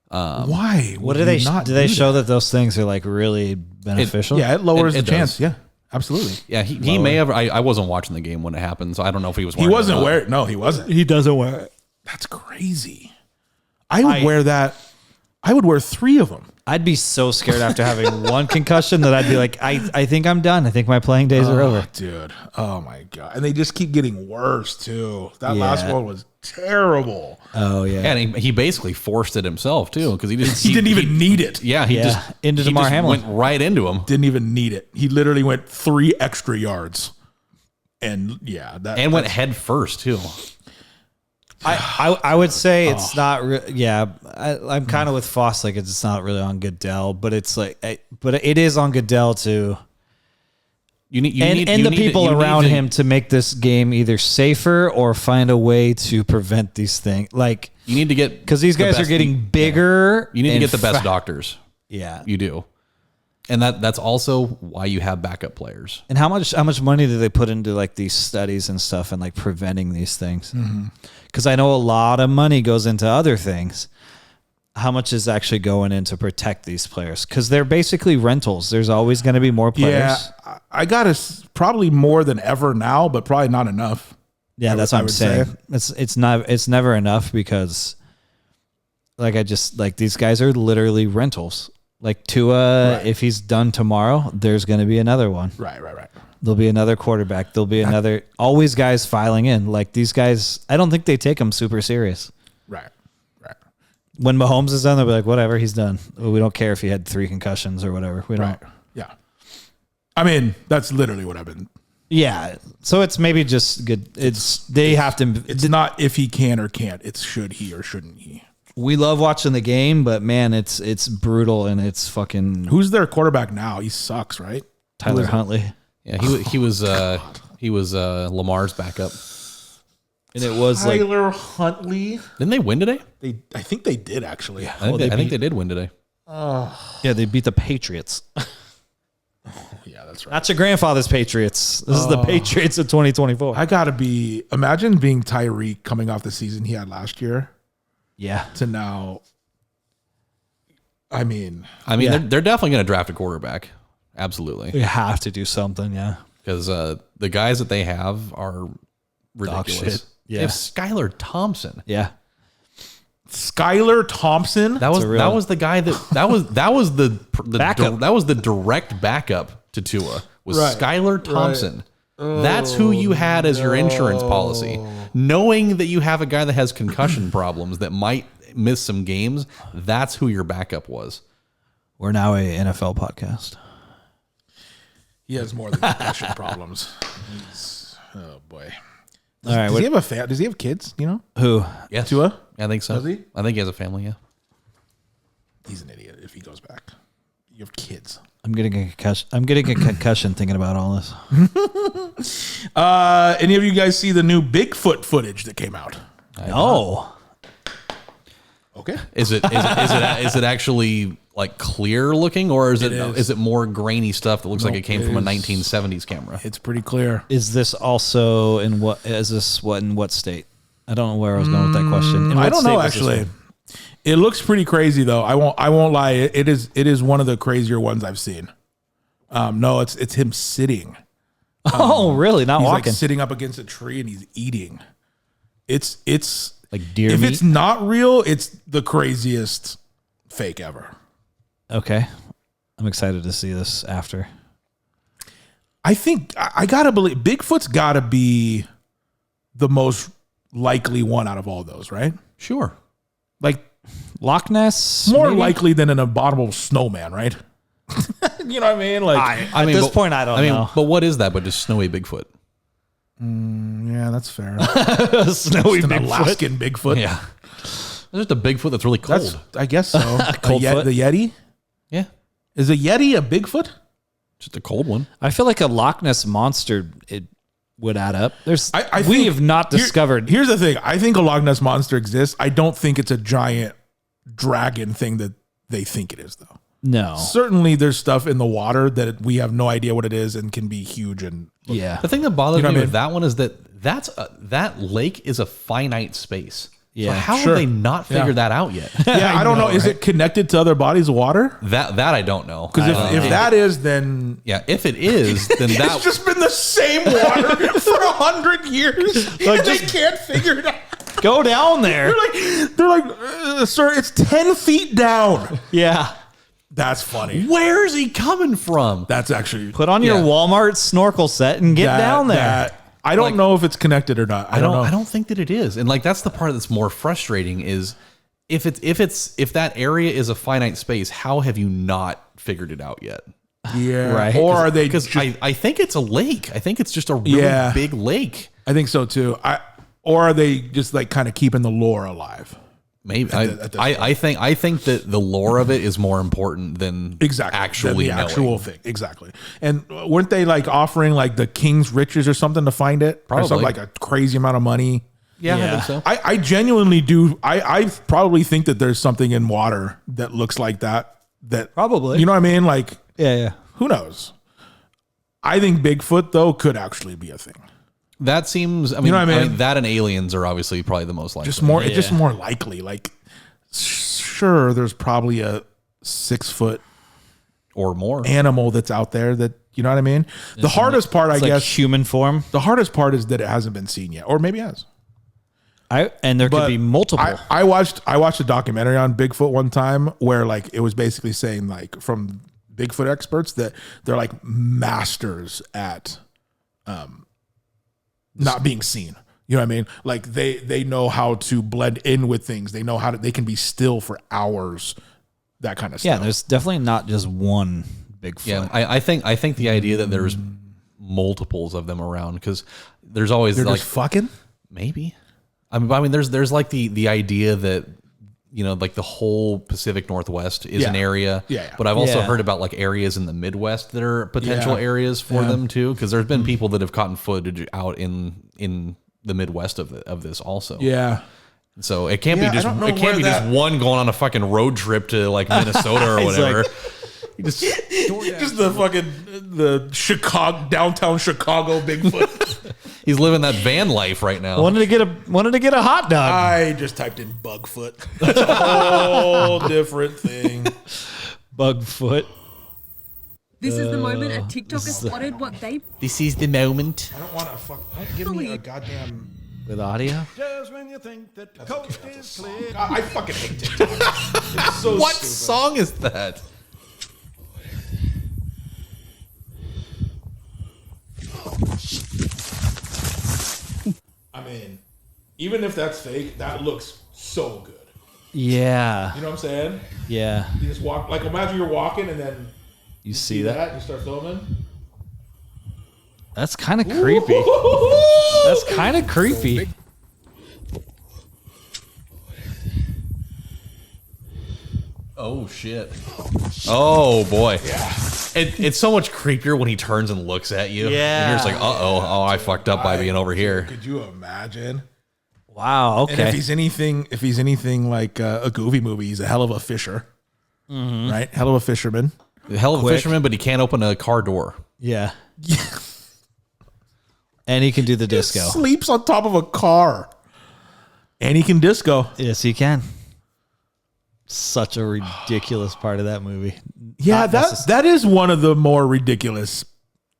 Why? What do they show that those things are like really beneficial? Yeah, it lowers It the chance. does. Yeah, absolutely. Yeah, he may have. I wasn't watching the game when it happened, so I don't know if he was. He Wearing wasn't it or not. wearing. No, he wasn't. He doesn't wear it. That's crazy. I would wear that. I would wear 3 of them. I'd be so scared after having one concussion that I'd be like, I think I'm done. I think my playing days are over. Dude. Oh my God. And they just keep getting worse too. That Yeah. last one was terrible. Oh yeah. And he basically forced it himself too, because He didn't even need it. Yeah, he just into he DeMar just Hamlin. went right into him Didn't even need it. He literally went 3 extra yards. And yeah, and went head first too. I would say it's not. I'm kind of with Fost. Like it's not really on Goodell, but it's like, but it is on Goodell too. You need The people around him to make this game either safer or find a way to prevent these things. Like You need to get because these guys are getting bigger. You need to and get the best doctors. Yeah, You do. And that's also why you have backup players. And how much money do they put into like these studies and stuff and like preventing these things? Because I know a lot of money goes into other things. How much is actually going in to protect these players? Because they're basically rentals. There's always going to be more players. Yeah, I got probably more than ever now, but probably not enough. Yeah, that's what I'm saying. It's never enough because these guys are literally rentals. Like Tua, if he's done tomorrow, there's going to be another one. Right. There'll be another quarterback. There'll be another. Always guys filing in. Like these guys, I don't think they take them super serious. Right. When Mahomes is done, they'll be like, whatever, he's done. We don't care if he had 3 concussions or whatever. We don't. Right. Yeah. I mean, that's literally what I've been. Yeah. So it's maybe just good. It's not if he can or can't. It's should he or shouldn't he. We love watching the game, but man, it's brutal and it's fucking. Who's their quarterback now? He sucks, right? Tyler Huntley. Yeah, he was Lamar's backup. And it was Tyler Huntley. Didn't they win today? I think they did actually. I think they did win today. yeah, they beat the Patriots. Yeah, that's right. Not your grandfather's Patriots. This is the Patriots of 2024. I gotta be. Imagine being Tyreek coming off the season he had last year Yeah. to now. I mean, they're definitely going to draft a quarterback. Absolutely. We have to do something, yeah. Because the guys that they have are ridiculous. Shit. Yeah. They have Skylar Thompson. Yeah. Skylar Thompson. That was the guy that was the Backup. that was the direct backup to Tua was Right. Skylar Thompson. That's who you had as your insurance policy, knowing that you have a guy that has concussion problems that might miss some games. That's who your backup was. We're now a NFL podcast. He has more than concussion problems. Oh boy. All right. Does he have Does he have kids? You know, Who? Yes, Tua? I think so. Does he? I think he has a family. Yeah. He's an idiot if he goes back. You have kids. I'm getting a concussion. I'm getting a concussion thinking about all this. Any of you guys see the new Bigfoot footage that came out? No. Okay. Is it actually like clear looking, or is it more grainy stuff that looks like it came from a 1970s camera? It's pretty clear. Is this also in what? Is this what in what state? I don't know where I was going with that question. In what I don't state know was this actually. from? It looks pretty crazy though. I won't lie. It is one of the crazier ones I've seen. No, it's him sitting. Oh, really? Not He's walking. like sitting up against a tree and he's eating. It's Like deer if meat? it's not real, it's the craziest fake ever. Okay. I'm excited to see this after. I think I gotta believe Bigfoot's gotta be the most likely one out of all those, right? Sure. Like Loch Ness? more maybe? likely than an abominable snowman, right? You know what I mean? Like, At this point, I don't know. But what is that? But just snowy Bigfoot. yeah, that's fair. Snowy An Bigfoot. Alaskan Bigfoot. Yeah. There's just a Bigfoot that's really cold. That's, I guess so. Cold foot? The Yeti? yeah. Is a Yeti a Bigfoot? Just a cold one. I feel like a Loch Ness monster it would add up. There's I we think- have not discovered. Here's the thing. I think a Loch Ness monster exists. I don't think it's a giant dragon thing that they think it is, though. No. Certainly, there's stuff in the water that we have no idea what it is and can be huge. And Yeah. The thing that bothers know me what I with that one is that that lake is a finite space. Yeah, So how sure. have they not figured that out yet? yeah, I don't know. Is it connected to other bodies of water? that I don't know. Because if that is, then yeah, if it is, then it's that just been the same water for 100 years. Like they can't figure it out. Go down there. They're like, sir, it's 10 feet down. Yeah. That's funny. where is he coming from? That's actually Put on your Yeah. Walmart snorkel set and get down there. I don't know if it's connected or not. I don't know. I don't think that it is. And like that's the part that's more frustrating is if that area is a finite space, how have you not figured it out yet? Yeah. Right. Or are they Because just, I think it's a lake. I think it's just a really Yeah. big lake. I think so too. Or are they just like kind of keeping the lore alive? Maybe at this I think that the lore of it is more important than Exactly. actually the knowing. actual thing. Exactly. And weren't they like offering like the king's riches or something to find it? Or Probably. something like a crazy amount of money. Yeah, I Yeah. think so. I genuinely do. I probably think that there's something in water that looks like that. Probably. You know what I mean? Like, Yeah. who knows? I think Bigfoot though could actually be a thing. That seems. I mean, You know what I mean? that and aliens are obviously probably the most likely. It's just more likely. Like, sure, there's probably a 6 foot or more. animal that's out there that, you know what I mean? The hardest part, I It's like guess, human form. the hardest part is that it hasn't been seen yet, or maybe it has. And there could But be multiple. I watched a documentary on Bigfoot one time where like it was basically saying like from Bigfoot experts that they're like masters at not being seen. You know what I mean? Like they know how to blend in with things. They know they can be still for hours. That kind of yeah, stuff. there's definitely not just one Bigfoot. Yeah, I think the idea that there's multiples of them around because there's always They're like just fucking. maybe. I mean, there's like the idea that like the whole Pacific Northwest is an area. Yeah. But I've also Yeah. heard about like areas in the Midwest that are potential Yeah. areas for Yeah. them too. Because there's been people that have gotten footage out in the Midwest of this also. Yeah. So it can't Yeah, be I just don't know it can't where be just one going on a fucking road trip to like Minnesota or He's whatever. like- Just the fucking the downtown Chicago Bigfoot. He's living that van life right now. Wanted to get a hot dog. I just typed in Bugfoot. That's a whole different thing. Bugfoot. This is the moment a TikToker spotted what they This is the moment. I don't want to don't give me a goddamn. With audio? Just when you think that the coast is clear. God, I fucking hate TikTok. It's so What stupid. song is that? I mean, even if that's fake, that looks so good. Yeah. You know what I'm saying? Yeah. You just walk, like imagine you're walking and then You see that? you start filming. That's kind of creepy. That's kind of creepy. Oh shit. Oh boy. Yeah. It's so much creepier when he turns and looks at you. Yeah. And you're just like, I fucked up by being over here. Could you imagine? Wow. And Okay. if he's anything like a Goofy movie, he's a hell of a fisher, right? Hell of a fisherman. The hell of a Quick. fisherman, but he can't open a car door. Yeah. And he can do the disco. Sleeps on top of a car, and he can disco. Yes, he can. Such a ridiculous part of that movie. Yeah, Not that is one of the more ridiculous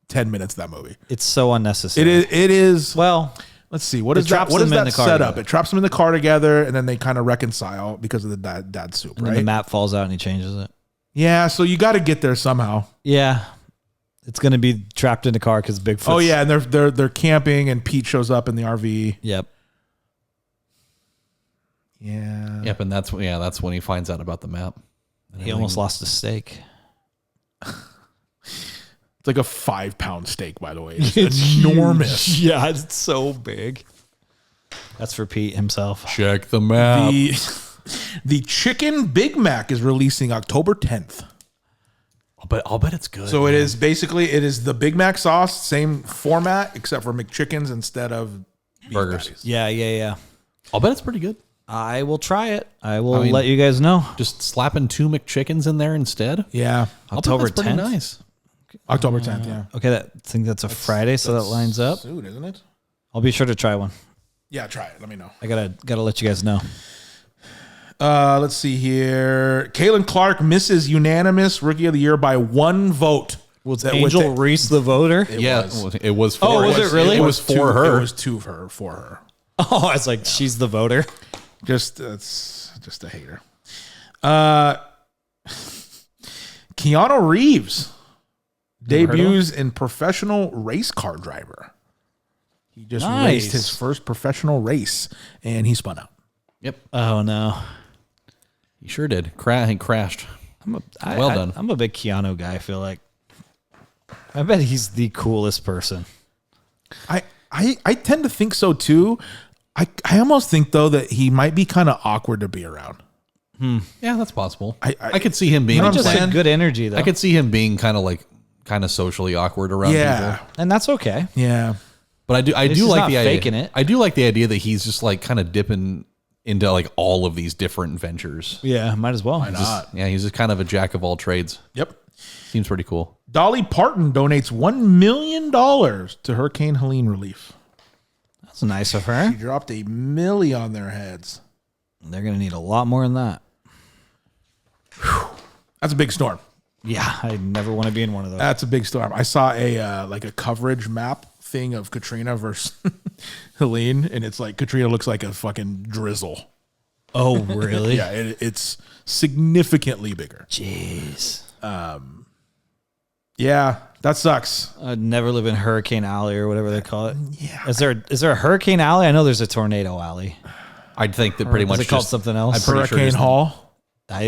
10 minutes of that movie. It's so unnecessary. It is. Well, Let's see. What It is that? traps What is them in that the car setup? together. It traps them in the car together, and then they kind of reconcile because of the dad soup, and then right? the map falls out and he changes it. Yeah. So you got to get there somehow. Yeah. It's going to be trapped in the car because Bigfoot. Oh yeah, and they're camping, and Pete shows up in the RV. Yep. Yeah. Yep, and that's when he finds out about the map. He almost lost a steak. It's like a 5-pound steak, by the way. It's enormous. Yeah, it's so big. That's for Pete himself. Check the map. The Chicken Big Mac is releasing October 10th. I'll bet it's good. So it is the Big Mac sauce, same format, except for McChickens instead of beef Burgers. patties. Yeah. I'll bet it's pretty good. I will try it. I will mean- let you guys know. Just slapping 2 McChickens in there instead. Yeah. I'll bet October that's pretty 10th? nice. October 10th, yeah. Okay, I think that's a Friday, so that lines up. Soon, isn't it? I'll be sure to try one. Yeah, try it. Let me know. I gotta let you guys know. Let's see here. Kaylin Clark misses unanimous Rookie of the Year by 1 vote. Was That Angel with Reese the voter? It was for Oh, was it really? It was for her. It was for her. Oh, I was like, she's the voter. That's just a hater. Keanu Reeves debuts in Professional Race Car Driver. He just Nice. raced his first professional race, and he spun out. Yep. Oh no. He sure did. He crashed. Well done. I'm a big Keanu guy. I feel like. I bet he's the coolest person. I tend to think so too. I almost think though that he might be kind of awkward to be around. Yeah, that's possible. I- I could see him being You know what I'm Just a saying? good energy though. I could see him being kind of socially awkward around Yeah, people. and that's okay. yeah. But I least do he's like not the idea. faking it. I do like the idea that he's just like kind of dipping into like all of these different ventures. Yeah, might as well. Yeah, he's just kind of a jack of all trades. Yep. Seems pretty cool. Dolly Parton donates $1 million to Hurricane Helene relief. That's nice of her. She dropped $1 million on their heads. They're gonna need a lot more than that. That's a big storm. Yeah, I never want to be in one of those. That's a big storm. I saw a coverage map thing of Katrina versus Helene, and it's like Katrina looks like a fucking drizzle. Oh, really? Yeah, it's significantly bigger. Jeez. Yeah, that sucks. I'd never live in Hurricane Alley or whatever they call it. Yeah. Is there a Hurricane Alley? I know there's a Tornado Alley. I'd think that pretty Is much it called just- something else? I'm pretty sure Hurricane just- Hall.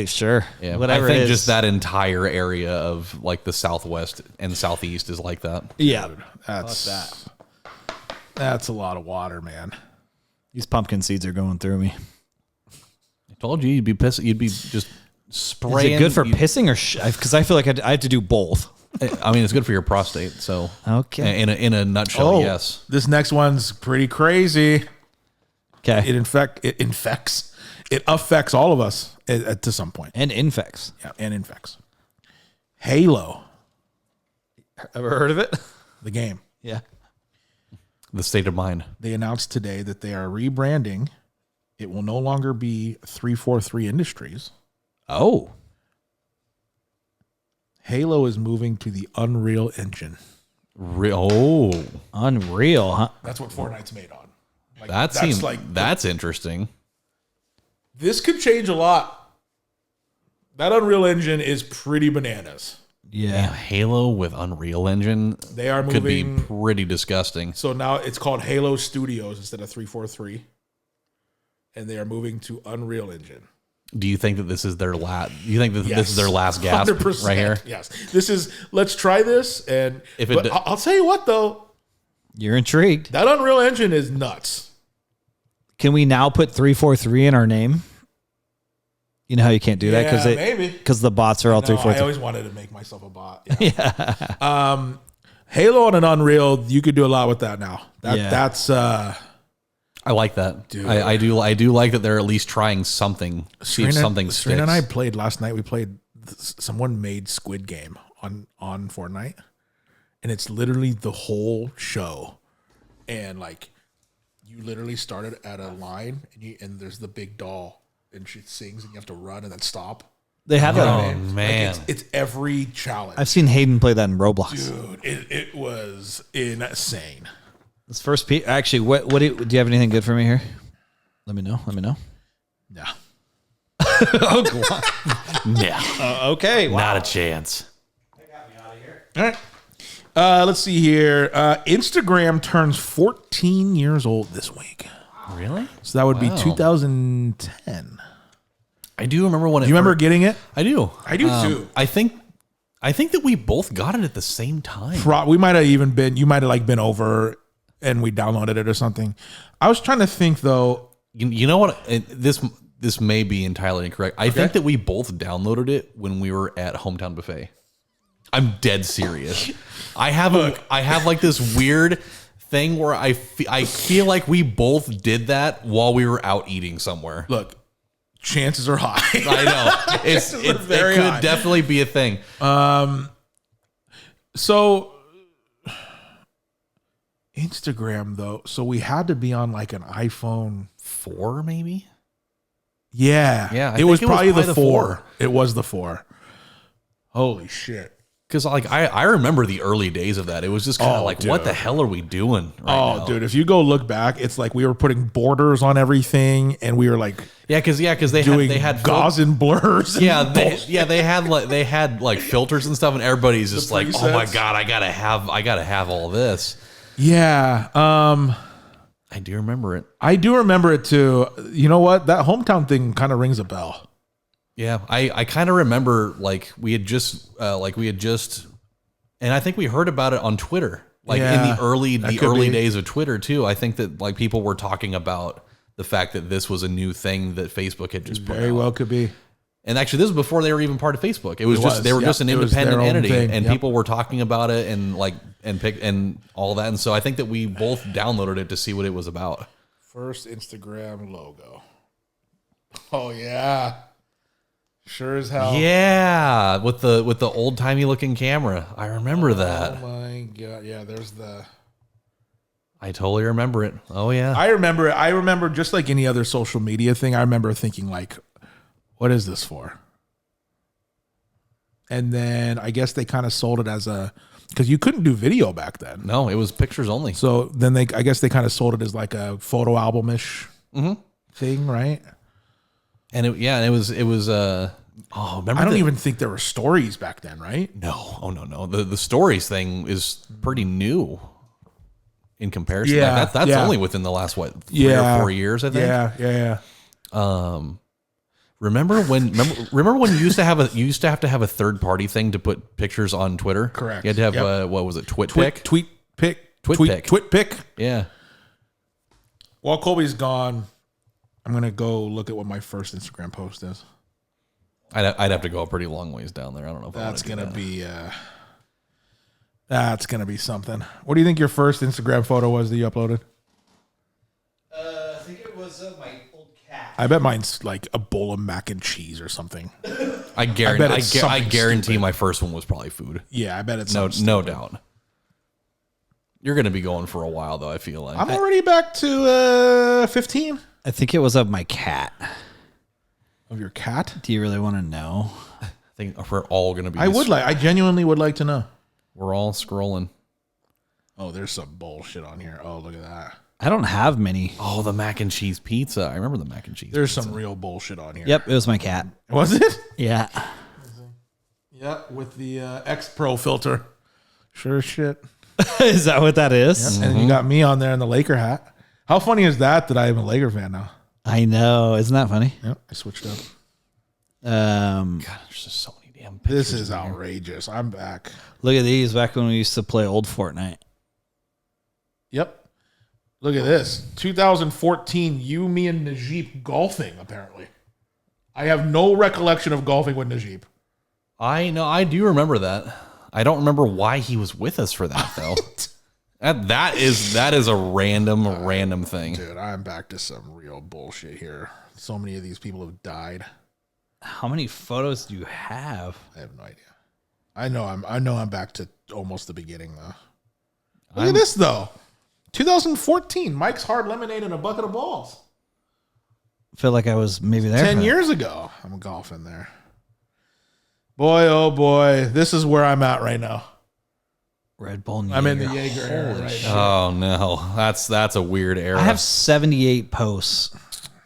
Sure. Yeah, Whatever I think it is. just that entire area of like the southwest and southeast is like that. Yeah. That's a lot of water, man. These pumpkin seeds are going through me. I told you you'd be pissing. You'd be just Is spraying. it good for pissing or because I feel like I had to do both. I mean, it's good for your prostate. So Okay. in a nutshell, yes. This next one's pretty crazy. Okay. It affects all of us to some point. And infects. Yeah, and infects. Halo, Ever heard of it? the game. Yeah. The state of mind. They announced today that they are rebranding. It will no longer be 343 Industries. Oh. Halo is moving to the Unreal Engine. Unreal, huh? That's what Fortnite's made on. Like, That seems that's interesting. This could change a lot. That Unreal Engine is pretty bananas. Yeah. Halo with Unreal Engine They are could be moving. pretty disgusting. So now it's called Halo Studios instead of 343. And they are moving to Unreal Engine. Do you think that this is their last? You think that Yes. this is their last gasp 100%, right here? Yes. This is, let's try this. And If it but d- I'll tell you what, though. You're intrigued. That Unreal Engine is nuts. Can we now put 343 in our name? You know how you can't do that Yeah, maybe. because the bots are all No, I 343. always wanted to make myself a bot. Yeah. Halo on an Unreal, you could do a lot with that now. That's I like that. Dude. I do like that they're at least trying something. See if something sticks. Serena and I played last night. We played. Someone made Squid Game on Fortnite, and it's literally the whole show. And like, you literally started at a line, and there's the big doll, and she sings, and you have to run and then stop. They have that. Oh man, It's every challenge. I've seen Hayden play that in Roblox. Dude, it was insane. This first piece, actually, what do you have anything good for me here? Let me know. No. yeah, Okay. not a chance. All right. Let's see here. Instagram turns 14 years old this week. Really? So that would be 2010. I do remember when. Do you remember getting it? I do. I do too. I think that we both got it at the same time. We might have even been. You might have like been over, and we downloaded it or something. I was trying to think though. You know what? This may be entirely incorrect. I think that we both downloaded it when we were at Hometown Buffet. I'm dead serious. I have like this weird thing where I feel like we both did that while we were out eating somewhere. Look, chances are high. I know it very could high. definitely be a thing. So Instagram though. So we had to be on like an iPhone 4 maybe. Yeah. Yeah, I It was think it was probably the probably the 4. 4. It was the 4. Holy shit. Because like I remember the early days of that. It was just kind of like, what the hell are we doing right now? Dude, if you go look back, it's like we were putting borders on everything, and we were like Because they doing had gauze and blurs. And Yeah, bullshit. they had like filters and stuff, and everybody's just like, oh my presets. god, I gotta have all this. Yeah. I do remember it. I do remember it too. You know what? That hometown thing kind of rings a bell. Yeah, I kind of remember like we had just, and I think we heard about it on Twitter, like in Yeah, the early that could be. days of Twitter too. I think that like people were talking about the fact that this was a new thing that Facebook had just put Very out. well could be. And actually, this was before they were even part of Facebook. It was was, they were yeah. just an It was their independent own entity, thing, and yep. people were talking about it and all that. And so I think that we both downloaded it to see what it was about. First Instagram logo. Oh yeah. Sure as hell. Yeah, with the old timey looking camera. I remember that. Oh my god. Yeah, there's the I totally remember it. Oh yeah. I remember it. I remember just like any other social media thing, I remember thinking like, what is this for? And then I guess they kind of sold it as because you couldn't do video back then. No, it was pictures only. So then I guess they kind of sold it as like a photo album-ish thing, right? And it was remember I don't even think there were stories back then, right? No. Oh no. The stories thing is pretty new in comparison. Yeah, That's yeah. only within the last 3 or 4 years, I think. Yeah. Remember when you used to have to have a third party thing to put pictures on Twitter? Correct. You had to have Yep. what was it? TwitPic? TweetPic. Yeah. While Colby's gone, I'm gonna go look at what my first Instagram post is. I'd have to go a pretty long ways down there. I don't know if That's I wanna gonna do be that's gonna be something. What do you think your first Instagram photo was that you uploaded? I think it was my old cat. I bet mine's like a bowl of mac and cheese or something. that. I bet it's guarantee something my stupid. first one was probably food. Yeah, I bet it's No something no stupid. doubt. You're going to be going for a while, though, I feel like. I'm already back to 15. I think it was of my cat. Of your cat? Do you really want to know? I think we're all going to be. I genuinely would like to know. We're all scrolling. Oh, there's some bullshit on here. Oh, look at that. I don't have many. Oh, the mac and cheese pizza. I remember the mac and cheese There's pizza. some real bullshit on here. Yep, it was my cat. Was it? Yeah. Yep, with the X Pro filter. Sure as shit. Is that what that is? And you got me on there in the Laker hat. How funny is that I'm a Laker fan now? I know. Isn't that funny? Yep, I switched up. God, there's just so many damn pictures. This is outrageous. I'm back. Look at these back when we used to play old Fortnite. Yep. Look at this. 2014, you, me, and Najib golfing, apparently. I have no recollection of golfing with Najib. I know. I do remember that. I don't remember why he was with us for that, though. that is a random thing. Dude, I'm back to some real bullshit here. So many of these people have died. How many photos do you have? I have no idea. I know I'm back to almost the beginning, though. Look at this, though. 2014, Mike's Hard Lemonade and a Bucket of Balls. I feel like I was maybe there. 10 years ago, I'm golfing there. Boy, oh boy, this is where I'm at right now. Red Bull. I'm in the Jaeger era right Oh no, that's a weird era. I have 78 posts.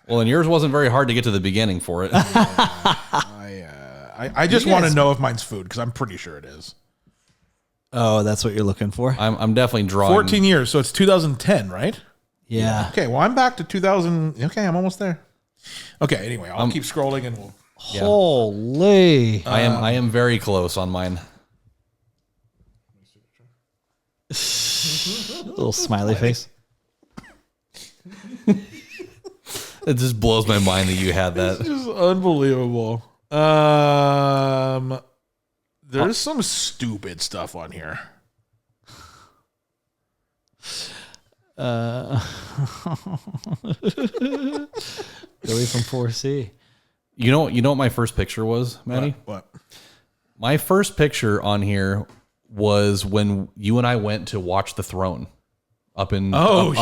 Well, and yours wasn't very hard to get to the beginning for it. I just want to know if mine's food because I'm pretty sure it is. Oh, that's what you're looking for? I'm definitely drawing 14 years, so it's 2010, right? Yeah. Okay, well, I'm back to 2000. Okay, I'm almost there. Okay, anyway, I'll keep scrolling and we'll... Holy. I am very close on mine. Little smiley face. It just blows my mind that you had that. It's just unbelievable. There's some stupid stuff on here. Billy from 4C. You know what my first picture was, Matty? What? My first picture on here was when you and I went to watch The Throne up in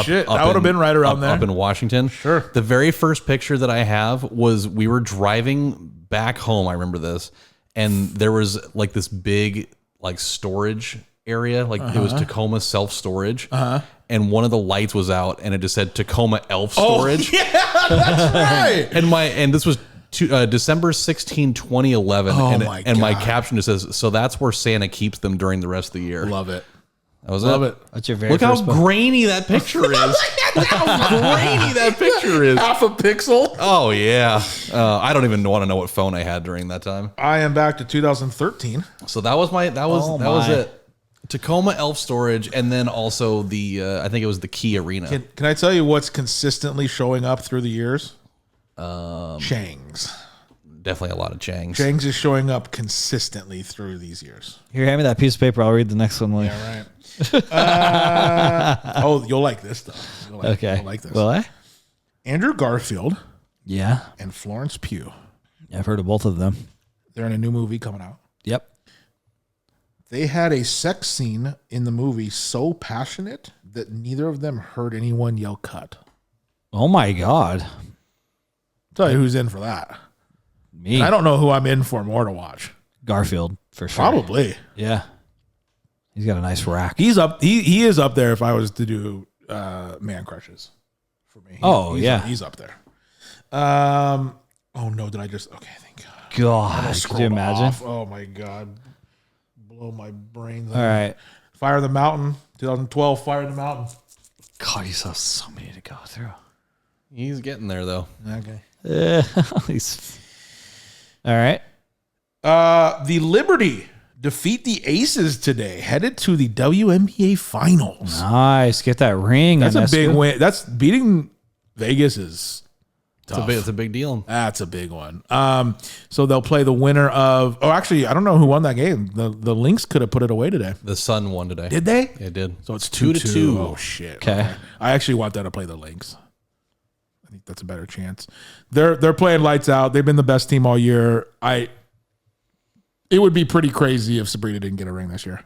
Shit. That would have been right around there. Up in Washington. Sure. The very first picture that I have was we were driving back home. I remember this. And there was like this big like storage area. Like it was Tacoma self-storage. And one of the lights was out and it just said Tacoma Elf Storage. Oh, yeah, that's right. And this was December 16, 2011. And my caption just says, so that's where Santa keeps them during the rest of the year. Love it. That was Love it. That's your very Look how first one. grainy that picture is. Look how grainy that picture is. Half a pixel. Oh, yeah. I don't even want to know what phone I had during that time. I am back to 2013. So that was was it. Tacoma Elf Storage, and then also the I think it was the Key Arena. Can I tell you what's consistently showing up through the years? Changs. Definitely a lot of Changs. Changs is showing up consistently through these years. Here, hand me that piece of paper. I'll read the next one. Yeah, right. You'll like this though. You'll like this. Will I? Andrew Garfield Yeah. and Florence Pugh. I've heard of both of them. They're in a new movie coming out. Yep. They had a sex scene in the movie so passionate that neither of them heard anyone yell cut. Oh my God. Tell you who's in for that. Me. And I don't know who I'm in for more to watch. Garfield for sure. Probably. Yeah. He's got a nice rack. He's up. He is up there if I was to do man crushes for me. He's up there. Oh no, did I just? Okay, thank God. God, could you imagine? Off. Oh my God, blow my brains. All right. Fire in the Mountain, 2012. Fire in the Mountain. God, you saw so many to go through. He's getting there though. Okay. All right. The Liberty defeat the Aces today, headed to the WNBA Finals. Nice. Get that ring. That's a big win. That's beating Vegas is tough. It's a big deal. That's a big one. So they'll play the winner of. Oh, actually, I don't know who won that game. The Lynx could have put it away today. The Sun won today. Did they? It did. So it's 2-2. Oh shit. Okay. I actually want them to play the Lynx. I think that's a better chance. They're playing lights out. They've been the best team all year. It would be pretty crazy if Sabrina didn't get a ring this year.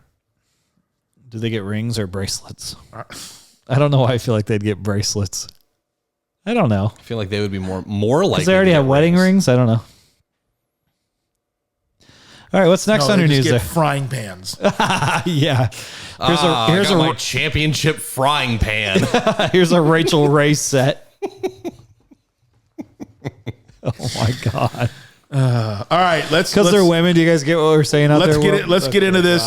Do they get rings or bracelets? I don't know why I feel like they'd get bracelets. I don't know. I feel like they would be more likely. Because they already have wedding rings? I don't know. All right, what's next on your news there? Frying pans. Yeah. Here's my championship frying pan. Here's a Rachel Ray set. Oh my God. All right, because they're women. Do you guys get what we're saying out there? Let's get into this.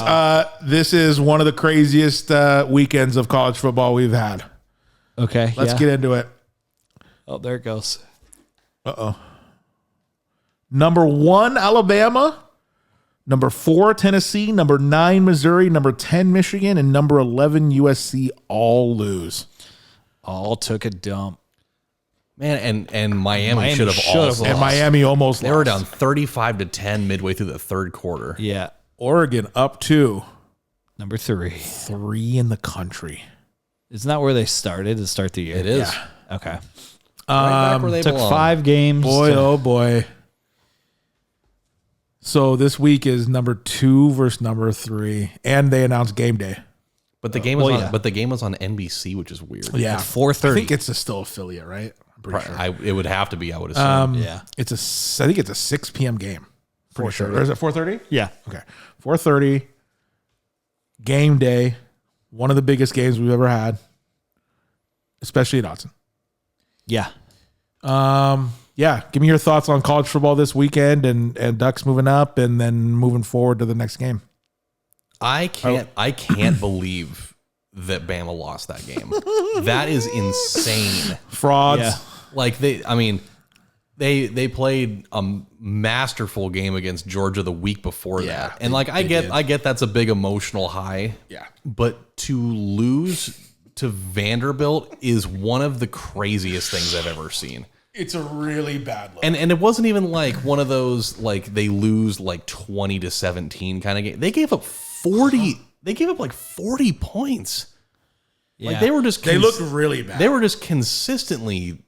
This is one of the craziest weekends of college football we've had. Okay, let's get into it. Oh, there it goes. Number 1, Alabama. Number 4, Tennessee. Number 9, Missouri. Number 10, Michigan. And number 11, USC all lose. All took a dump. Man, and Miami should have lost. And Miami almost They were down 35-10 midway through the third quarter. Yeah. Oregon up to number 3. 3 in the country. Isn't that where they started to start the year? It is. Yeah. Okay. Right back where they took belong. 5 games. Boy, oh boy. So this week is number 2 versus number 3, and they announced game day. But the game was on NBC, which is weird. Yeah, At 4:30. I think it's still affiliate, right? I'm pretty sure. It would have to be. I would assume. Yeah. I think it's a 6 p.m. game. Pretty sure. Or is it 4:30? Yeah. Okay. 4:30. Game day. One of the biggest games we've ever had, especially at Autzen. Yeah. Yeah. Give me your thoughts on college football this weekend and Ducks moving up and then moving forward to the next game. I can't believe that Bama lost that game. That is insane. Frauds. Yeah. Like they played a masterful game against Georgia the week before that. And like I get that's a big emotional high. Yeah. But to lose to Vanderbilt is one of the craziest things I've ever seen. It's a really bad look. And it wasn't even like one of those like they lose like 20-17 kind of game. They gave up 40. They gave up like 40 points. Yeah. Like they were just they looked really bad. They were just consistently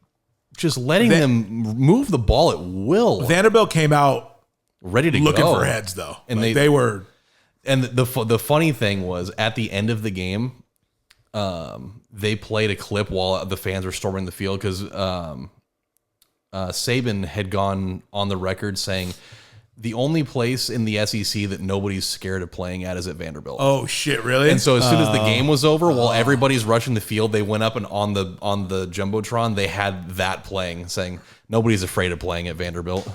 just letting them move the ball at will. Vanderbilt came out ready to looking go. for heads though. And like they were. And the funny thing was at the end of the game, they played a clip while the fans were storming the field because Saban had gone on the record saying the only place in the SEC that nobody's scared of playing at is at Vanderbilt. Oh shit! Really? And so as soon as the game was over, while everybody's rushing the field, they went up and on the jumbotron they had that playing, saying nobody's afraid of playing at Vanderbilt.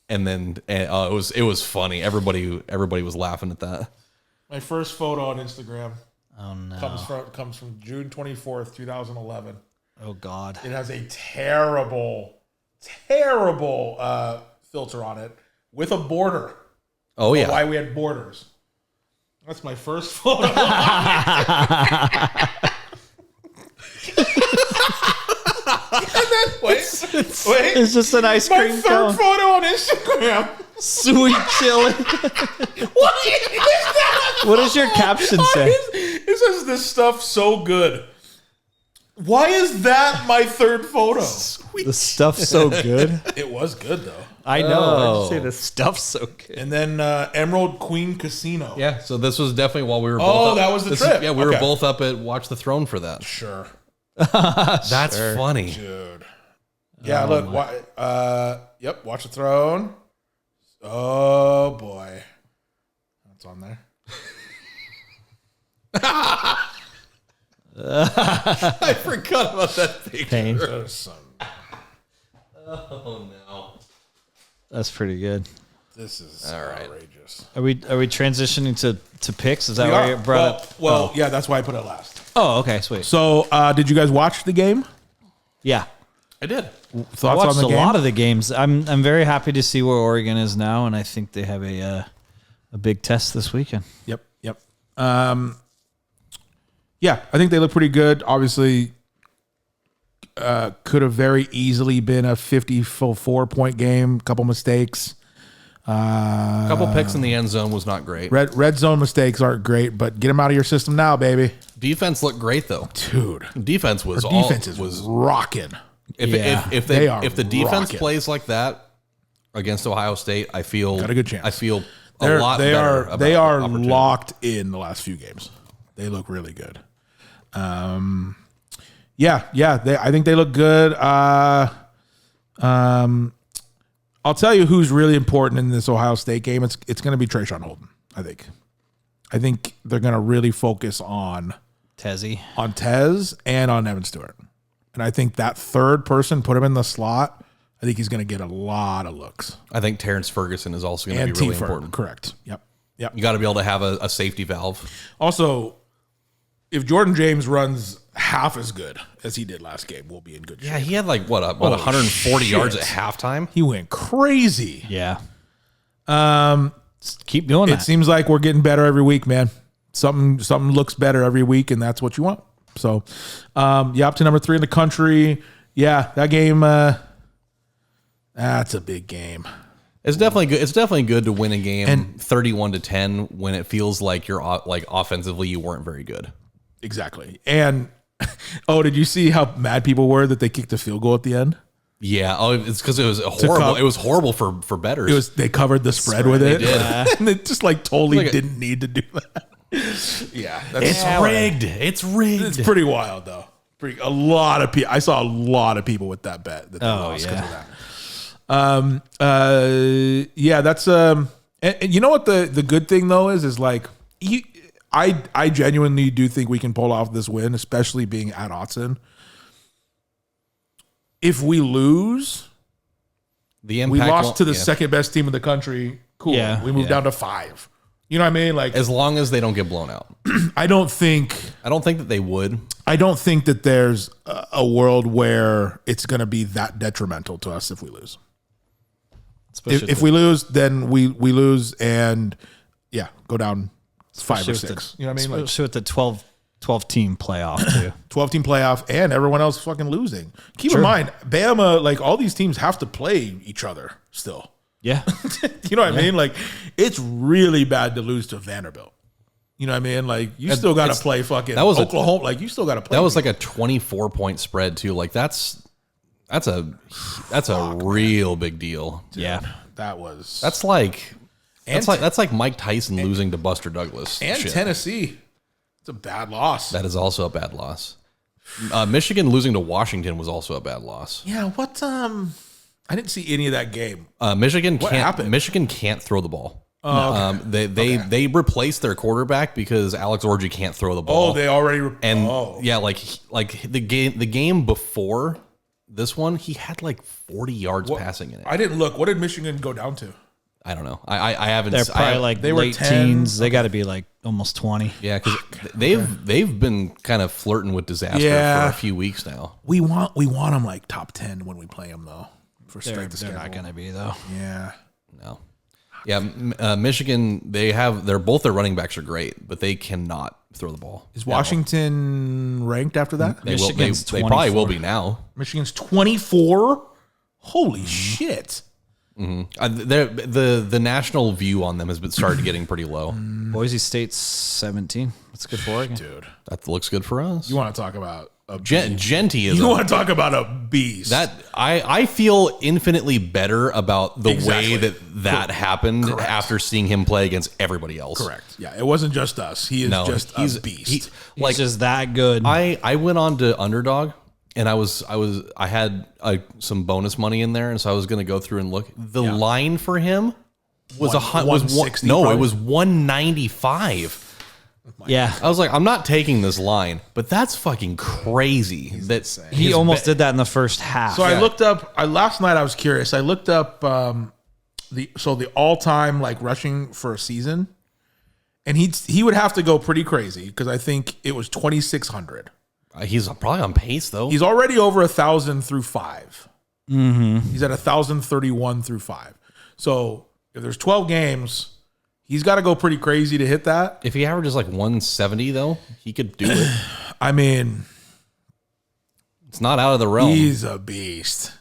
And then it was funny. Everybody was laughing at that. My first photo on Instagram. Oh no. Comes from June 24th, 2011. Oh God. It has a terrible filter on it with a border. Oh yeah. Why we had borders. That's my first photo. And then, wait. It's just an ice My cream third cone. photo on Instagram. Sweet chili. What is that? What does your caption say? It says this stuff so good. Why is that my third photo? The stuff's so good. It was good though. I know. I just say the stuff's so good. And then Emerald Queen Casino. Yeah, so this was definitely while we were both Oh, up. that was the This trip. we were both up at Watch the Throne for that. Sure. That's funny. Dude. Yeah, look. Yep, Watch the Throne. Oh, boy. That's on there. I forgot about that picture. Pain. Oh no. That's pretty good. This is All right. outrageous. Are we transitioning to picks? Is that We why are. you brought up? Well, yeah, that's why I put it last. Oh, okay, sweet. So, did you guys watch the game? Yeah. I did. Thoughts I watched on the a game? lot of the games. I'm very happy to see where Oregon is now, and I think they have a big test this weekend. Yep. Yeah, I think they look pretty good. Obviously, could have very easily been a 54-point game. Couple mistakes. A couple picks in the end zone was not great. Red zone mistakes aren't great, but get them out of your system now, baby. Defense looked great though. Dude, Defense was defense is rocking. If They are if the defense rocking. plays like that against Ohio State, I feel Got a good chance. I feel a lot better. They are about opportunity. locked in the last few games. They look really good. I think they look good. I'll tell you who's really important in this Ohio State game. It's going to be Trayshawn Holden, I think. I think they're going to really focus on Tezzy. On Tez and on Evan Stewart. And I think that third person, put him in the slot, I think he's going to get a lot of looks. I think Terrence Ferguson is also going to be really important. Correct. Yep. You got to be able to have a safety valve. Also, if Jordan James runs half as good as he did last game, we'll be in good shape. Yeah, he had like, what 140 yards at halftime? He went crazy. Yeah. Keep doing that. It seems like we're getting better every week, man. Something looks better every week, and that's what you want. So, up to number 3 in the country. Yeah, that game, that's a big game. It's definitely good. It's definitely good to win a game 31-10 when it feels like you're like offensively you weren't very good. Exactly. And did you see how mad people were that they kicked a field goal at the end? Yeah. Oh, it's because it was horrible. It was horrible for bettors. They covered the spread with it. They did. And it just totally didn't need to do that. Yeah, it's rigged. It's rigged. It's pretty wild though. A lot of people. I saw a lot of people with that bet that they lost because of that. That's and you know what the good thing though is like I genuinely do think we can pull off this win, especially being at Autzen. If we lose, the impact we lost to the second best team in the country. Cool. Yeah. We moved down to 5. You know what I mean? Like, as long as they don't get blown out. I don't think that they would. I don't think that there's a world where it's going to be that detrimental to us if we lose. If we lose, then we lose and go down 5 or 6. You know what I mean? Especially with the 12 team playoff too. 12 team playoff and everyone else fucking losing. Keep in mind, Bama, like all these teams have to play each other still. Yeah. You know what I mean? Like it's really bad to lose to Vanderbilt. You know what I mean? Like you still got to play fucking Oklahoma. Like you still got to play. That was like a 24-point spread too. Like that's a real big deal. Dude, yeah. That's like Mike Tyson losing to Buster Douglas. And shit. Tennessee. It's a bad loss. That is also a bad loss. Michigan losing to Washington was also a bad loss. Yeah, I didn't see any of that game. Michigan what can't happened? Michigan can't throw the ball. Oh, okay. They replaced their quarterback because Alex Orji can't throw the ball. Oh, they already like the game before this one, he had like 40 yards passing in it. I didn't look. What did Michigan go down to? I don't know. I haven't. They're probably they were late 10. teens. They got to be like almost 20. Yeah, because they've been kind of flirting with disaster for a few weeks now. We want them like top 10 when we play them though. For They're schedule. not going to be though. Yeah. No. Yeah, Michigan. They're both their running backs are great, but they cannot throw the ball. Is Washington ranked after that? They Michigan's they probably 24. will be now. Michigan's 24. Holy shit! The national view on them has been started getting pretty low. Boise State's 17. That's good for Oregon. Dude, That looks good for us. you want to talk about a Genty is you want to talk about a beast? that I feel infinitely better about the Exactly. way that happened Correct. after seeing him play against everybody else. correct. Yeah, it wasn't just us. He is just a beast. He's just that good. I went on to Underdog and I had some bonus money in there, and so I was going to go through and look. The line for him was 160 no, probably? it was 195. yeah. I was like, I'm not taking this line, but that's fucking crazy. He almost did that in the first half. So I looked up. Last night I was curious. I looked up the all-time like rushing for a season, and he would have to go pretty crazy because I think it was 2,600. He's probably on pace though. He's already over 1,000 through 5. Mm-hmm. He's at 1,031 through 5. So if there's 12 games, he's got to go pretty crazy to hit that. If he averages like 170 though, he could do it. I mean, It's not out of the realm. he's a beast.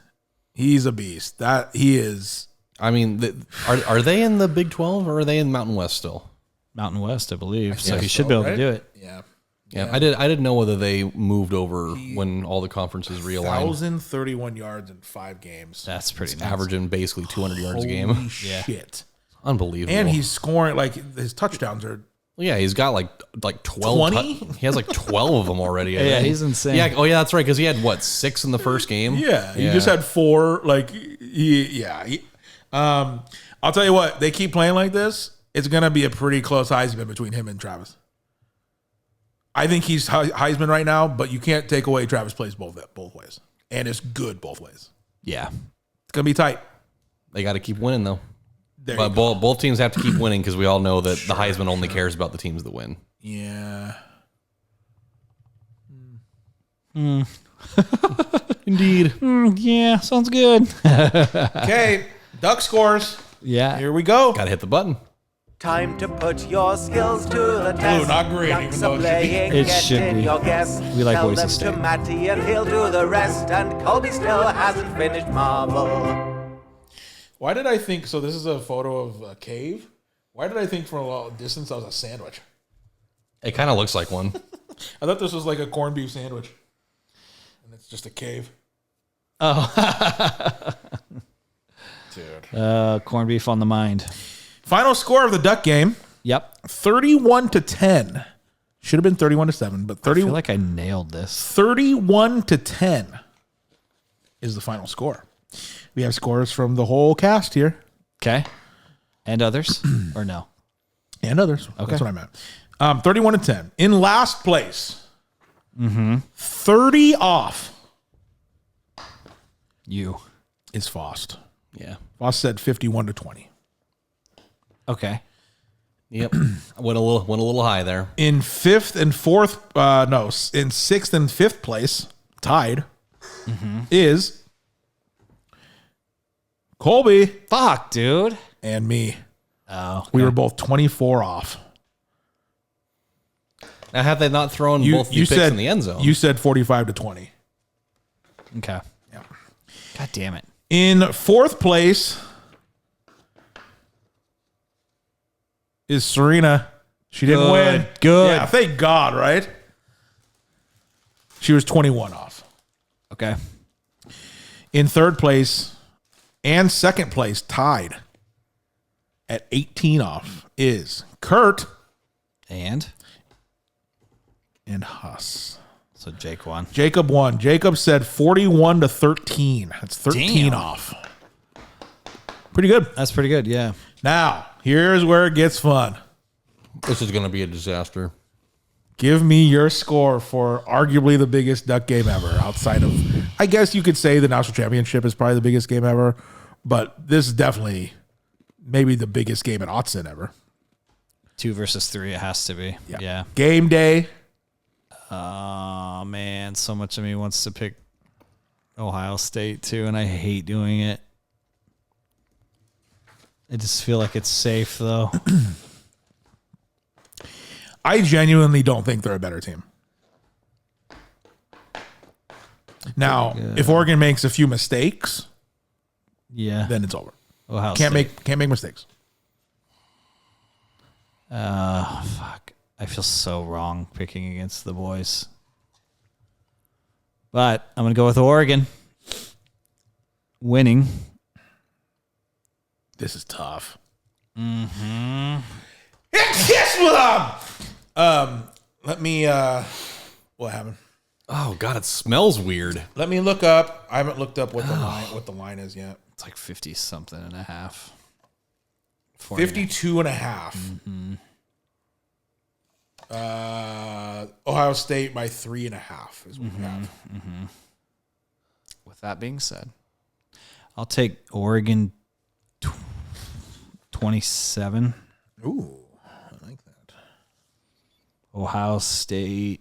He's a beast. That he is. I mean, are they in the Big 12 or are they in Mountain West still? Mountain West, I believe. So guess he should so, be able right? to do it. Yeah. Yeah, I didn't know whether they moved over when all the conferences realigned. 1,031 yards in 5 games. That's pretty nuts. Averaging basically 200 yards a Holy game. shit. Unbelievable. And he's scoring, like, his touchdowns are Well, yeah, he's got like 12. 20? He has like 12 of them already. I Yeah, think. he's insane. Yeah. Oh, yeah, that's right. Because he had what 6 in the first game. Yeah, he just had 4. Like, I'll tell you what. They keep playing like this. It's gonna be a pretty close Heisman between him and Travis. I think he's Heisman right now, but you can't take away Travis plays both ways, and it's good both ways. Yeah. It's gonna be tight. They got to keep winning though. There But you go. both teams have to keep winning because we all know that the Heisman only cares about the teams that win. Yeah. Indeed. Yeah, sounds good. Okay, Duck scores. Yeah. Here we go. Got to hit the button. Time to put your skills to the test. not green, Ducks even though are it should be. playing, It get should in be. your guess. We like Tell voice them of to state. Matty and he'll do the rest. And Colby still hasn't finished Marvel. Why did I think so? This is a photo of a cave. Why did I think from a long distance that was a sandwich? It kind of looks like one. I thought this was like a corned beef sandwich, and it's just a cave. Dude. Corned beef on the mind. Final score of the Duck game: Yep. 31-10. Should have been 31-7, but I feel like I nailed this. 31-10 is the final score. We have scores from the whole cast here Okay. And others? Or no? and others. Okay. That's what I meant. 31-10. In last place, 30 off You. is Fost. Yeah. Fost said 51-20. Okay. Yep. went a little high there. In fifth and fourth, in sixth and fifth place, tied, is Colby Fuck, dude. and me. Oh. Okay. We were both 24 off. Now, have they not thrown both the picks in the end zone? You said 45-20. Okay. Yeah. God damn it. In fourth place is Serena. She didn't win. Good. Yeah, thank God, right? She was 21 off. Okay. In third place and second place, tied at 18 off, is Kurt And? and Huss. So Jake won. Jacob won. Jacob said 41-13. That's 13 Damn. off. Pretty good. That's pretty good, yeah. Now, here's where it gets fun. This is going to be a disaster. Give me your score for arguably the biggest Duck game ever outside of, I guess you could say the National Championship is probably the biggest game ever, but this is definitely maybe the biggest game at Autzen ever. 2 versus 3, it has to be. Yeah. Game day. Oh, man. So much of me wants to pick Ohio State, too, and I hate doing it. I just feel like it's safe, though. I genuinely don't think they're a better team. Now, if Oregon makes a few mistakes, Yeah. then it's over. Ohio Can't State. make mistakes. Fuck. I feel so wrong picking against the boys. But I'm going to go with Oregon. Winning. This is tough. Mm-hmm. Kiss with them. Let me. What happened? Oh God, it smells weird. Let me look up. I haven't looked up what the line is yet. It's like 50 something and a half. 52 and a half. Ohio State by 3.5 is what we have. With that being said, I'll take Oregon 27. Ooh, I like that. Ohio State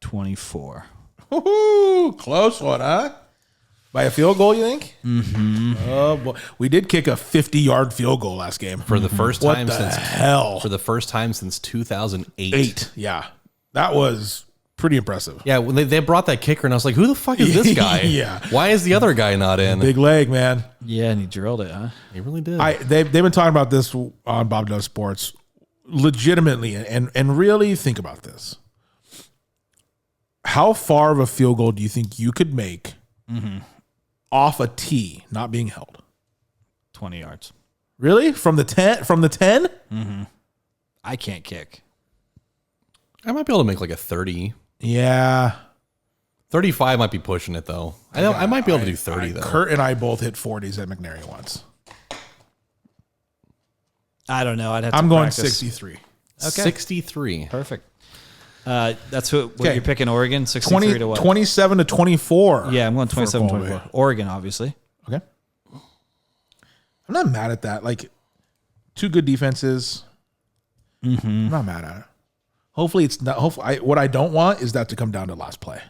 24. Ooh, close one, huh? By a field goal, you think? Mm-hmm. Oh boy, we did kick a 50-yard field goal last game For the first What time the since hell? For the first time since 2008. 8, yeah, that was pretty impressive. Yeah, when they brought that kicker, and I was like, "Who the fuck is this guy? Yeah. Why is the other guy not in?" Big leg, man. Yeah, and he drilled it, huh? He really did. They've been talking about this on Bob Does Sports, legitimately, and really think about this. How far of a field goal do you think you could make off a tee, not being held? 20 yards. Really? From the 10? From the 10? I can't kick. I might be able to make like a 30. Yeah. 35 might be pushing it though. I might be able to do 30 though. Kurt and I both hit 40s at McNary once. I don't know. I'm going practice. 63. Okay. 63. Perfect. That's what you're picking. Oregon 63 20, to what? 27 to 24. Yeah, I'm going for 27 Colby. 24. Oregon, obviously. Okay. I'm not mad at that. Like, two good defenses. I'm not mad at it. Hopefully it's not. Hopefully, what I don't want is that to come down to last play.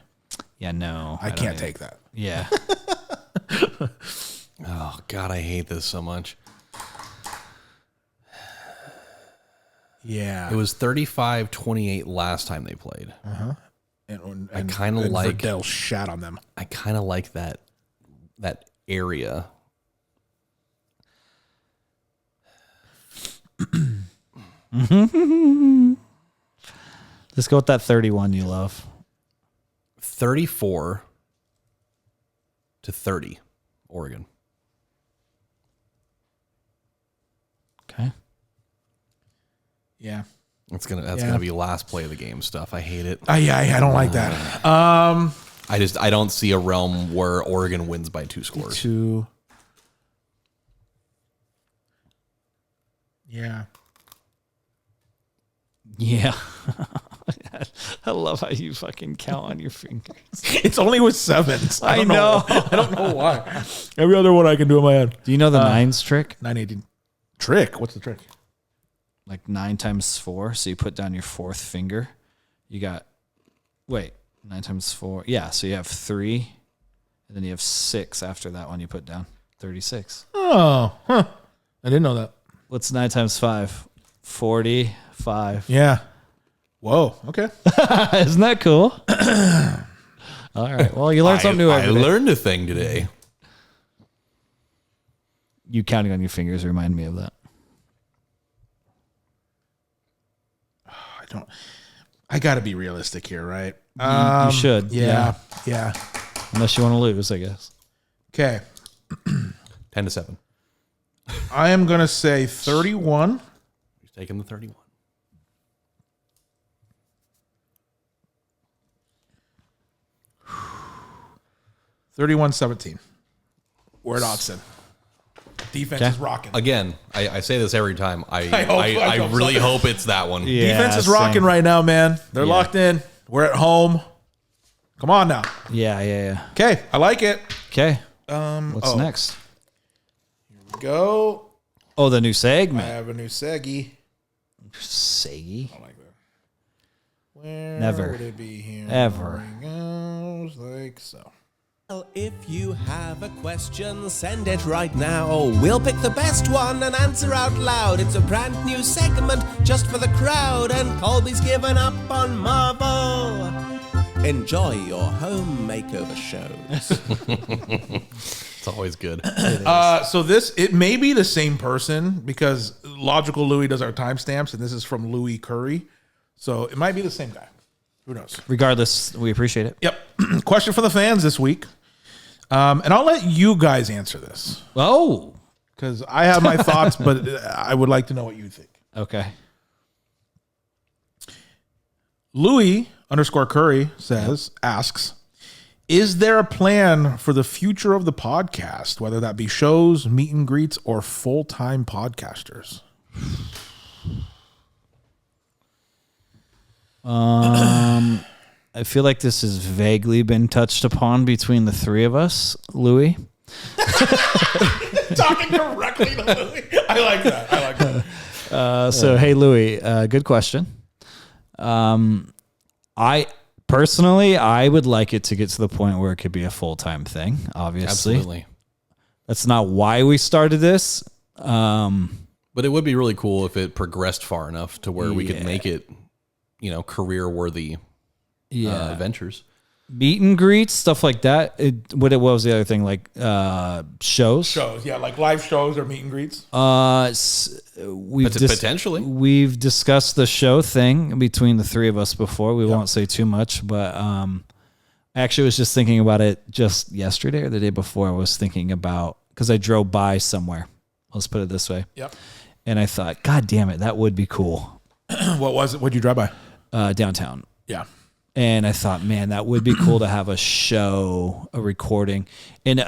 Yeah, no. I can't take that. Yeah. Oh God, I hate this so much. Yeah. It was 35-28 last time they played. And I kind of like Verdell shat on them. I kind of like that area. Let's go with that 31 you love. 34 to 30, Oregon. Okay. Yeah. That's gonna be last play of the game stuff. I hate it. I don't like that. I don't see a realm where Oregon wins by 2 scores. Yeah. Yeah. I love how you fucking count on your fingers. It's only with 7s. I know. I don't know why. Every other one I can do in my head. Do you know the nines trick? 918. Trick? What's the trick? Like 9 times 4. So you put down your 4th finger. You got, 9 times 4. Yeah. So you have 3. And then you have 6 after that one you put down. 36. Oh, huh. I didn't know that. What's 9 times 5? 45. Yeah. Whoa. Okay. Isn't that cool? All right. Well, you learn something new I every day. learned a thing today. You counting on your fingers remind me of that. I got to be realistic here, right? You should. Yeah. Unless you want to lose, I guess. Okay. 10 to 7. I am going to say 31. He's taking the 31. Thirty-one 17. We're at Autzen. Defense is rocking. Again, I say this every time. I hope really so. hope it's that one. Yeah, Defense is rocking same. right now, man. They're locked in. We're at home. Come on now. Yeah. Okay. I like it. Okay. What's next? Go. Oh, the new I segment. have a new seggy. Seggy. I like that. Where Never. would it be here? Ever. It goes like so. Well, if you have a question, send it right now. We'll pick the best one and answer out loud. It's a brand new segment just for the crowd, and Colby's given up on Marvel. Enjoy your home makeover shows. It's always good. So it may be the same person because Logical Louis does our timestamps, and this is from Louis Curry. So it might be the same guy. Who knows? Regardless, we appreciate it. Yep. Question for the fans this week. And I'll let you guys answer this Oh. because I have my thoughts, but I would like to know what you think. Okay. Louis_Curry asks, is there a plan for the future of the podcast, whether that be shows, meet and greets, or full-time podcasters? I feel like this has vaguely been touched upon between the three of us, Louis. Talking directly to Louis. I like that. So, hey, Louis, good question. I personally, I would like it to get to the point where it could be a full-time thing, obviously. Absolutely. That's not why we started this. But it would be really cool if it progressed far enough to where we could make it, career-worthy ventures. Meet and greets, stuff like that. What was the other thing? Like shows? Shows, yeah, like live shows or meet and greets. Potentially. We've discussed the show thing between the three of us before. We won't say too much, but I actually was just thinking about it just yesterday or the day before. I was thinking about, because I drove by somewhere. Let's put it this way. Yep. And I thought, God damn it, that would be cool. What was it? What'd you drive by? Downtown. Yeah. And I thought, man, that would be cool to have a show, a recording. And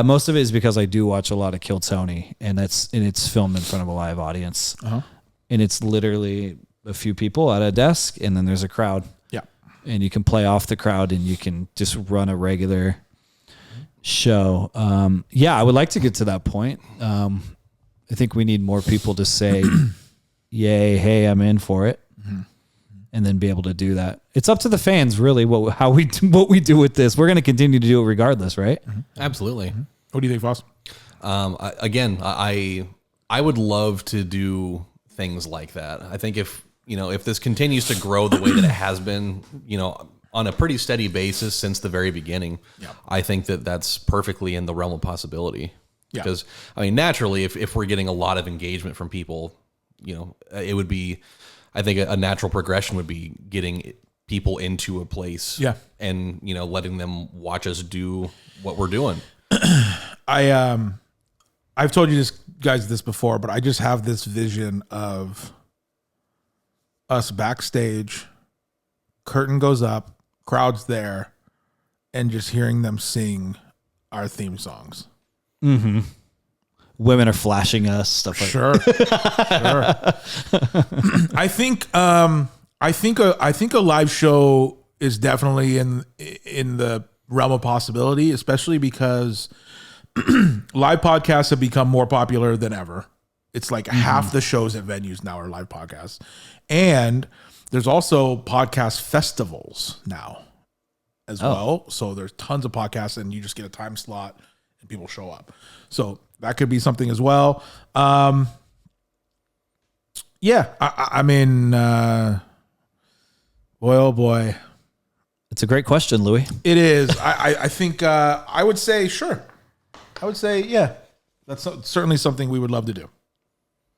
most of it is because I do watch a lot of Kill Tony, and it's filmed in front of a live audience. Uh-huh. And it's literally a few people at a desk, and then there's a crowd. Yeah. And you can play off the crowd, and you can just run a regular show. I would like to get to that point. I think we need more people to say, yay, hey, I'm in for it. And then be able to do that. It's up to the fans, really, what we do with this. We're going to continue to do it regardless, right? Absolutely. What do you think, Fost? I would love to do things like that. I think if this continues to grow the way that it has been, on a pretty steady basis since the very beginning, I think that that's perfectly in the realm of possibility. Yeah. Because naturally, if we're getting a lot of engagement from people, it would be, I think a natural progression would be getting people into a place, and letting them watch us do what we're doing. I've told you guys this before, but I just have this vision of us backstage, curtain goes up, crowd's there, and just hearing them sing our theme songs. Mm-hmm. Women are flashing us, stuff like that. Sure. I think a live show is definitely in the realm of possibility, especially because live podcasts have become more popular than ever. It's like half the shows at venues now are live podcasts. And there's also podcast festivals now as well. So there's tons of podcasts, and you just get a time slot and people show up. So that could be something as well. I mean, boy, oh boy. It's a great question, Louis. It is. I think I would say, sure. I would say, yeah, that's certainly something we would love to do.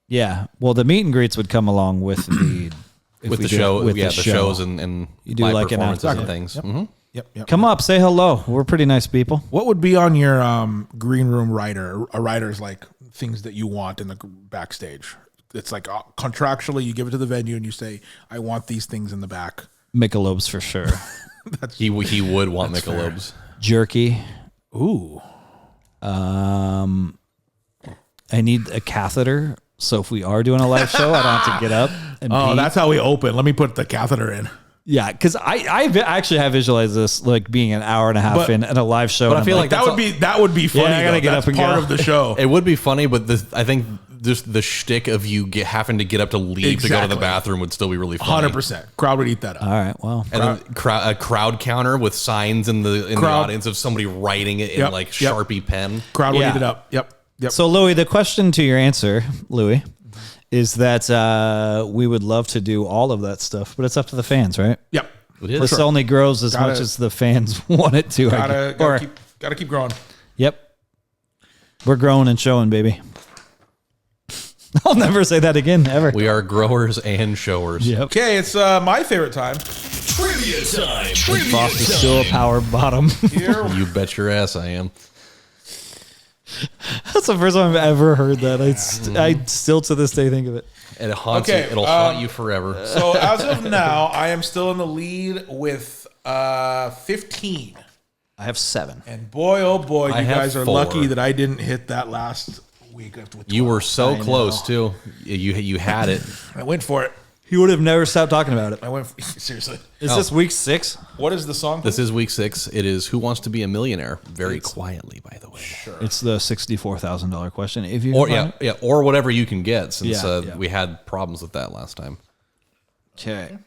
Yeah. Well, the meet and greets would come along with the shows and you do live like performances and an things. Yep. Mm-hmm. Yep. Come up, say hello. We're pretty nice people. What would be on your green room rider? A rider's like things that you want in the backstage. It's like contractually, you give it to the venue and you say, "I want these things in the back." Michelob's for sure. He would want Michelob's. Jerky. Ooh. I need a catheter, so if we are doing a live show, I don't have to get up and pee. That's how we open. Let me put the catheter in. Yeah, because I actually have visualized this like being an hour and a half in a live show. But I feel like that would be funny. I gotta get that's up and part go. of the show. It would be funny, but I think just the shtick of you having to get up to leave to go to the bathroom would still be really funny. 100%. Crowd would eat that up. All right, well. And then a crowd counter with signs in the audience of somebody writing it in Sharpie pen. Crowd would eat it up. Yep. So, Louis, the question to your answer, Louis, is that we would love to do all of that stuff, but it's up to the fans, right? Yep. This only grows as much as the fans want it to. Gotta keep growing. Yep. We're growing and showing, baby. I'll never say that again, ever. We are growers and showers. Yep. Okay, it's my favorite time. Trivia time. Fost is still a power bottom. Here, You bet your ass I am. That's the first time I've ever heard that. I still to this day think of it. It haunts Okay, you. It'll haunt you forever. so as of now, I am still in the lead with 15. I have 7. And boy, oh boy, you I have guys are 4. lucky that I didn't hit that last week. With 12. You were so close too. You had it. I went for it. He would have never stopped talking about it. I went seriously. Is this week 6? What is the song? This is week 6. It is Who Wants to Be a Millionaire? Very quietly, by the way. Sure. It's the $64,000 question. If you or whatever you can get, since Yeah. we had problems with that last time. Okay.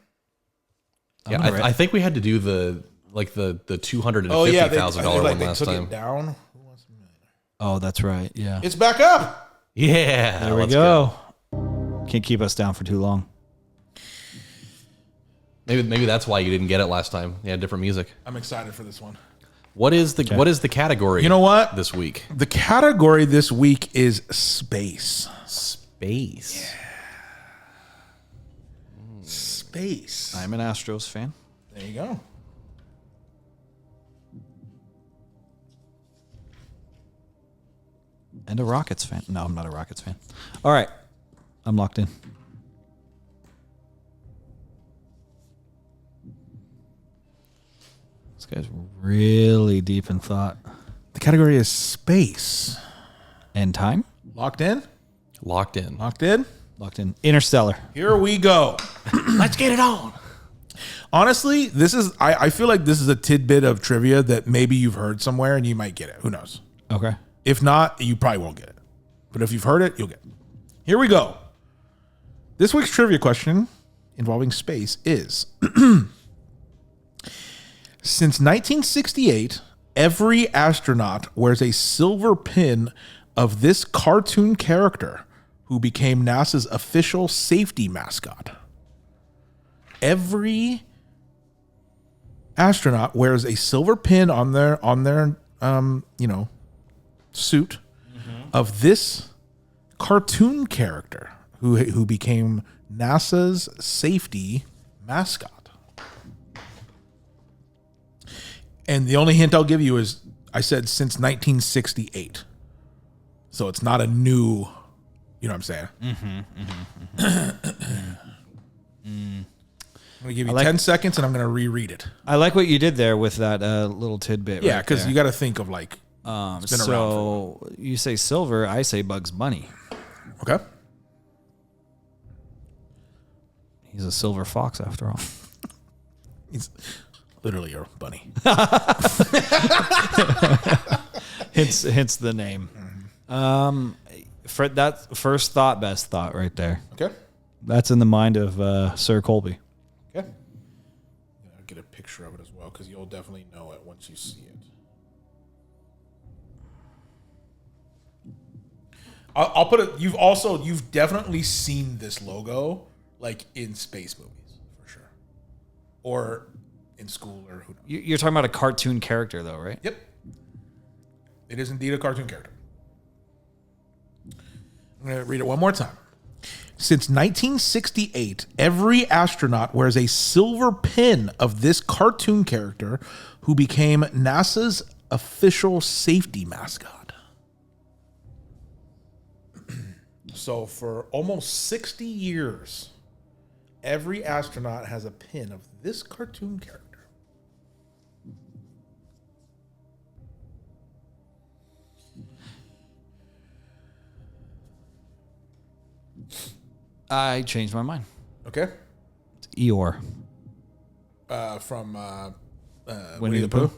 Yeah, I think we had to do the $250,000 one last took time. it down. Oh, that's right. Yeah. It's back up. Yeah, There we go. Can't keep us down for too long. Maybe that's why you didn't get it last time. You had different music. I'm excited for this one. What is the category? You know what? This week, The category this week is space. space. Space. I'm an Astros fan. There you go. And a Rockets fan. No, I'm not a Rockets fan. All right. I'm locked in. This guy's really deep in thought. The category is space. And time? Locked in? Locked in. Locked in? Locked in. Interstellar. Here we go. Let's get it on. Honestly, this is I feel like this is a tidbit of trivia that maybe you've heard somewhere and you might get it. Who knows? Okay. If not, you probably won't get it. But if you've heard it, you'll get it. Here we go. This week's trivia question involving space is since 1968, every astronaut wears a silver pin of this cartoon character who became NASA's official safety mascot. Every astronaut wears a silver pin on their suit of this cartoon character who became NASA's safety mascot. And the only hint I'll give you is I said since 1968. So it's not a new, you know what I'm saying? I'm going to give you 10 seconds and I'm going to reread it. I like what you did there with that little tidbit. Yeah, right because there. you got to think of like, it's been around so you say silver, I say Bugs Bunny. okay. He's a silver fox after all. He's literally your bunny. hence the name. For that first thought, best thought right there. Okay. That's in the mind of Sir Colby. Okay. I'll get a picture of it as well because you'll definitely know it once you see it. I'll put it. You've definitely seen this logo like in space movies for sure, or in school or who knows. You're talking about a cartoon character, though, right? Yep. It is indeed a cartoon character. I'm going to read it one more time. Since 1968, every astronaut wears a silver pin of this cartoon character who became NASA's official safety mascot. So for almost 60 years, every astronaut has a pin of this cartoon character. I changed my mind. Okay. It's Eeyore. From Winnie the Pooh.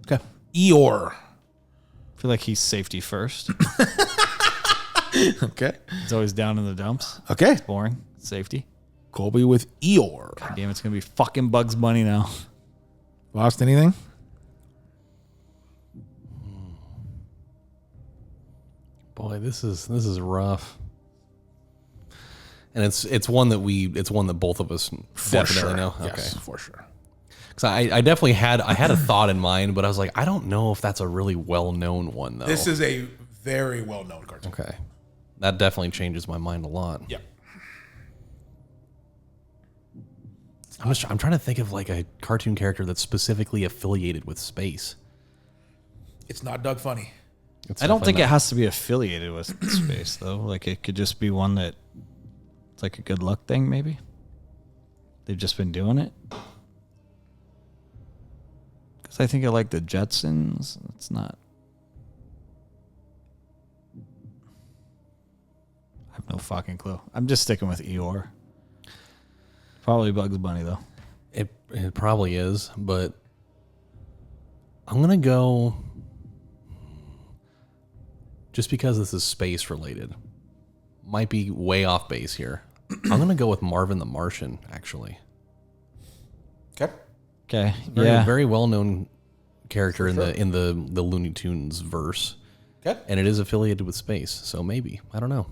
Okay. Eeyore. I feel like he's safety first. Okay. He's always down in the dumps. Okay. Boring. Safety. Colby with Eeyore. Damn, it's gonna be fucking Bugs Bunny now. Lost anything? Boy, this is rough. And it's one that both of us definitely know. Okay. Yes, for sure. Because I definitely had a thought in mind, but I was like, I don't know if that's a really well-known one though. This is a very well-known cartoon. Okay. That definitely changes my mind a lot. Yeah. I'm trying to think of like a cartoon character that's specifically affiliated with space. It's not Doug Funny. It's I don't think definitely it has to be affiliated with space though. Like it could just be one that it's like a good luck thing, maybe. They've just been doing it. Because I think I like the Jetsons. It's not. I have no fucking clue. I'm just sticking with Eeyore. Probably Bugs Bunny though. It probably is, but I'm gonna go just because this is space related. Might be way off base here. I'm gonna go with Marvin the Martian, actually. Okay. Okay. Very, very well known character in the Looney Tunes verse. Okay. And it is affiliated with space, so maybe. I don't know.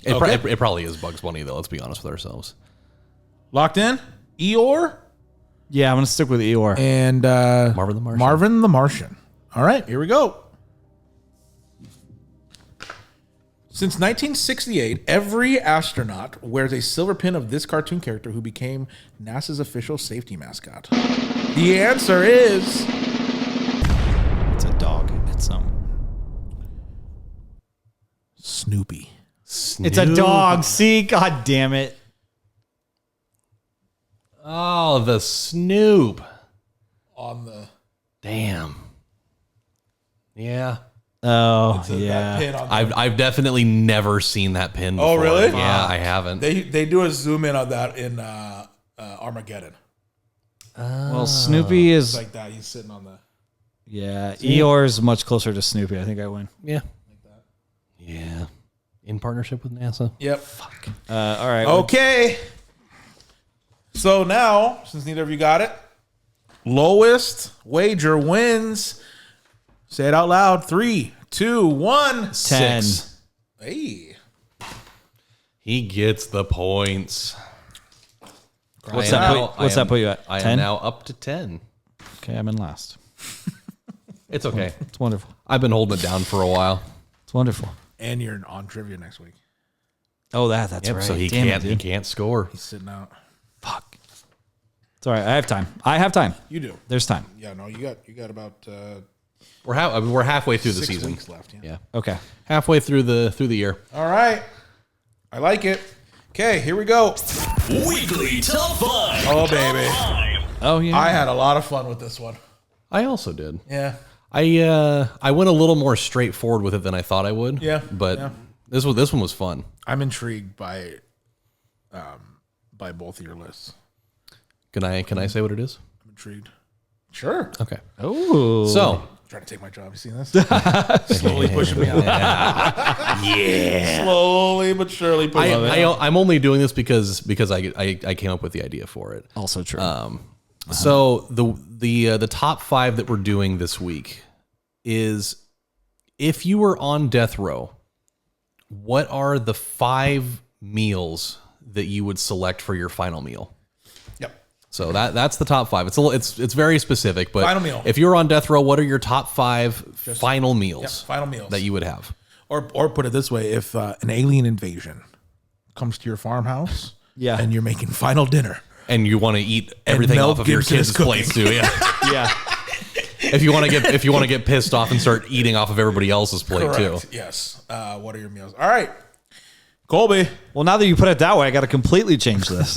It, Okay. it probably is Bugs Bunny though, let's be honest with ourselves. Locked in? Eeyore Yeah, I'm gonna stick with Eeyore. and Marvin the Martian. Marvin the Martian. All right, here we go. Since 1968, every astronaut wears a silver pin of this cartoon character who became NASA's official safety mascot. The answer is It's a dog. It's Snoopy. It's a dog. See, god damn it. Oh, the Snoop. On the Damn. Yeah. Oh, That yeah. pin on I've definitely never seen that pin before. Oh, really? Yeah, I haven't. they do a zoom in on that in Armageddon. Well, Snoopy It's is like that. He's sitting on the. yeah. Eeyore is much closer to Snoopy. I think I win. Yeah. Yeah. In partnership with NASA. Yep. All right. Okay. So now, since neither of you got it, lowest wager wins. Say it out loud. 3, 2, 1. 10. 6. Hey. He gets the points. What's that put you at? I 10? am now up to 10. Okay, I'm in last. It's okay. It's wonderful. I've been holding it down for a while. It's wonderful. And you're on trivia next week. Oh, that's Yep, right. so he Damn it, can't dude. he can't score. He's sitting out. Fuck. It's all right. I have time. You do. There's time. Yeah, no, you got about We're halfway through the 6 season. weeks left. Yeah. Yeah. Okay. Halfway through the year. All right. I like it. Okay, here we go. Weekly Top 5. Oh, baby. Oh, yeah. I had a lot of fun with this one. I also did. Yeah. I went a little more straightforward with it than I thought I would. Yeah, But yeah. this one was fun. I'm intrigued by both of your lists. Can I say what it is? I'm intrigued. Sure. Okay. Oh. So Trying to take my job. You seen this? Slowly pushing me out. Yeah. Slowly but surely pushing me out. I'm only doing this because I came up with the idea for it. also true. So the top 5 that we're doing this week is, if you were on death row, what are the 5 meals that you would select for your final meal? Yep. So that's the top 5. It's very specific, but Final meal. if you're on death row, what are your top 5 final Yep. meals? Final meals that you would have. Or put it this way: if an alien invasion comes to your farmhouse, Yeah. and you're making final dinner, And you want to eat everything Mel off of your Gibson is kids' cooking. plates too, yeah. yeah. if you want to get pissed off and start eating off of everybody else's plate too. Yes. What are your meals? All right, Colby. Well, now that you put it that way, I got to completely change this.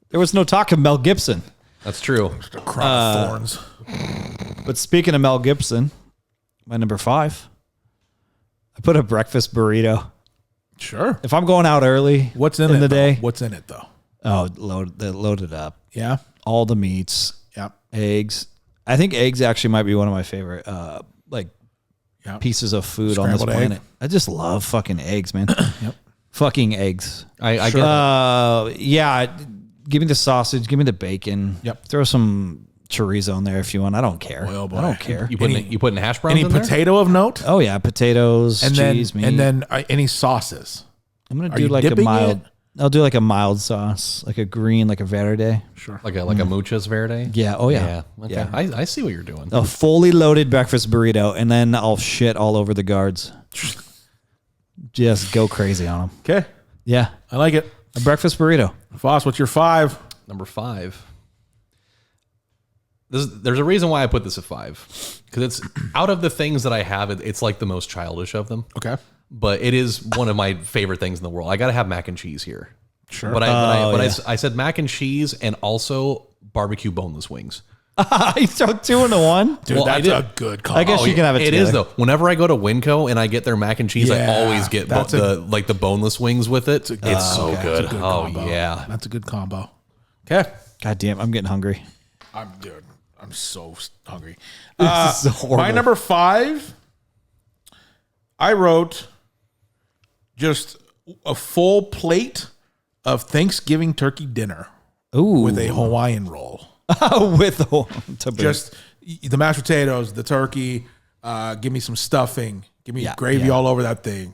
There was no talk of Mel Gibson. That's true. The crown of thorns. But speaking of Mel Gibson, my number 5, I put a breakfast burrito. Sure. If I'm going out early, What's in in it the though? day? What's in it though? Oh, load it up. Yeah. All the meats, Yep. eggs. I think eggs actually might be one of my favorite Yep. pieces of food on this Scrambled egg. planet. I just love fucking eggs, man. Yep. Fucking eggs. I get it. Yeah. Give me the sausage. Give me the bacon. Yep. Throw some chorizo in there if you want. I don't care. Oh, boy. I don't care. You putting hash browns Any in there? potato of note? Oh yeah, potatoes, And cheese, meat. then any sauces. I'm gonna are do you like a dipping mild. it? I'll do like a mild sauce, like a green, like a Verde. Sure. Like a muchas verde? Yeah. Oh yeah. Okay. Yeah. I see what you're doing. A fully loaded breakfast burrito, and then I'll shit all over the guards. Just go crazy on them. Okay. Yeah. I like it. A breakfast burrito. Foss, what's your 5? Number 5. There's a reason why I put this at 5, because it's out of the things that I have, it's like the most childish of them. Okay. But it is one of my favorite things in the world. I got to have mac and cheese here. Sure. But yeah. I said mac and cheese and also barbecue boneless wings. You throw 2 into 1. Dude, Well, I that's did- a good call. I guess you can have it. It is together. though. Whenever I go to Winco and I get their mac and cheese, I Yeah, always get that's the boneless wings with it. It's so Okay, good. that's a good Oh combo. yeah. That's a good combo. Okay. God damn, I'm getting hungry. I'm so hungry. This is horrible. My number 5, I wrote just a full plate of Thanksgiving turkey dinner Ooh, with a Hawaiian roll. with the Just the mashed potatoes, the turkey, give me some stuffing, give me Yeah, gravy yeah. all over that thing.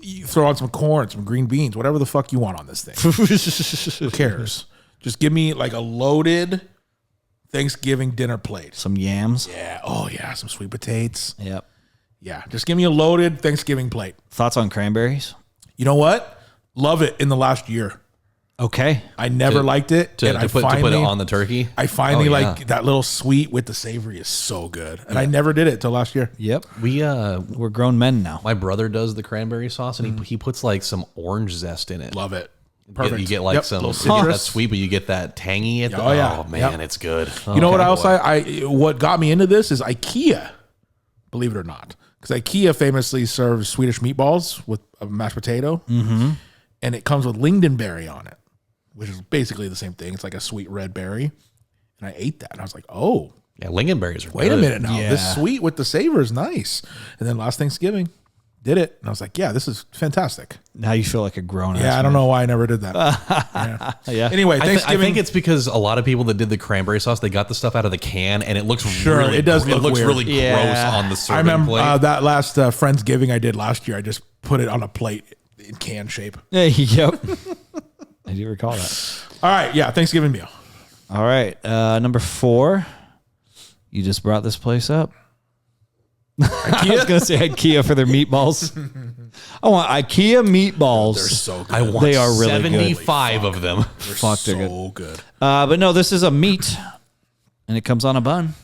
You throw on some corn, some green beans, whatever the fuck you want on this thing. Who cares? Just give me like a loaded Thanksgiving dinner plate. some yams. Yeah. Oh yeah. Some sweet potatoes. Yep. Yeah. Just give me a loaded Thanksgiving plate. Thoughts on cranberries? You know what? Love it in the last year. Okay. I never liked it. To and put it on the turkey. I finally Oh, yeah. like that little sweet with the savory is so good. And I never did it till last year. Yep. We're We're grown men now. my brother does the cranberry sauce and he puts like some orange zest in it. Love it. Perfect. You get like Yep, some little you get that citrus. sweet, but you get that tangy at the Oh, yeah. Oh man, Yep. it's good. You know what Okay. else? What got me into this is IKEA. Believe it or not, because IKEA famously serves Swedish meatballs with a mashed potato, and it comes with lingonberry on it, which is basically the same thing. It's like a sweet red berry, and I ate that, and I was like, "Oh, Yeah, lingonberries are wait good. a minute now. Yeah. This sweet with the savor is nice." And then last Thanksgiving, did it, and I was like, "Yeah, this is fantastic." Now you feel like a grown ass. Yeah, I don't know why I never did that. Yeah. Yeah. Anyway, I Thanksgiving. think it's because a lot of people that did the cranberry sauce, they got the stuff out of the can, and it looks Sure, really, it does It look looks weird. really Yeah. gross on the I serving remember plate. that last Friendsgiving I did last year. I just put it on a plate in can shape. Yeah, yep. I do recall that. All right, yeah, Thanksgiving meal. All right. Number 4. You just brought this place up. I was going to say IKEA for their meatballs. I want IKEA meatballs. They're so good. I want They are really good. 75 of them. Fuck, they're good. so good. But no, this is a meat, and it comes on a bun.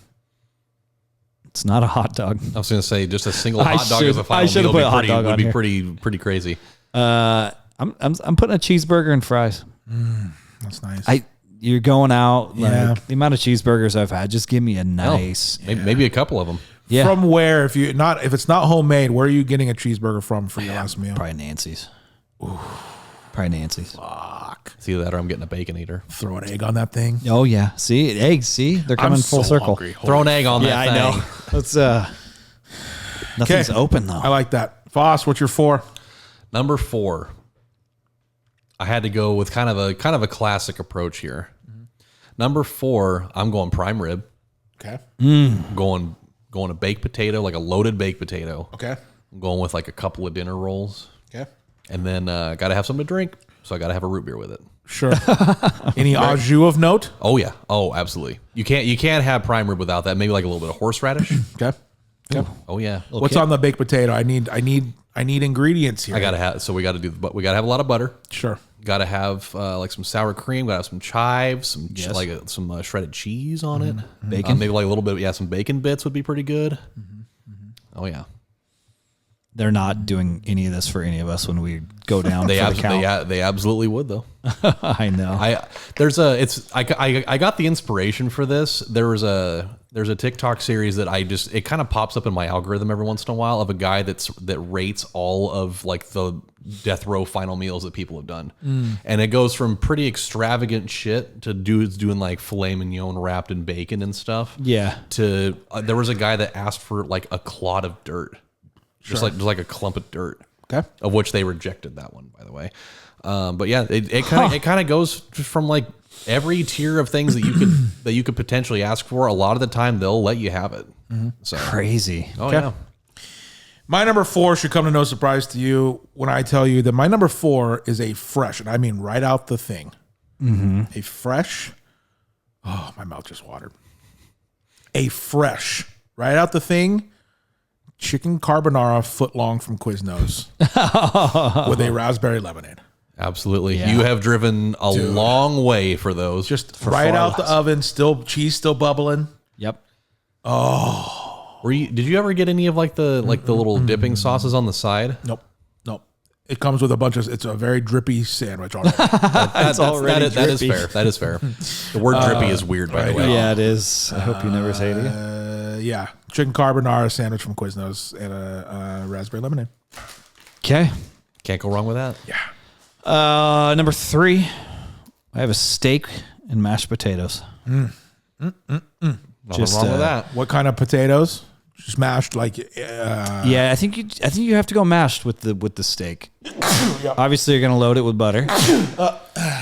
It's not a hot dog. I was going to say just a single I hot dog as a should- final I should meal have put a hot would be, dog would on be here. pretty crazy. I'm putting a cheeseburger and fries. That's nice. You're going out. Yeah. Like, the amount of cheeseburgers I've had, just give me a nice. Maybe a couple of them. Yeah. From where? If it's not homemade, where are you getting a cheeseburger from for your last meal? Probably Nancy's. Probably Nancy's. Fuck. It's either that or I'm getting a bacon eater. Throw an egg on that thing. Oh yeah. See, eggs. See, they're coming I'm full so circle. hungry. Throw an egg on Yeah, that I thing. know. Let's. Nothing's open though. I like that. Foss, what's your 4? Number 4. I had to go with kind of a classic approach here. Number 4, I'm going prime rib. Okay. Going a baked potato, like a loaded baked potato. Okay. I'm going with like a couple of dinner rolls. Okay. And then got to have something to drink, so I got to have a root beer with it. Sure. Any au jus of note? Oh yeah, oh absolutely. You can't have prime rib without that. Maybe like a little bit of horseradish. Okay. Okay. Oh yeah. What's on the baked potato? I need ingredients here. I gotta have. So we gotta have a lot of butter. Sure. Got to have like some sour cream. Got to have some chives, some shredded cheese on it. Bacon? Maybe like a little bit. Yeah, some bacon bits would be pretty good. Oh yeah. They're not doing any of this for any of us when we go down. They for the count. they absolutely would though. I know. I got the inspiration for this. There's a TikTok series that it kind of pops up in my algorithm every once in a while of a guy that rates all of like the death row final meals that people have done, and it goes from pretty extravagant shit to dudes doing like filet mignon wrapped in bacon and stuff. Yeah. To there was a guy that asked for like a clod of dirt, just like a clump of dirt. Okay. Of which they rejected that one, by the way. But yeah, it kind of goes from like every tier of things that you could potentially ask for. A lot of the time, they'll let you have it. So Crazy. oh yeah, My number 4 should come to no surprise to you when I tell you that my number 4 is a fresh, and I mean right out the thing. A fresh. Oh, my mouth just watered. A fresh, right out the thing, chicken carbonara foot long from Quiznos with a raspberry lemonade. absolutely. Yeah. You have driven a long way for those. Just right out the oven, cheese still bubbling. Yep. Did you ever get any of like the little dipping sauces on the side? Nope. It comes with it's a very drippy sandwich already. That's already that is drippy. fair. That is fair. The word drippy is weird, by the way. Yeah, it is. I hope you never say it again. Yeah. Chicken carbonara sandwich from Quiznos and a raspberry lemonade. Okay. Can't go wrong with that. Yeah. Number 3, I have a steak and mashed potatoes. Nothing Just, wrong with that. What kind of potatoes? Just mashed like Yeah, I think you have to go mashed with the steak. Obviously, you're gonna load it with butter.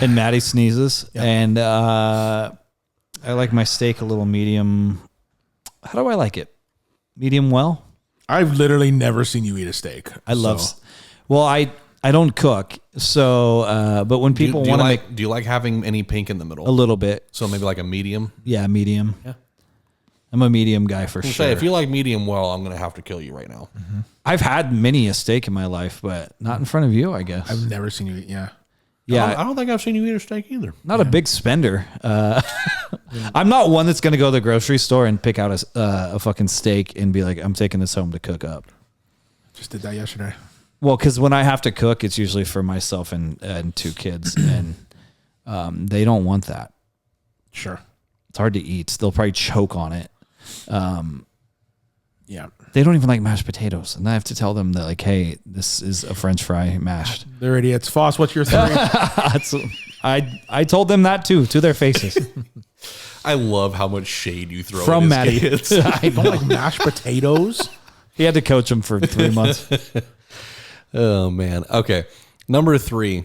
And Matty sneezes. And I like my steak a little medium. How do I like it? Medium well. I've literally never seen you eat a steak. I love. Well, I don't cook, so but when people want to make do you like having any pink in the middle? a little bit, So maybe like a medium. yeah, medium. Yeah, I'm a medium guy for sure. Say if you like medium well, I'm gonna have to kill you right now. I've had many a steak in my life, but not in front of you, I guess. I've never seen you eat. Yeah. Yeah, I don't think I've seen you eat a steak either. not a big spender. I'm not one that's going to go to the grocery store and pick out a fucking steak and be like, I'm taking this home to cook up. Just did that yesterday. Well, because when I have to cook, it's usually for myself and 2 kids, and they don't want that. Sure. It's hard to eat. They'll probably choke on it. Yeah. They don't even like mashed potatoes, and I have to tell them that, like, hey, this is a French fry mashed. They're idiots. Fost, what's your 3? I told them that too, to their faces. I love how much shade you throw From at his Matty. kids. I don't like mashed potatoes. He had to coach him for 3 months. Oh man. Okay. Number 3.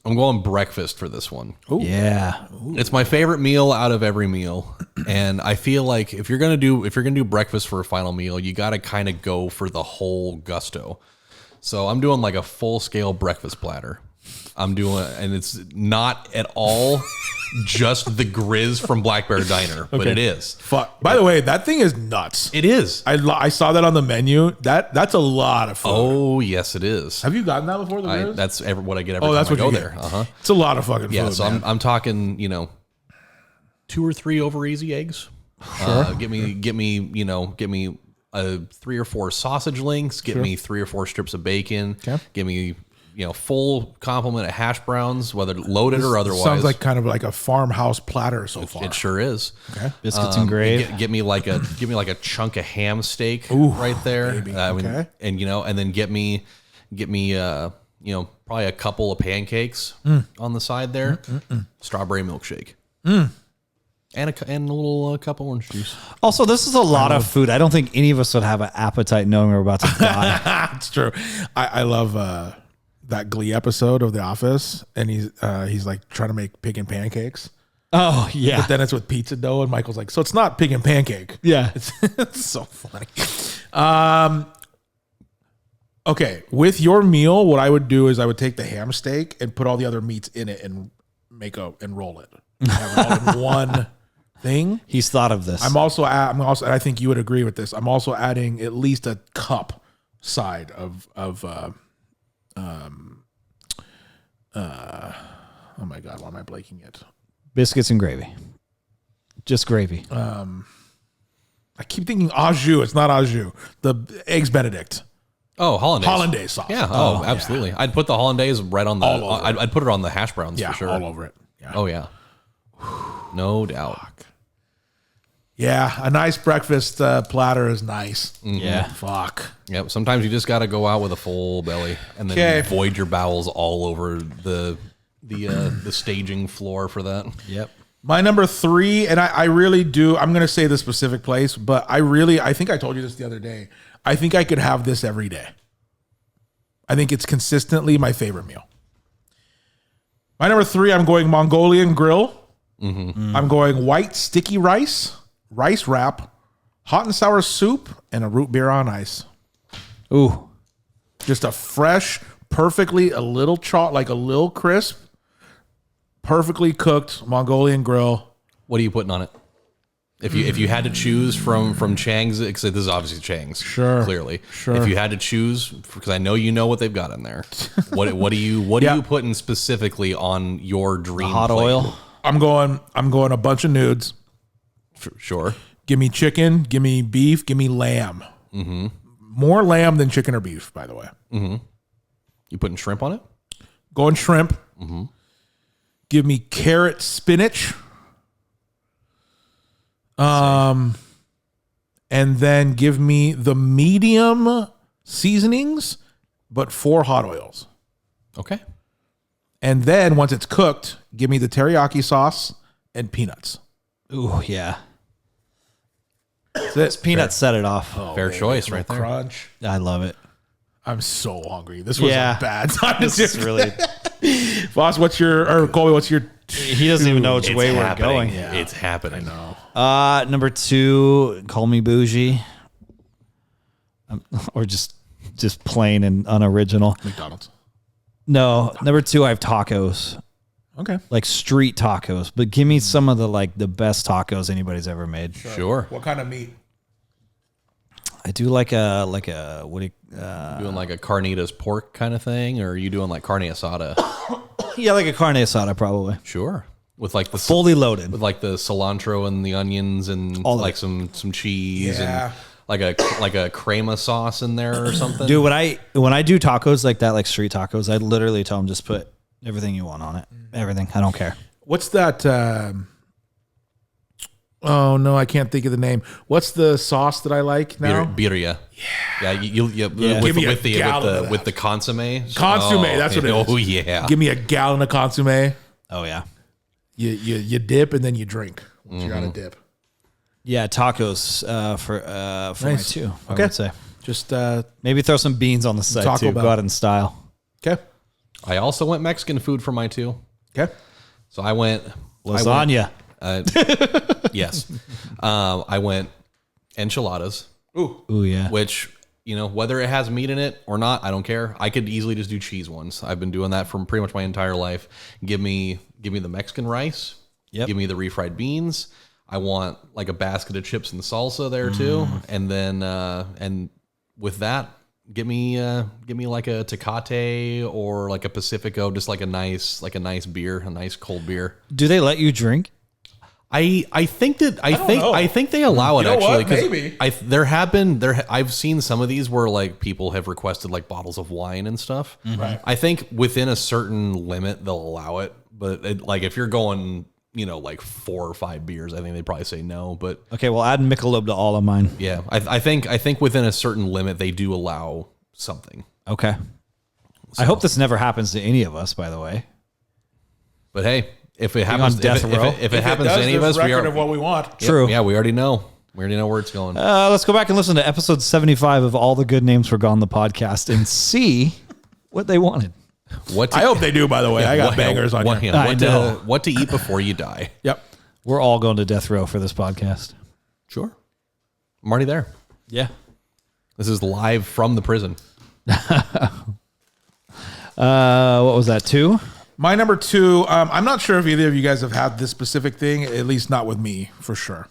I'm going breakfast for this one. Yeah. It's my favorite meal out of every meal, and I feel like if you're gonna do breakfast for a final meal, you got to kind of go for the whole gusto. So I'm doing like a full scale breakfast platter. And it's not at all just the Grizz from Black Bear Diner, but it is. Fuck. By the way, that thing is nuts. It is. I saw that on the menu. That's a lot of food. Oh yes, it is. Have you gotten that before? That's what I get every that's time I what go you there. get. It's a lot of fucking Yeah, food. so man. I'm talking, 2 or 3 over easy eggs. Sure. Get me 3 or 4 sausage links. Get me 3 or 4 strips of bacon. Okay. Give me full complement of hash browns, whether loaded or otherwise. Sounds like kind of like a farmhouse platter so far. It sure is. Okay. Biscuits and gravy. Get me like a chunk of ham steak right there. Okay. And then get me probably a couple of pancakes on the side there. Strawberry milkshake. And a little cup of orange juice. Also, this is a lot of food. I don't think any of us would have an appetite knowing we're about to die. It's true. I love that Glee episode of The Office, and he's like trying to make pig and pancakes. Oh, yeah. But then it's with pizza dough, and Michael's like, so it's not pig and pancake. Yeah. It's so funny. Okay, with your meal, what I would do is I would take the ham steak and put all the other meats in it and and roll it. Have it all in one thing. He's thought of this. I'm also, and I think you would agree with this. I'm also adding at least a cup side of oh my God, why am I blanking it? Biscuits and gravy. Just gravy. I keep thinking au jus. It's not au jus. The eggs Benedict. Oh, hollandaise. Hollandaise sauce. Yeah. Oh, absolutely. Yeah. I'd put the hollandaise right on the. I'd put it on the hash browns for sure. All over it. Yeah. Oh yeah. No doubt. Yeah, a nice breakfast platter is nice. Yeah. Fuck. Yep. Sometimes you just got to go out with a full belly and then void your bowels all over the staging floor for that. Yep. My number 3, and I really do. I'm going to say the specific place, but I think I told you this the other day. I think I could have this every day. I think it's consistently my favorite meal. My number 3, I'm going Mongolian grill. I'm going white sticky rice wrap, hot and sour soup, and a root beer on ice. Ooh. Just a fresh, perfectly, a little like a little crisp, perfectly cooked Mongolian grill. What are you putting on it? If you had to choose from Chang's, because this is obviously Chang's, clearly. Sure. If you had to choose, because I know you know what they've got in there, what are you putting specifically on your dream hot plate? oil? I'm going a bunch of nudes. Sure. Give me chicken, give me beef, give me lamb. More lamb than chicken or beef, by the way. You putting shrimp on it? Going shrimp. Give me carrot spinach. And then give me the medium seasonings, but 4 hot oils. Okay. And then once it's cooked, give me the teriyaki sauce and peanuts. Ooh, yeah. This Peanuts set it off. Fair choice right there. Crunch. I love it. I'm so hungry. This was Yeah. a bad time. This is really. Voss, Colby, what's your... He doesn't even know which way we're going. Yeah. It's happening. Number 2, call me bougie. Or just plain and unoriginal. McDonald's. No, number 2, I have tacos. Okay. Like street tacos, but give me some of the best tacos anybody's ever made. Sure. What kind of meat? I do like a what do you, Doing like a carnitas pork kind of thing, or are you doing like carne asada? yeah, like a carne asada probably. Sure. With like the Fully loaded. with like the cilantro and the onions and All of like it. some cheese Yeah. and like a crema sauce in there or something. Dude, when I do tacos like that, like street tacos, I literally tell them just put everything you want on it. Everything. I don't care. What's that? Oh no, I can't think of the name. What's the sauce that I like now? Birria. Yeah. You Give me a gallon of with that. the consomme. Consomme, that's what it is. Oh yeah. Give me a gallon of consomme. Oh yeah. You dip and then you drink. You got to dip. Yeah, tacos for my two. I Okay. would say. Just Maybe throw some beans on the side Taco too. Bell. Go out in style. okay. I also went Mexican food for my two. Okay. So I went Lasagna. Yes. I went enchiladas, Ooh yeah. which, whether it has meat in it or not, I don't care. I could easily just do cheese ones. I've been doing that for pretty much my entire life. Give me the Mexican rice. Yep. Give me the refried beans. I want like a basket of chips and salsa there too. And then, and with that, give me like a Tecate or like a Pacifico, just like a nice beer, a nice cold beer. Do they let you drink? I think know. they allow it You know actually. what? 'Cause Maybe. I've seen some of these where like people have requested like bottles of wine and stuff. Right. I think within a certain limit they'll allow it, but like if you're going, like 4 or 5 beers, I think they'd probably say no. But Okay, well add Michelob to all of mine. yeah, I think within a certain limit they do allow something. Okay. I hope this never happens to any of us, by the way. But hey, if it happens, on death row. if it happens to any of us, we record are. of what we want. True. Yeah, we already know. We already know where it's going. Let's go back and listen to episode 75 of All the Good Names Were Gone, the podcast, and see what they wanted. What I hope they do. By the way, I got what- bangers on what, here. I know. what to eat before you die. Yep. We're all going to death row for this podcast. Sure. I'm already there. Yeah. This is live from the prison. What was that, 2? My number 2. I'm not sure if either of you guys have had this specific thing. At least not with me, for sure.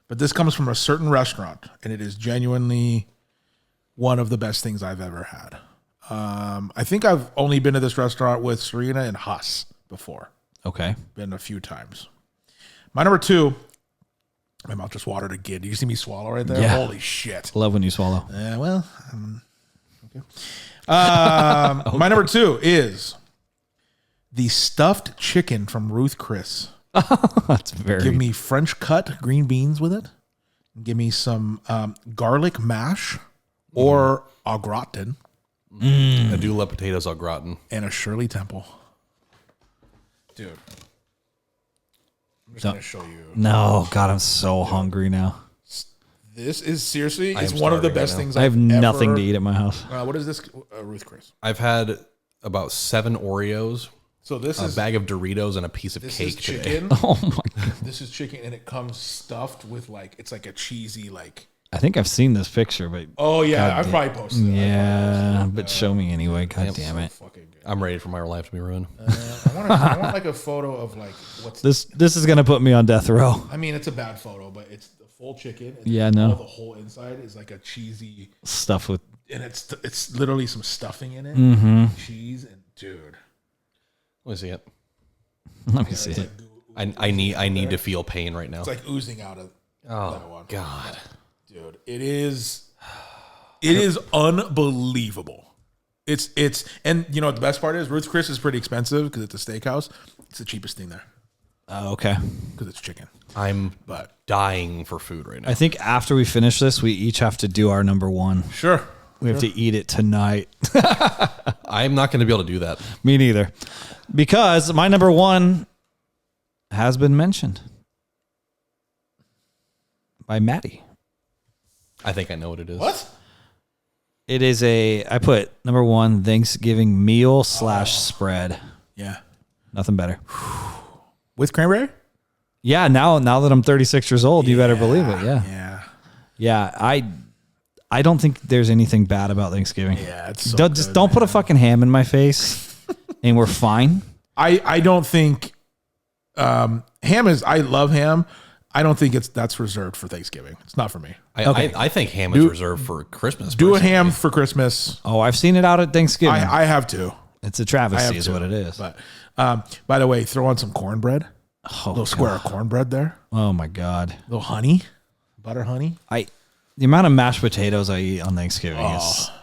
But this comes from a certain restaurant, and it is genuinely one of the best things I've ever had. I think I've only been to this restaurant with Serena and Huss before. Okay. Been a few times. My number 2. My mouth just watered again. Did you see me swallow right there? Yeah. Holy shit. Love when you swallow. Okay. My number 2 is the stuffed chicken from Ruth Chris. That's very... Give me French cut green beans with it. Give me some garlic mash or au gratin I do love potatoes au gratin. and a Shirley Temple. Dude. I'm just going to show you. No, God, I'm so hungry now. This is seriously, I it's am one of the starving best right now. things I have I've nothing ever- to eat at my house. What is this? Ruth Chris. I've had about 7 Oreos, So this a is bag of Doritos, and a piece of this cake is today. chicken. Oh my God. This is chicken, and it comes stuffed with it's like a cheesy I think I've seen this picture, but Oh yeah, God I've damn. probably posted it. yeah, but show me anyway. God damn it. Fucking good. I'm ready for my life to be ruined. I want like a photo of like what's. This is gonna put me on death row. I mean, it's a bad photo, but it's the full chicken. And Yeah, no. all the whole inside is like a cheesy, Stuff with and it's literally some stuffing in it, cheese, and dude, Let me see it. let me see it's it. like I need to feel pain right now. it's like oozing out of that one. God. Dude, it is unbelievable. It's and you know what the best part is? Ruth's Chris is pretty expensive because it's a steakhouse. It's the cheapest thing there Oh, okay. because it's chicken. I'm But dying for food right now. I think after we finish this, we each have to do our number 1. sure, We have to eat it tonight. I'm not going to be able to do that. Me neither. Because my number 1 has been mentioned by Matty. I think I know what it is. what? It is I put number 1 Thanksgiving meal / spread. Yeah, Nothing better. with cranberry. Yeah, now that I'm 36 years old, you better believe it. Yeah. Yeah, Yeah, I don't think there's anything bad about Thanksgiving. yeah. It's so Just don't put a fucking ham in my face and we're fine. I don't think ham is. I love ham. I don't think that's reserved for Thanksgiving. It's not for me. I think ham is reserved for Christmas. Do a personally. ham for Christmas. Oh, I've seen it out at Thanksgiving. I have to. It's a I travesty have is to. what it is. But by the way, throw on some cornbread. Oh, A little square of cornbread there. oh my God. A little honey, butter honey. I The amount of mashed potatoes I eat on Thanksgiving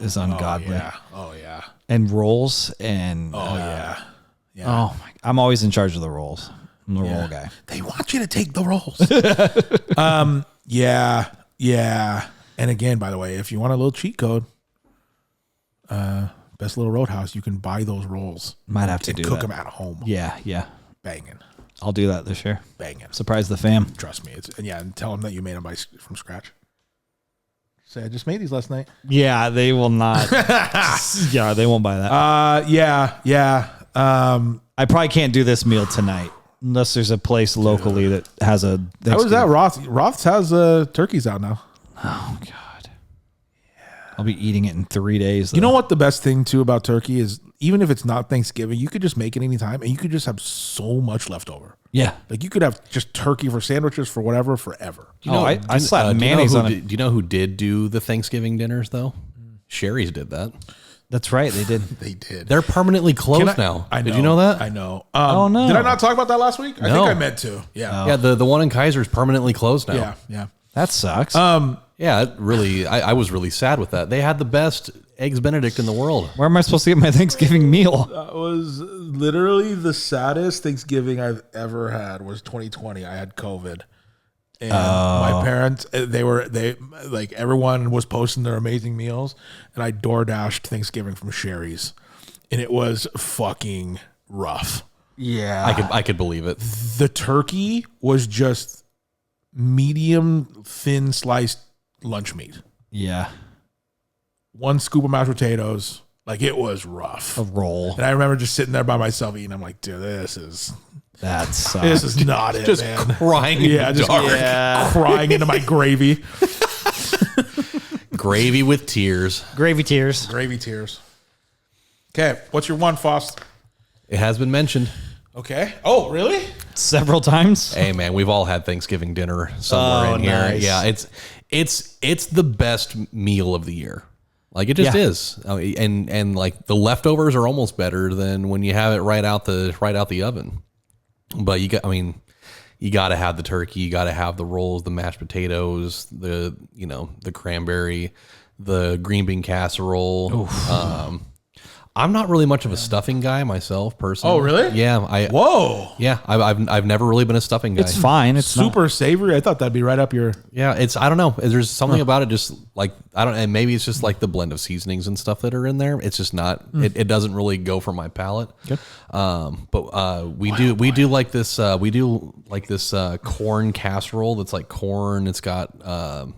is ungodly. Oh yeah. And rolls and Yeah. oh my, I'm always in charge of the rolls. I'm the roll guy. They want you to take the rolls. Yeah. And again, by the way, if you want a little cheat code, Best Little Roadhouse, you can buy those rolls. Might have to and do cook that. them at home. Yeah. Banging. I'll do that this year. Banging. Surprise the fam. Trust me. And tell them that you made them from scratch. Say, I just made these last night. Yeah, they will not. Yeah, they won't buy that. Yeah. I probably can't do this meal tonight unless there's a place locally that has a. How was that? Roth's has turkeys out now. Oh God. I'll be eating it in 3 days. You know what the best thing too about turkey is? Even if it's not Thanksgiving, you could just make it anytime, and you could just have so much left over. Yeah. Like you could have just turkey for sandwiches for whatever forever. I slapped mayonnaise on it. Do you know who did do the Thanksgiving dinners though? Sherry's did that. That's right. They did. They did. They're permanently closed now. I know, did you know that? I know. Oh no! Did I not talk about that last week? I No. think I meant to. Yeah. Yeah, the one in Kaiser is permanently closed now. Yeah. That sucks. Yeah, it really. I was really sad with that. They had the best eggs Benedict in the world. Where am I supposed to get my Thanksgiving meal? That was literally the saddest Thanksgiving I've ever had. Was 2020. I had COVID, and my parents they like everyone was posting their amazing meals, and I DoorDashed Thanksgiving from Sherry's, and it was fucking rough. Yeah. I could believe it. The turkey was just medium thin sliced lunch meat. Yeah. One scoop of mashed potatoes. Like it was rough. A roll. And I remember just sitting there by myself eating. I'm like, dude, this is not it, Just man. crying in the dark. Crying into my gravy. Gravy with tears. Gravy tears. Gravy tears. Okay, what's your one, Fost? It has been mentioned. Okay. Oh, really? Several times. Hey man, we've all had Thanksgiving dinner somewhere in here. Nice. Yeah, it's the best meal of the year. Like it just is. And like the leftovers are almost better than when you have it right out the oven. But you got to have the turkey, you got to have the rolls, the mashed potatoes, the cranberry, the green bean casserole. I'm not really much of a stuffing guy myself, personally. Oh, really? Yeah. Whoa. Yeah, I've never really been a stuffing guy. It's fine. It's Super savory. I thought that'd be right up your. Yeah, I don't know. There's something about it, just like and maybe it's just like the blend of seasonings and stuff that are in there. It's just not. It doesn't really go for my palate. Good. But we do like this corn casserole that's like corn. It's got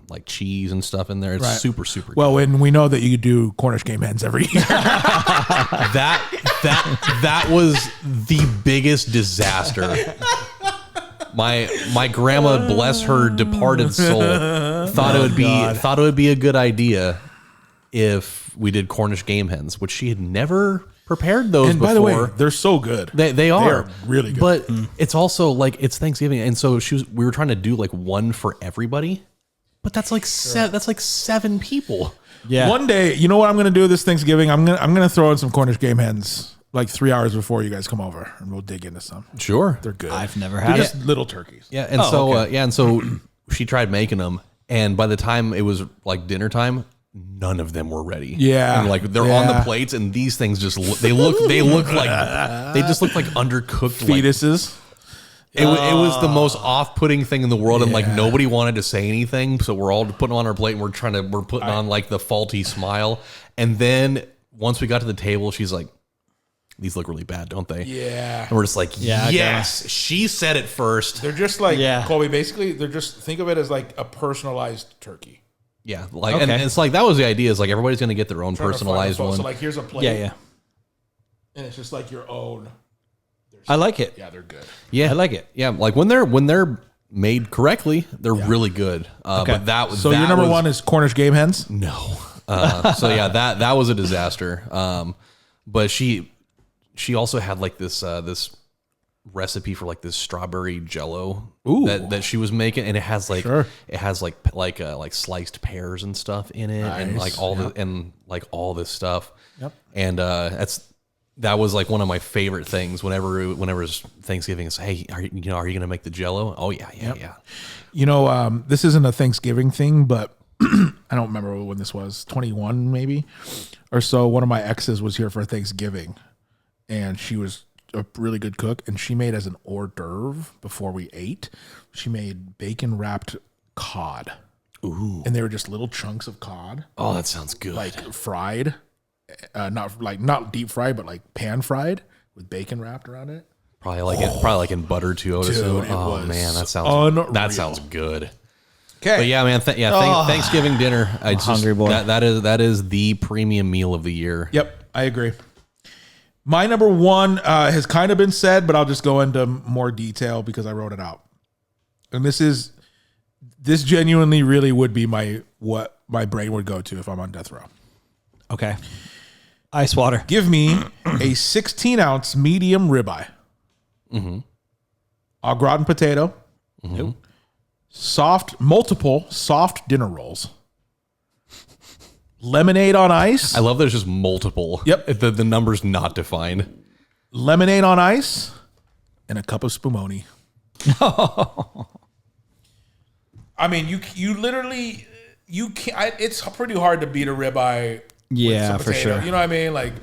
like cheese and stuff in there. It's Right. super good. Well, when we know that you do Cornish game hens every year. That was the biggest disaster. My grandma, bless her departed soul, thought it would be a good idea if we did Cornish game hens, which she had never prepared those And before. by the way, they're so good. They are really good. But it's also like it's Thanksgiving, and so we were trying to do like one for everybody. But that's like that's like 7 people. Yeah. One day, you know what I'm going to do this Thanksgiving? I'm gonna throw in some Cornish game hens like 3 hours before you guys come over, and we'll dig into some. Sure, They're good. I've never They're had just it. little turkeys. Yeah, and so she tried making them, and by the time it was like dinner time, none of them were ready. Yeah. and like they're on the plates, and these things just they look like they just look like undercooked like, Fetuses. It was the most off-putting thing in the world, and like nobody wanted to say anything, so we're all putting on our plate and we're putting on like the faulty smile, and then once we got to the table, she's like, "These look really bad, don't they?" Yeah. And we're just like, "Yes." She said it first. They're just like Yeah. Colby. Basically, they're just think of it as like a personalized turkey. Yeah, like and it's like that was the idea. Is like everybody's gonna get their own personalized one. So like here's a plate. Yeah. And it's just like your own. I like it. Yeah, they're good. Yeah, I like it. Yeah, like when they're made correctly, they're really good. But that So your number one is Cornish game hens. no. So yeah, that was a disaster. But she also had like this recipe for like this strawberry jello that she was making, and it has like sliced pears and stuff in it, and like all this stuff. Yep. And that was like one of my favorite things whenever it's Thanksgiving. It's, hey, are you going to make the jello? Oh yeah. You know, this isn't a Thanksgiving thing, but I don't remember when this was, 21 maybe or so. One of my exes was here for Thanksgiving, and she was a really good cook, and she made as an hors d'oeuvre before we ate. She made bacon wrapped cod. Ooh. And they were just little chunks of cod. Oh, that sounds good. Like fried, not deep fried, but like pan fried with bacon wrapped around it. Probably like in butter too. Dude, oh man, that sounds good. Okay, but yeah, man, Thanksgiving dinner. Hungry boy. That is the premium meal of the year. Yep, I agree. My number one has kind of been said, but I'll just go into more detail because I wrote it out. And this genuinely really would be what my brain would go to if I'm on death row. Okay. Ice water. Give me a 16-ounce medium ribeye. Mm-hmm. Au gratin potato. Mm-hmm. Multiple soft dinner rolls. Lemonade on ice. I love there's just multiple. Yep. The number's not defined. Lemonade on ice. And a cup of spumoni. I mean, you literally, you can't, it's pretty hard to beat a ribeye. Yeah, with some for potato. sure. You know what I mean? Like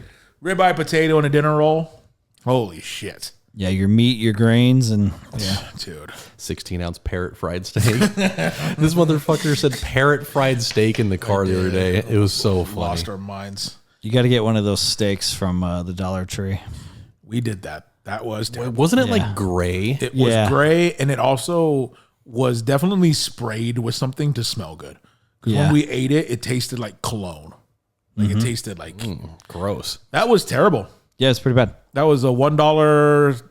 ribeye, potato, and a dinner roll. Holy shit. Yeah, your meat, your grains, and yeah. Dude. 16-ounce parrot fried steak. This motherfucker said parrot fried steak in the car the other day. It was so funny. Lost our minds. You got to get one of those steaks from the Dollar Tree. We did that. That was terrible. Wasn't it like gray? It was gray, and it also was definitely sprayed with something to smell good. Because when we ate it, it tasted like cologne. Like it tasted like gross. That was terrible. Yeah, it's pretty bad. That was a $1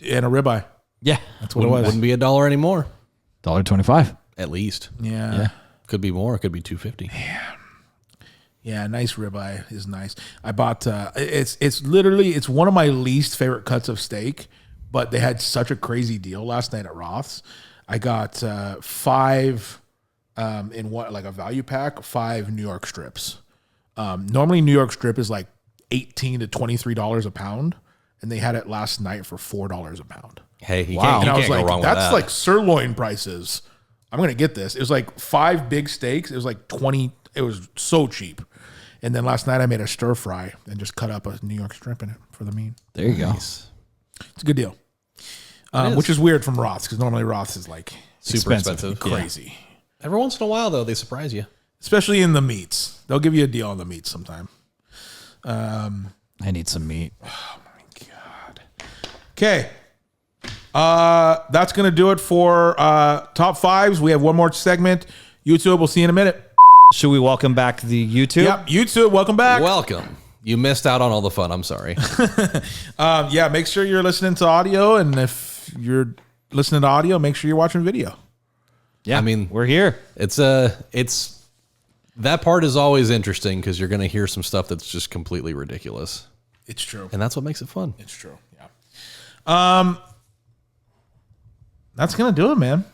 and a ribeye. Yeah, That's what it was. Wouldn't be $1 anymore. $1.25 at least. Yeah. Could be more. It could be $2.50. Yeah, nice ribeye is nice. I bought it's literally one of my least favorite cuts of steak, but they had such a crazy deal last night at Roth's. I got 5 in what, like a value pack, 5 New York strips. Normally New York strip is like $18 to $23 a pound, and they had it last night for $4 a pound. Hey, you And can't I was go like, wrong with that's that. like sirloin prices. I'm gonna get this. It was like 5 big steaks. It was like 20. It was so cheap. And then last night I made a stir fry and just cut up a New York strip in it for the meat. There you go. It's a good deal. Which is weird from Roth's because normally Roth's is like super expensive. crazy. Every once in a while, though, they surprise you. Especially in the meats. They'll give you a deal on the meats sometime. I need some meat. Oh my God. Okay. That's going to do it for top 5s. We have one more segment. YouTube, we'll see you in a minute. Should we welcome back the YouTube? Yep, YouTube, welcome back. Welcome. You missed out on all the fun. I'm sorry. Yeah, make sure you're listening to audio, and if you're listening to audio, make sure you're watching video. Yeah, I mean, we're here. It's that part is always interesting because you're going to hear some stuff that's just completely ridiculous. It's true. And that's what makes it fun. It's true. Yeah. That's gonna do it, man.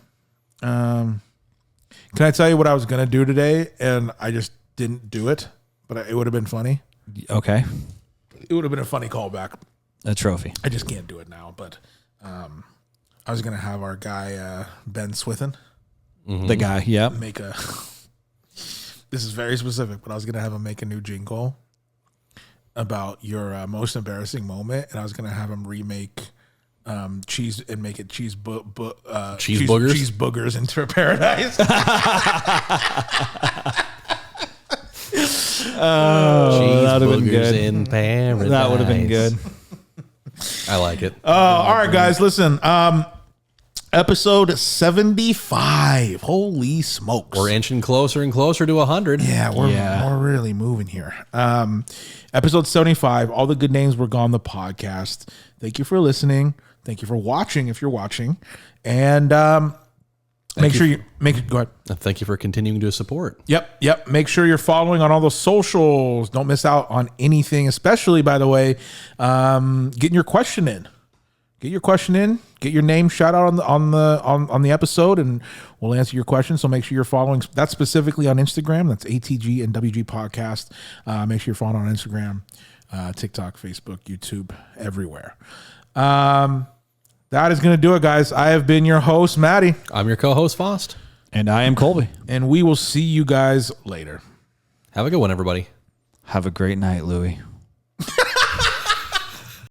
Can I tell you what I was gonna do today, and I just didn't do it, but it would have been funny. Okay. It would have been a funny callback. A trophy. I just can't do it now, but I was gonna have our guy Ben Swithin The guy. Yep. make a. This is very specific, but I was gonna have him make a new jingle about your most embarrassing moment, and I was gonna have him remake cheese and make it cheese boogers? Cheese boogers into paradise. That would have been good. In paradise. That would have been good. I like it. All right, guys, listen. Episode 75. Holy smokes. We're inching closer and closer to 100. Yeah, we're really moving here. Episode 75. All the good names were gone. The podcast. Thank you for listening. Thank you for watching. If you're watching, and make sure you go ahead. Thank you for continuing to support. Yep. Make sure you're following on all the socials. Don't miss out on anything. Especially, by the way, getting your question in. Get your question in. Get your name shout out on the episode, and we'll answer your question. So make sure you're following. That's specifically on Instagram. That's ATG and WG Podcast. Make sure you're following on Instagram, TikTok, Facebook, YouTube, everywhere. That is going to do it, guys. I have been your host, Matty. I'm your co-host, Fost. And I am Colby. And we will see you guys later. Have a good one, everybody. Have a great night, Louie.